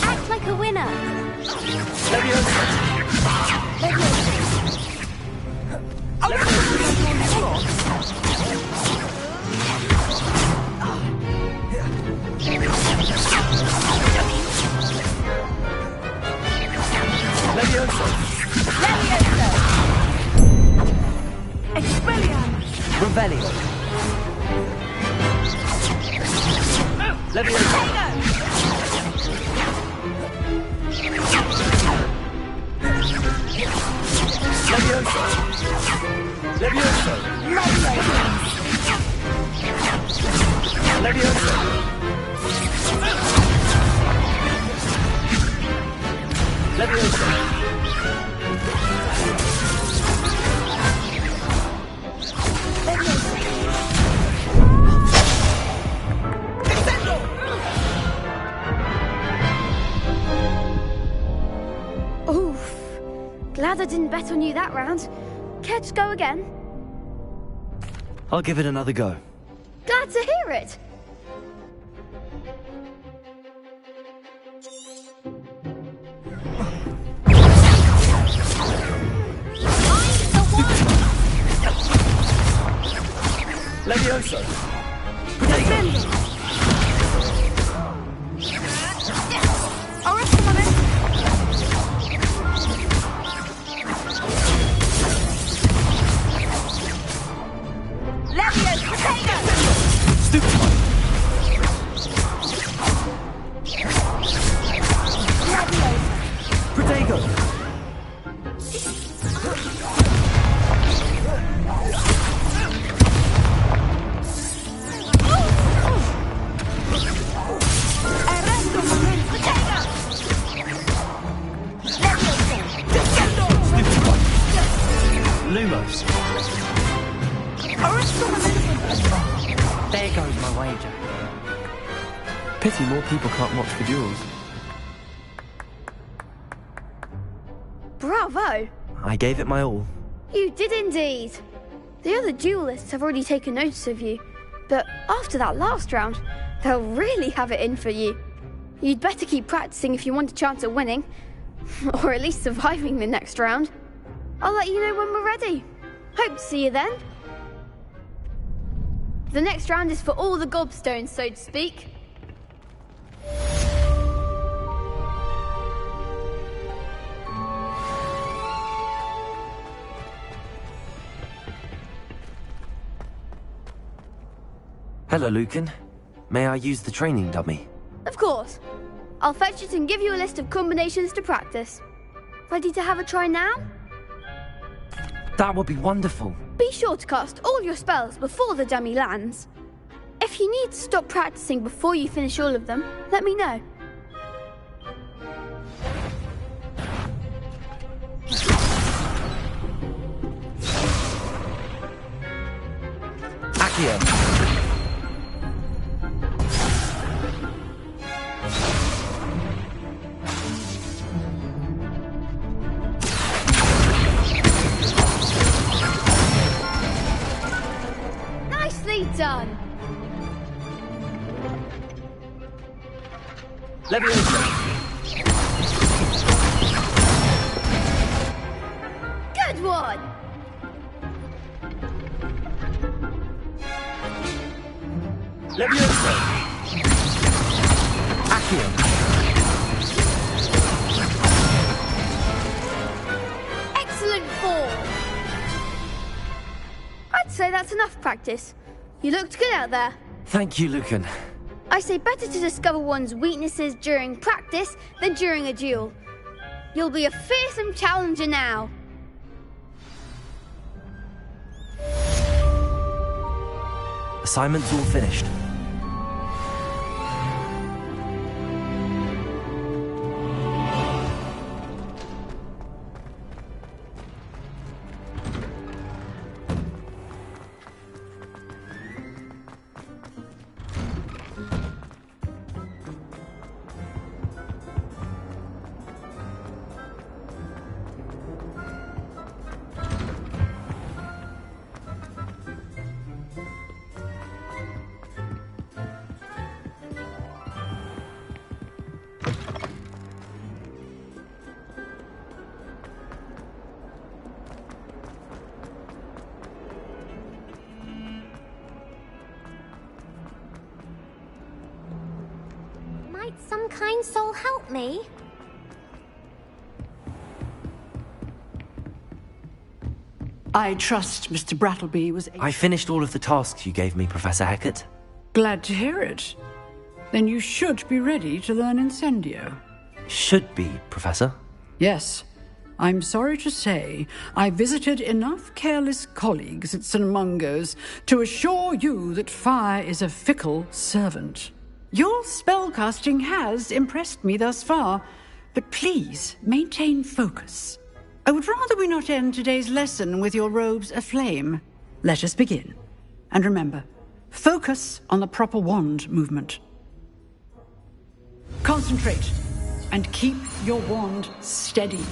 Act like a winner! Levioso. Levioso. Levioso! Expelliarmus! Revelio. Levioso. Levioso. Levioso. Levioso. Levioso. Glad I didn't bet on you that round. Care to go again? I'll give it another go. Glad to hear it. Levioso! Lumos. There goes my wager. Pity more people can't watch the duels. Bravo! I gave it my all. You did indeed. The other duelists have already taken notice of you, but after that last round, they'll really have it in for you. You'd better keep practicing if you want a chance at winning, or at least surviving the next round. I'll let you know when we're ready. Hope to see you then. The next round is for all the gobstones, so to speak. Hello, Lucan. May I use the training dummy? Of course. I'll fetch it and give you a list of combinations to practice. Ready to have a try now? That would be wonderful. Be sure to cast all your spells before the dummy lands. If you need to stop practicing before you finish all of them, let me know. Accio. Nicely done. Good one. Levioso! Accio. Excellent form. I'd say that's enough practice. You looked good out there. Thank you, Lucan. I say better to discover one's weaknesses during practice than during a duel. You'll be a fearsome challenger now. Assignment's all finished. Might some kind soul help me? I trust Mr. Brattleby was... I finished all of the tasks you gave me, Professor Hackett. Glad to hear it. Then you should be ready to learn Incendio. Should be, Professor. Yes. I'm sorry to say I visited enough careless colleagues at St. Mungo's to assure you that fire is a fickle servant. Your spellcasting has impressed me thus far, but please maintain focus. I would rather we not end today's lesson with your robes aflame. Let us begin. And remember, focus on the proper wand movement. Concentrate and keep your wand steady.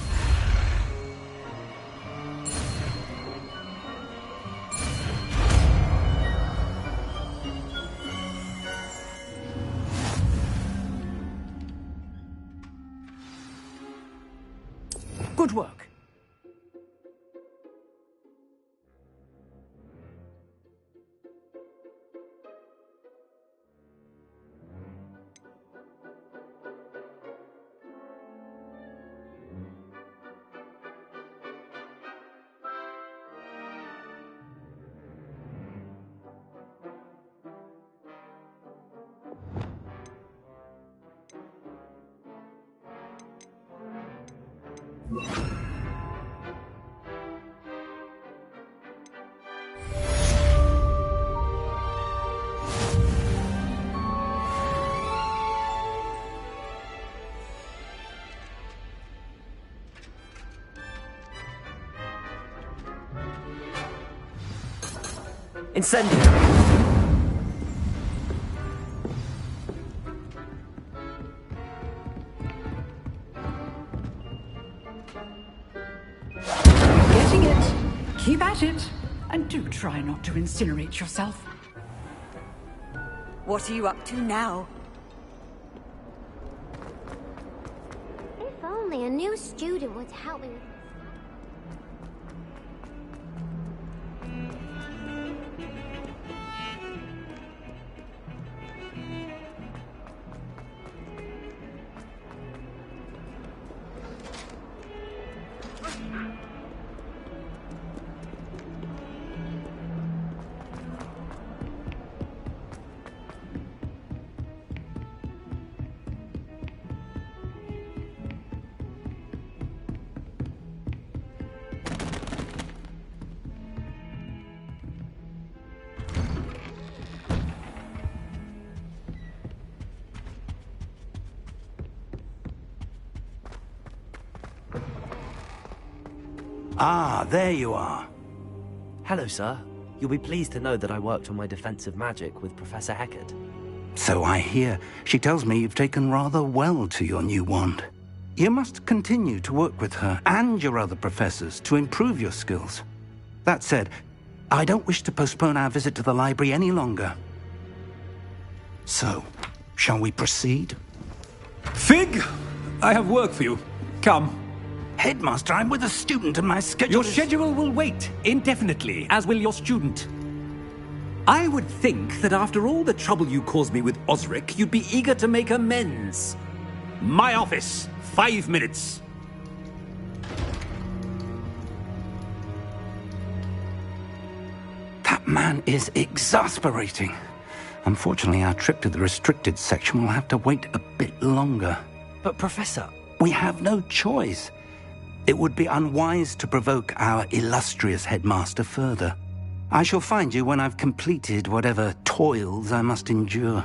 Good work. Incendio! Getting it. Keep at it. And do try not to incinerate yourself. What are you up to now? If only a new student would help me with Ah, there you are. Hello, sir. You'll be pleased to know that I worked on my defensive magic with Professor Heckard. So I hear. She tells me you've taken rather well to your new wand. You must continue to work with her and your other professors to improve your skills. That said, I don't wish to postpone our visit to the library any longer. So, shall we proceed? Fig, I have work for you. Come. Headmaster, I'm with a student and my schedule Your schedule will wait indefinitely, as will your student. I would think that after all the trouble you caused me with Osric, you'd be eager to make amends. My office, 5 minutes. That man is exasperating. Unfortunately, our trip to the restricted section will have to wait a bit longer. But, Professor... We have no choice. It would be unwise to provoke our illustrious headmaster further. I shall find you when I've completed whatever toils I must endure.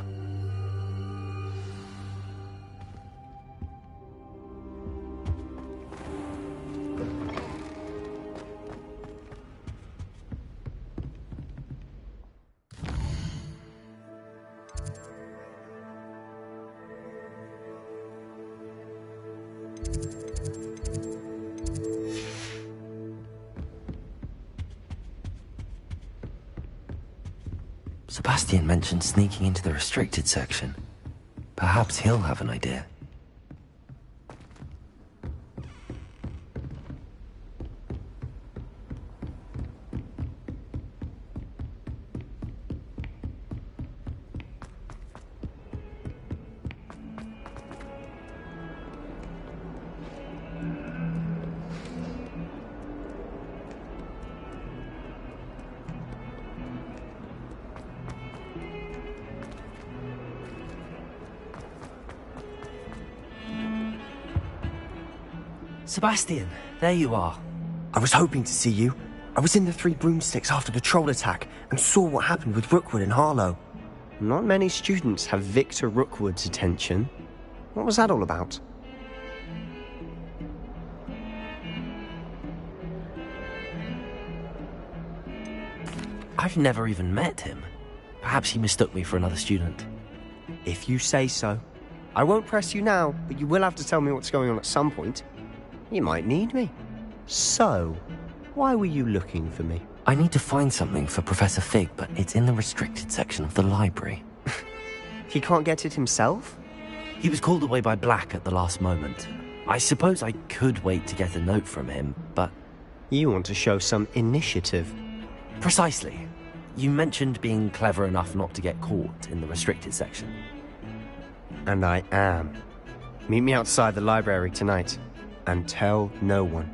Sebastian mentioned sneaking into the restricted section. Perhaps he'll have an idea. Sebastian, there you are. I was hoping to see you. I was in the Three Broomsticks after the troll attack and saw what happened with Rookwood and Harlow. Not many students have Victor Rookwood's attention. What was that all about? I've never even met him. Perhaps he mistook me for another student. If you say so. I won't press you now, but you will have to tell me what's going on at some point. You might need me. So, why were you looking for me? I need to find something for Professor Fig, but it's in the restricted section of the library. He can't get it himself? He was called away by Black at the last moment. I suppose I could wait to get a note from him, but... You want to show some initiative. Precisely. You mentioned being clever enough not to get caught in the restricted section. And I am. Meet me outside the library tonight, and tell no one.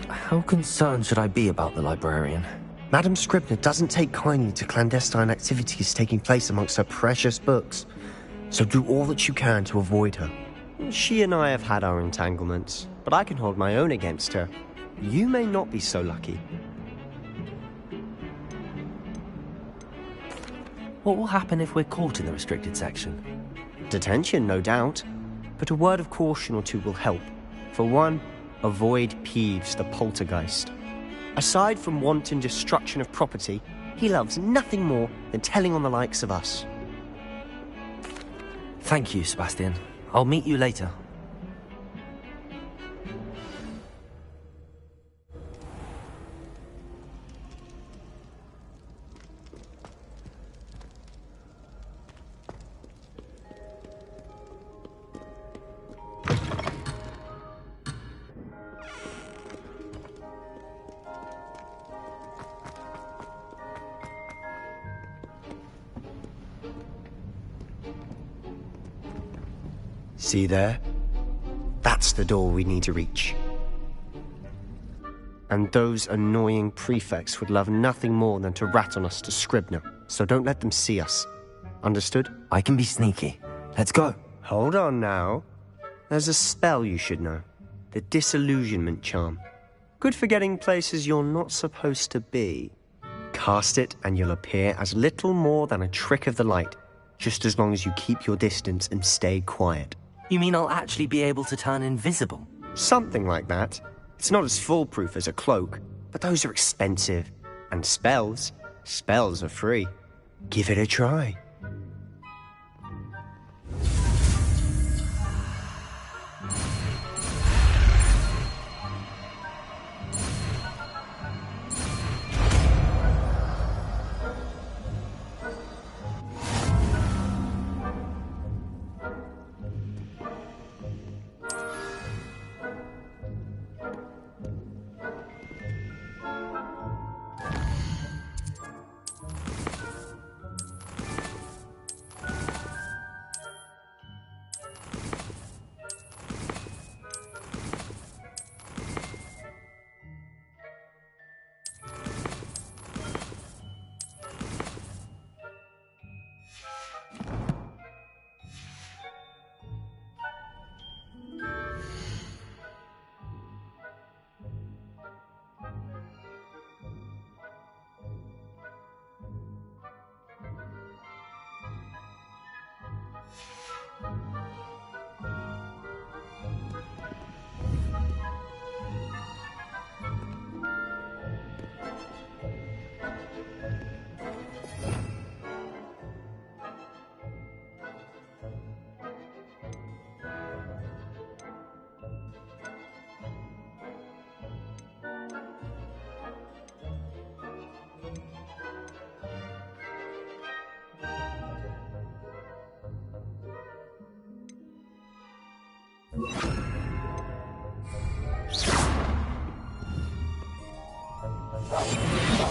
How concerned should I be about the librarian? Madam Scribner doesn't take kindly to clandestine activities taking place amongst her precious books, so do all that you can to avoid her. She and I have had our entanglements, but I can hold my own against her. You may not be so lucky. What will happen if we're caught in the restricted section? Detention, no doubt, but a word of caution or two will help. For one, avoid Peeves the poltergeist. Aside from wanton destruction of property, he loves nothing more than telling on the likes of us. Thank you, Sebastian. I'll meet you later. See there? That's the door we need to reach. And those annoying prefects would love nothing more than to rat on us to Scribner, so don't let them see us. Understood? I can be sneaky. Let's go. Hold on now. There's a spell you should know. The Disillusionment Charm. Good for getting places you're not supposed to be. Cast it and you'll appear as little more than a trick of the light, just as long as you keep your distance and stay quiet. You mean I'll actually be able to turn invisible? Something like that. It's not as foolproof as a cloak, but those are expensive. And spells are free. Give it a try.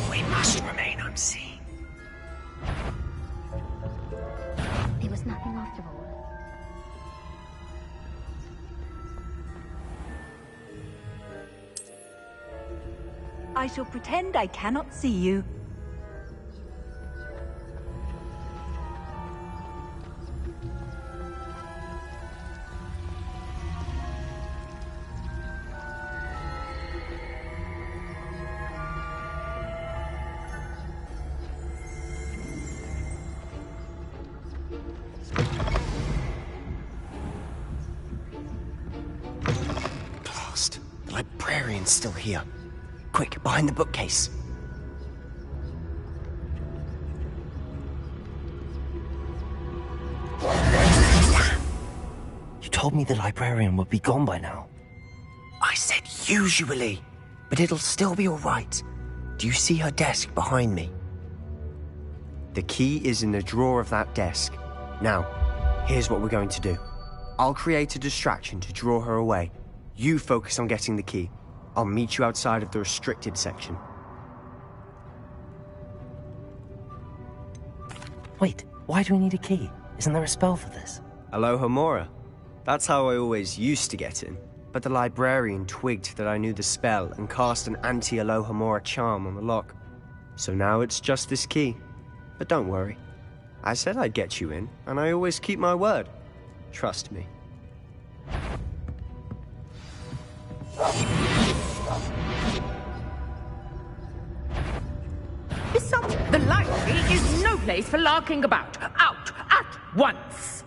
We must remain unseen. There was nothing after all. I shall pretend I cannot see you. Blast. The librarian's still here. Quick, behind the bookcase. You told me the librarian would be gone by now. I said usually, but it'll still be all right. Do you see her desk behind me? The key is in the drawer of that desk. Now, here's what we're going to do. I'll create a distraction to draw her away. You focus on getting the key. I'll meet you outside of the restricted section. Wait, why do we need a key? Isn't there a spell for this? Alohomora. That's how I always used to get in. But the librarian twigged that I knew the spell and cast an anti-Alohomora charm on the lock. So now it's just this key. But don't worry. I said I'd get you in, and I always keep my word. Trust me. The library is no place for larking about. Out at once!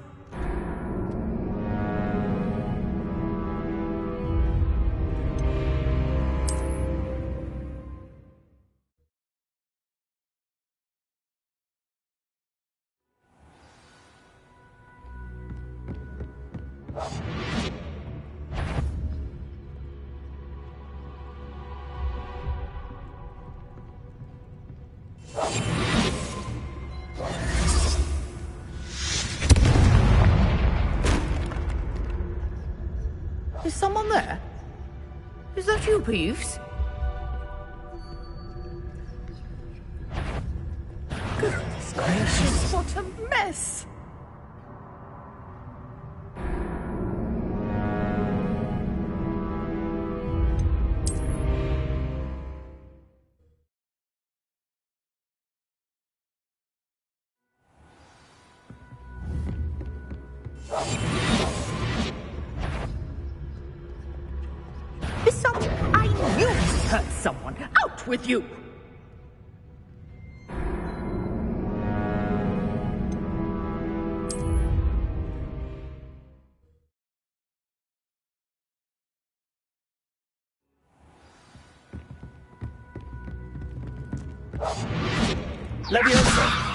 Is someone there? Is that you, Peeves? Goodness gracious, what a mess! I knew we hurt someone. Out with you! Leviosa!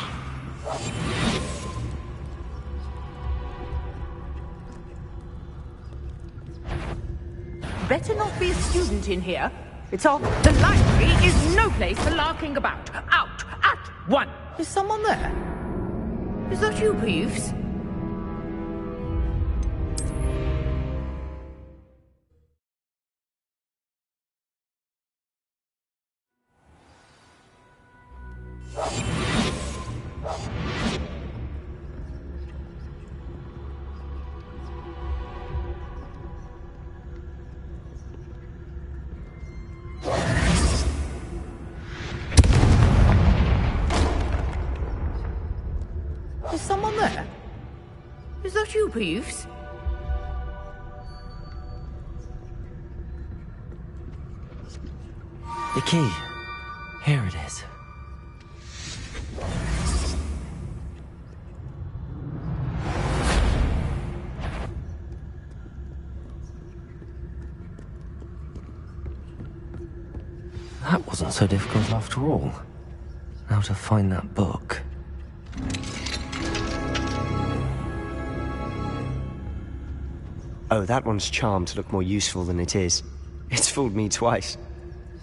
Better not be a student in here. It's all. The library is no place for larking about. Out at once! Is someone there? Is that you, Peeves? Is someone there? Is that you, Peeves? The key. Here it is. That wasn't so difficult after all. Now to find that book. Oh, that one's charmed to look more useful than it is. It's fooled me twice.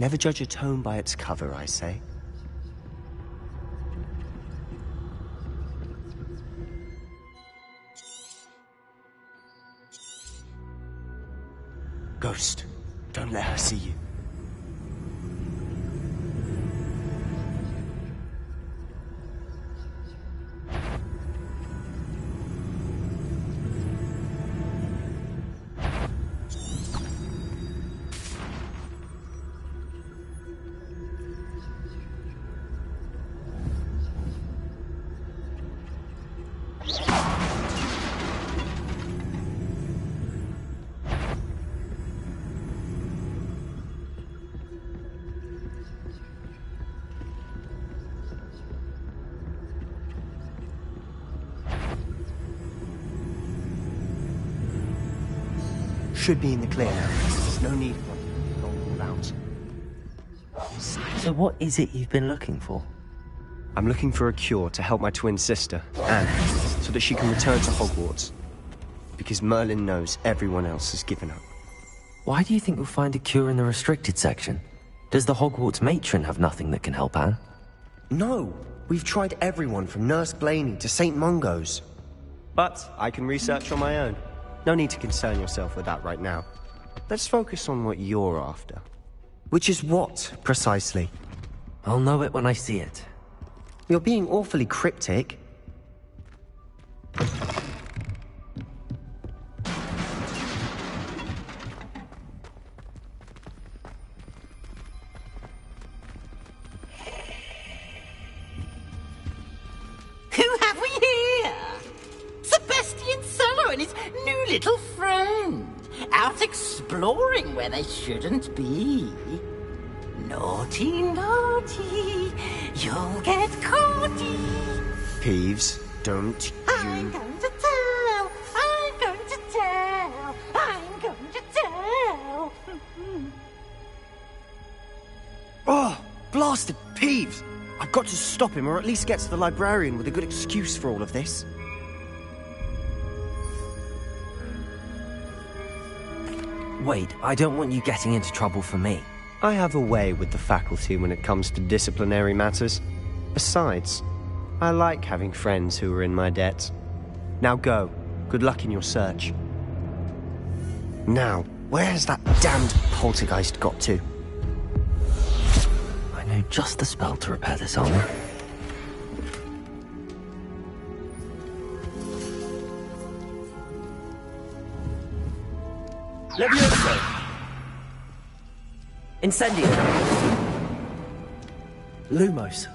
Never judge a tome by its cover, I say. Ghost, don't let her see you. Should be in the clear now. There's no need for it all out. So what is it you've been looking for? I'm looking for a cure to help my twin sister, Anne, so that she can return to Hogwarts. Because Merlin knows everyone else has given up. Why do you think we'll find a cure in the restricted section? Does the Hogwarts matron have nothing that can help Anne? No! We've tried everyone from Nurse Blaney to St. Mungo's. But I can research on my own. No need to concern yourself with that right now. Let's focus on what you're after. Which is what, precisely? I'll know it when I see it. You're being awfully cryptic. Who have we here? Sebastian Solo and his new little friend. Out exploring where they shouldn't be. Naughty, naughty. You'll get caughty. Peeves, don't I'm going to tell. I'm going to tell. I'm going to tell. Oh, blasted Peeves! I've got to stop him, or at least get to the librarian with a good excuse for all of this. Wait, I don't want you getting into trouble for me. I have a way with the faculty when it comes to disciplinary matters. Besides, I like having friends who are in my debt. Now go. Good luck in your search. Now, where's that damned poltergeist got to? I know just the spell to repair this armor. Levioso! Incendio! Lumos!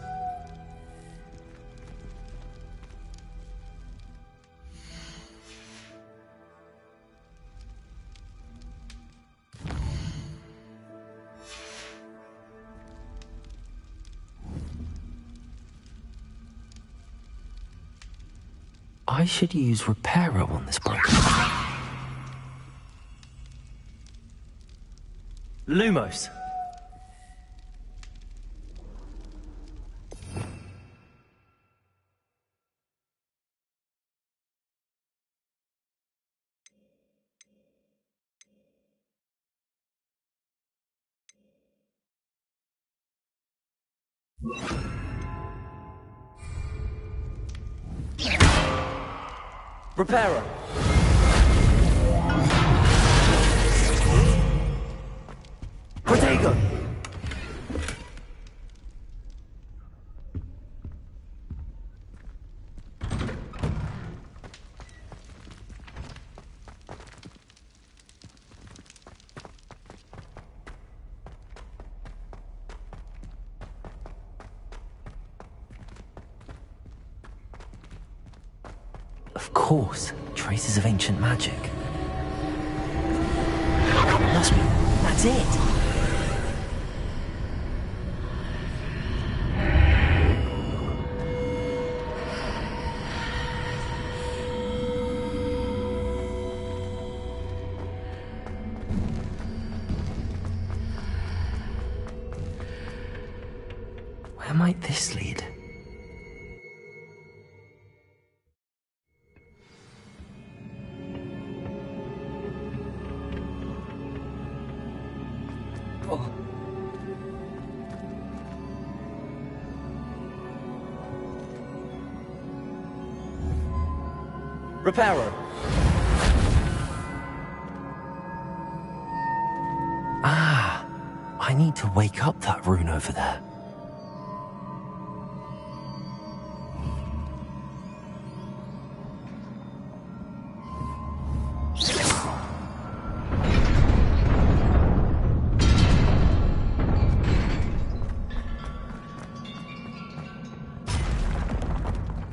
I should use Reparo on this broken. Lumos. Reparo. Protego. Of course, traces of ancient magic. Must be. That's it. Where might this lead? Reparo. Ah, I need to wake up that rune over there.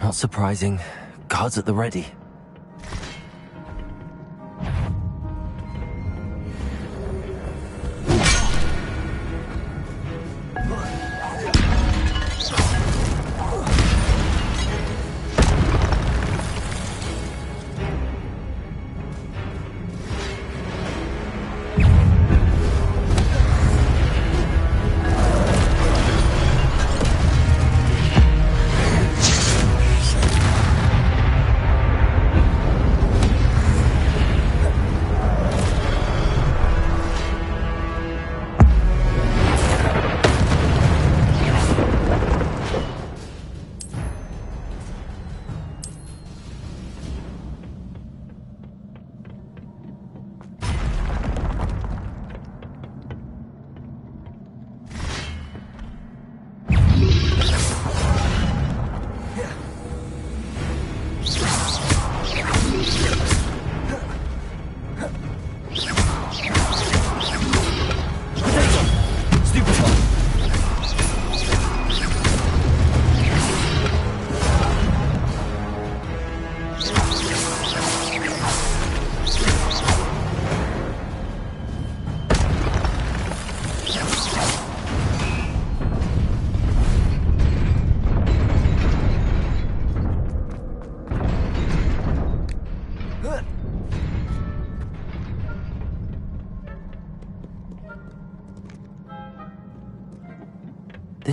Not surprising. Guards at the ready.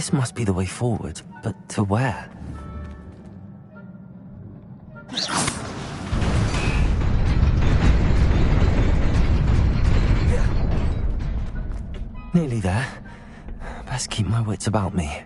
This must be the way forward, but to where? Nearly there. Best keep my wits about me.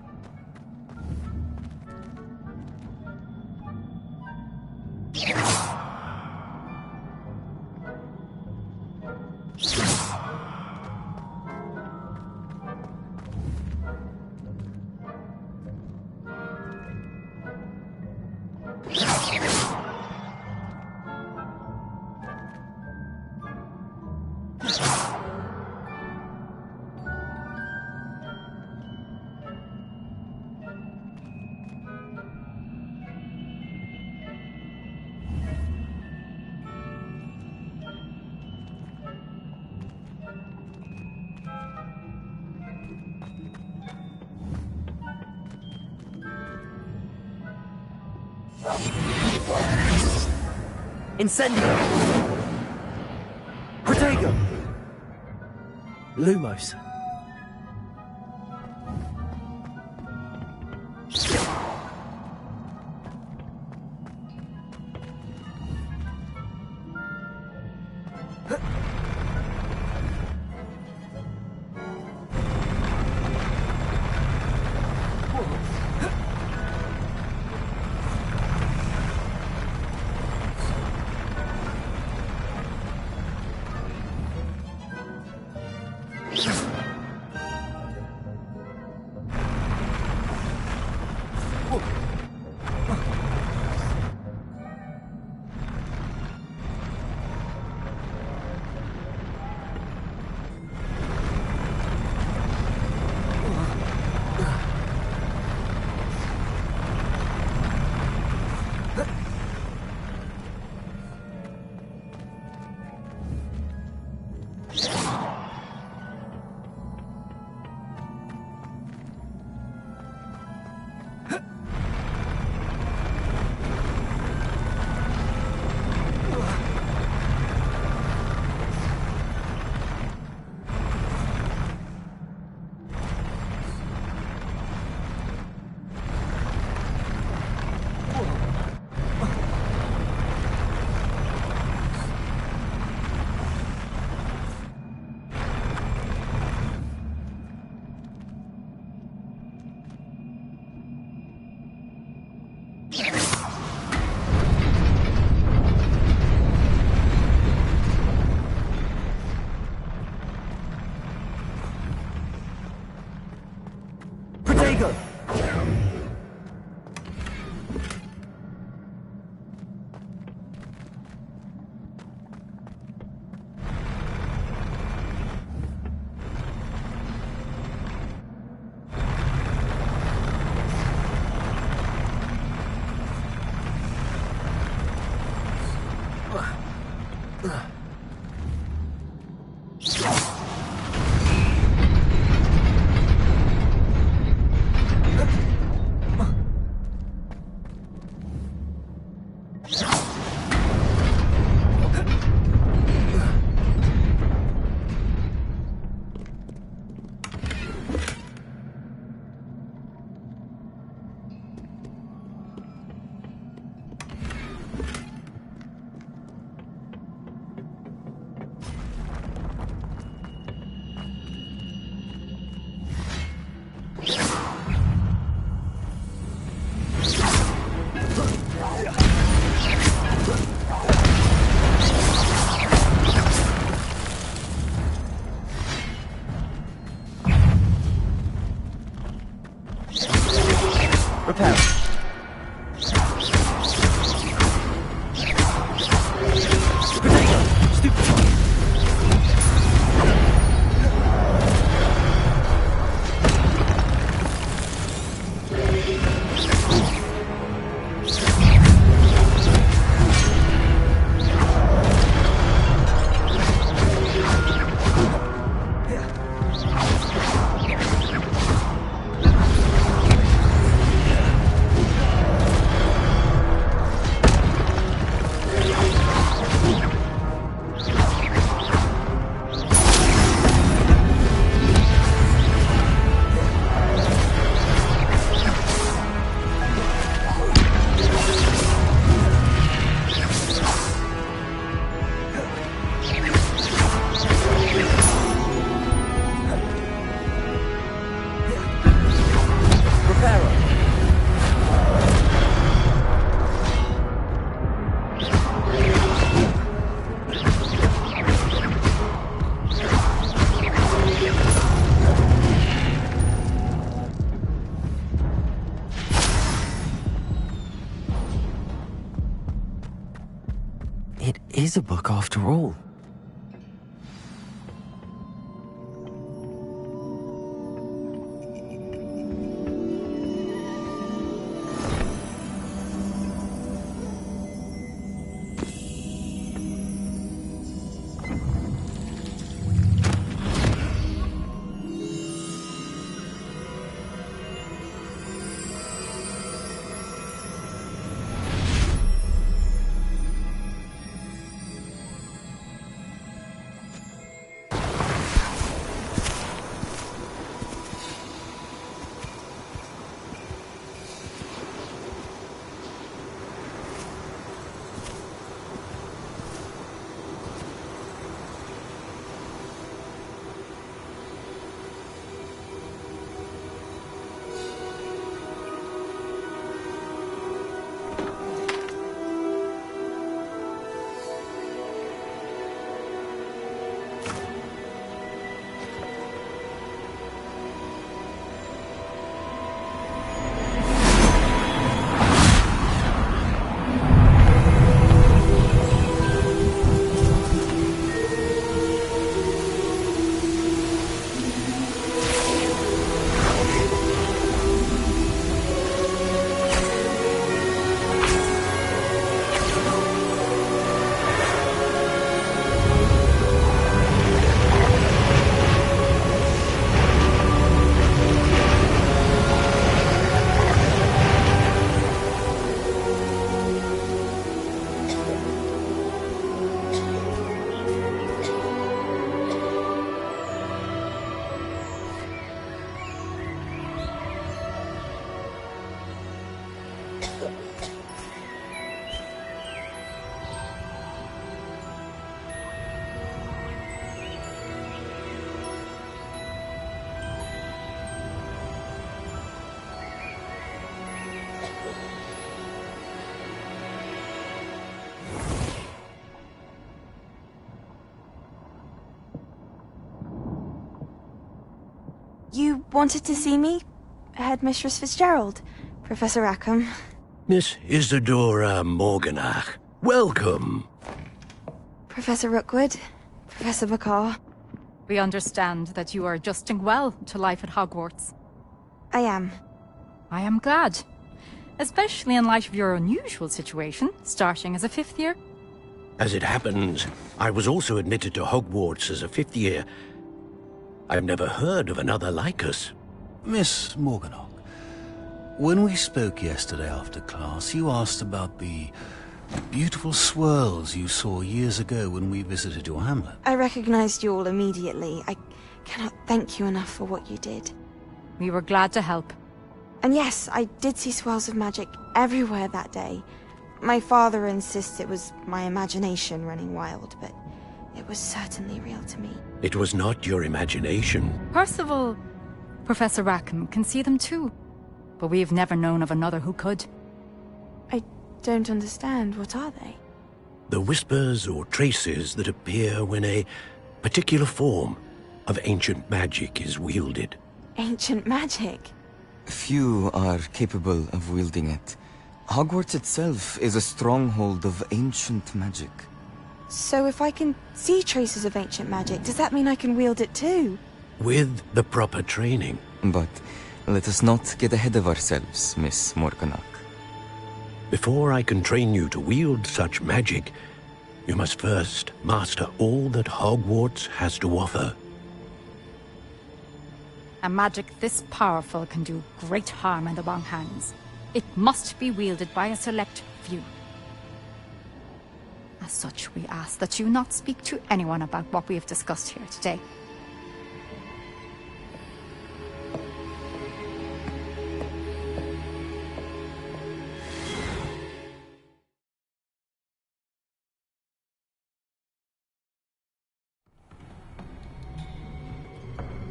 Incendio! Protego! Lumos. It is a book after all. You wanted to see me? Headmistress Fitzgerald? Professor Rackham? Miss Isadora Morganach, welcome. Professor Rookwood? Professor Bakar? We understand that you are adjusting well to life at Hogwarts. I am. I am glad. Especially in light of your unusual situation, starting as a 5th year. As it happens, I was also admitted to Hogwarts as a 5th year. I've never heard of another like us. Miss Morganach, when we spoke yesterday after class, you asked about the beautiful swirls you saw years ago when we visited your hamlet. I recognized you all immediately. I cannot thank you enough for what you did. We were glad to help. And yes, I did see swirls of magic everywhere that day. My father insists it was my imagination running wild, but it was certainly real to me. It was not your imagination. Percival, Professor Rackham can see them too. But we have never known of another who could. I don't understand. What are they? The whispers or traces that appear when a particular form of ancient magic is wielded. Ancient magic? Few are capable of wielding it. Hogwarts itself is a stronghold of ancient magic. So if I can see traces of ancient magic, does that mean I can wield it too? With the proper training. But let us not get ahead of ourselves, Miss Morganach. Before I can train you to wield such magic, you must first master all that Hogwarts has to offer. A magic this powerful can do great harm in the wrong hands. It must be wielded by a select few. As such, we ask that you not speak to anyone about what we have discussed here today.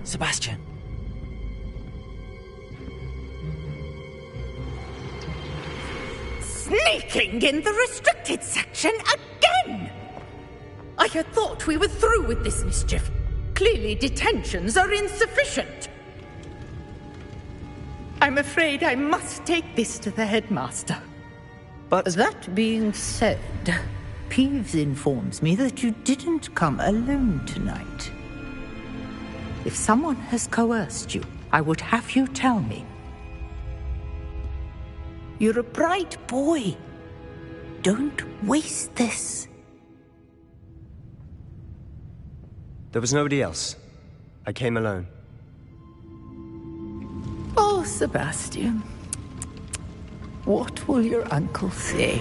Sebastian. Sneaking in the restricted section again! I had thought we were through with this mischief. Clearly detentions are insufficient. I'm afraid I must take this to the headmaster. But that being said, Peeves informs me that you didn't come alone tonight. If someone has coerced you, I would have you tell me. You're a bright boy. Don't waste this. There was nobody else. I came alone. Oh, Sebastian. What will your uncle say?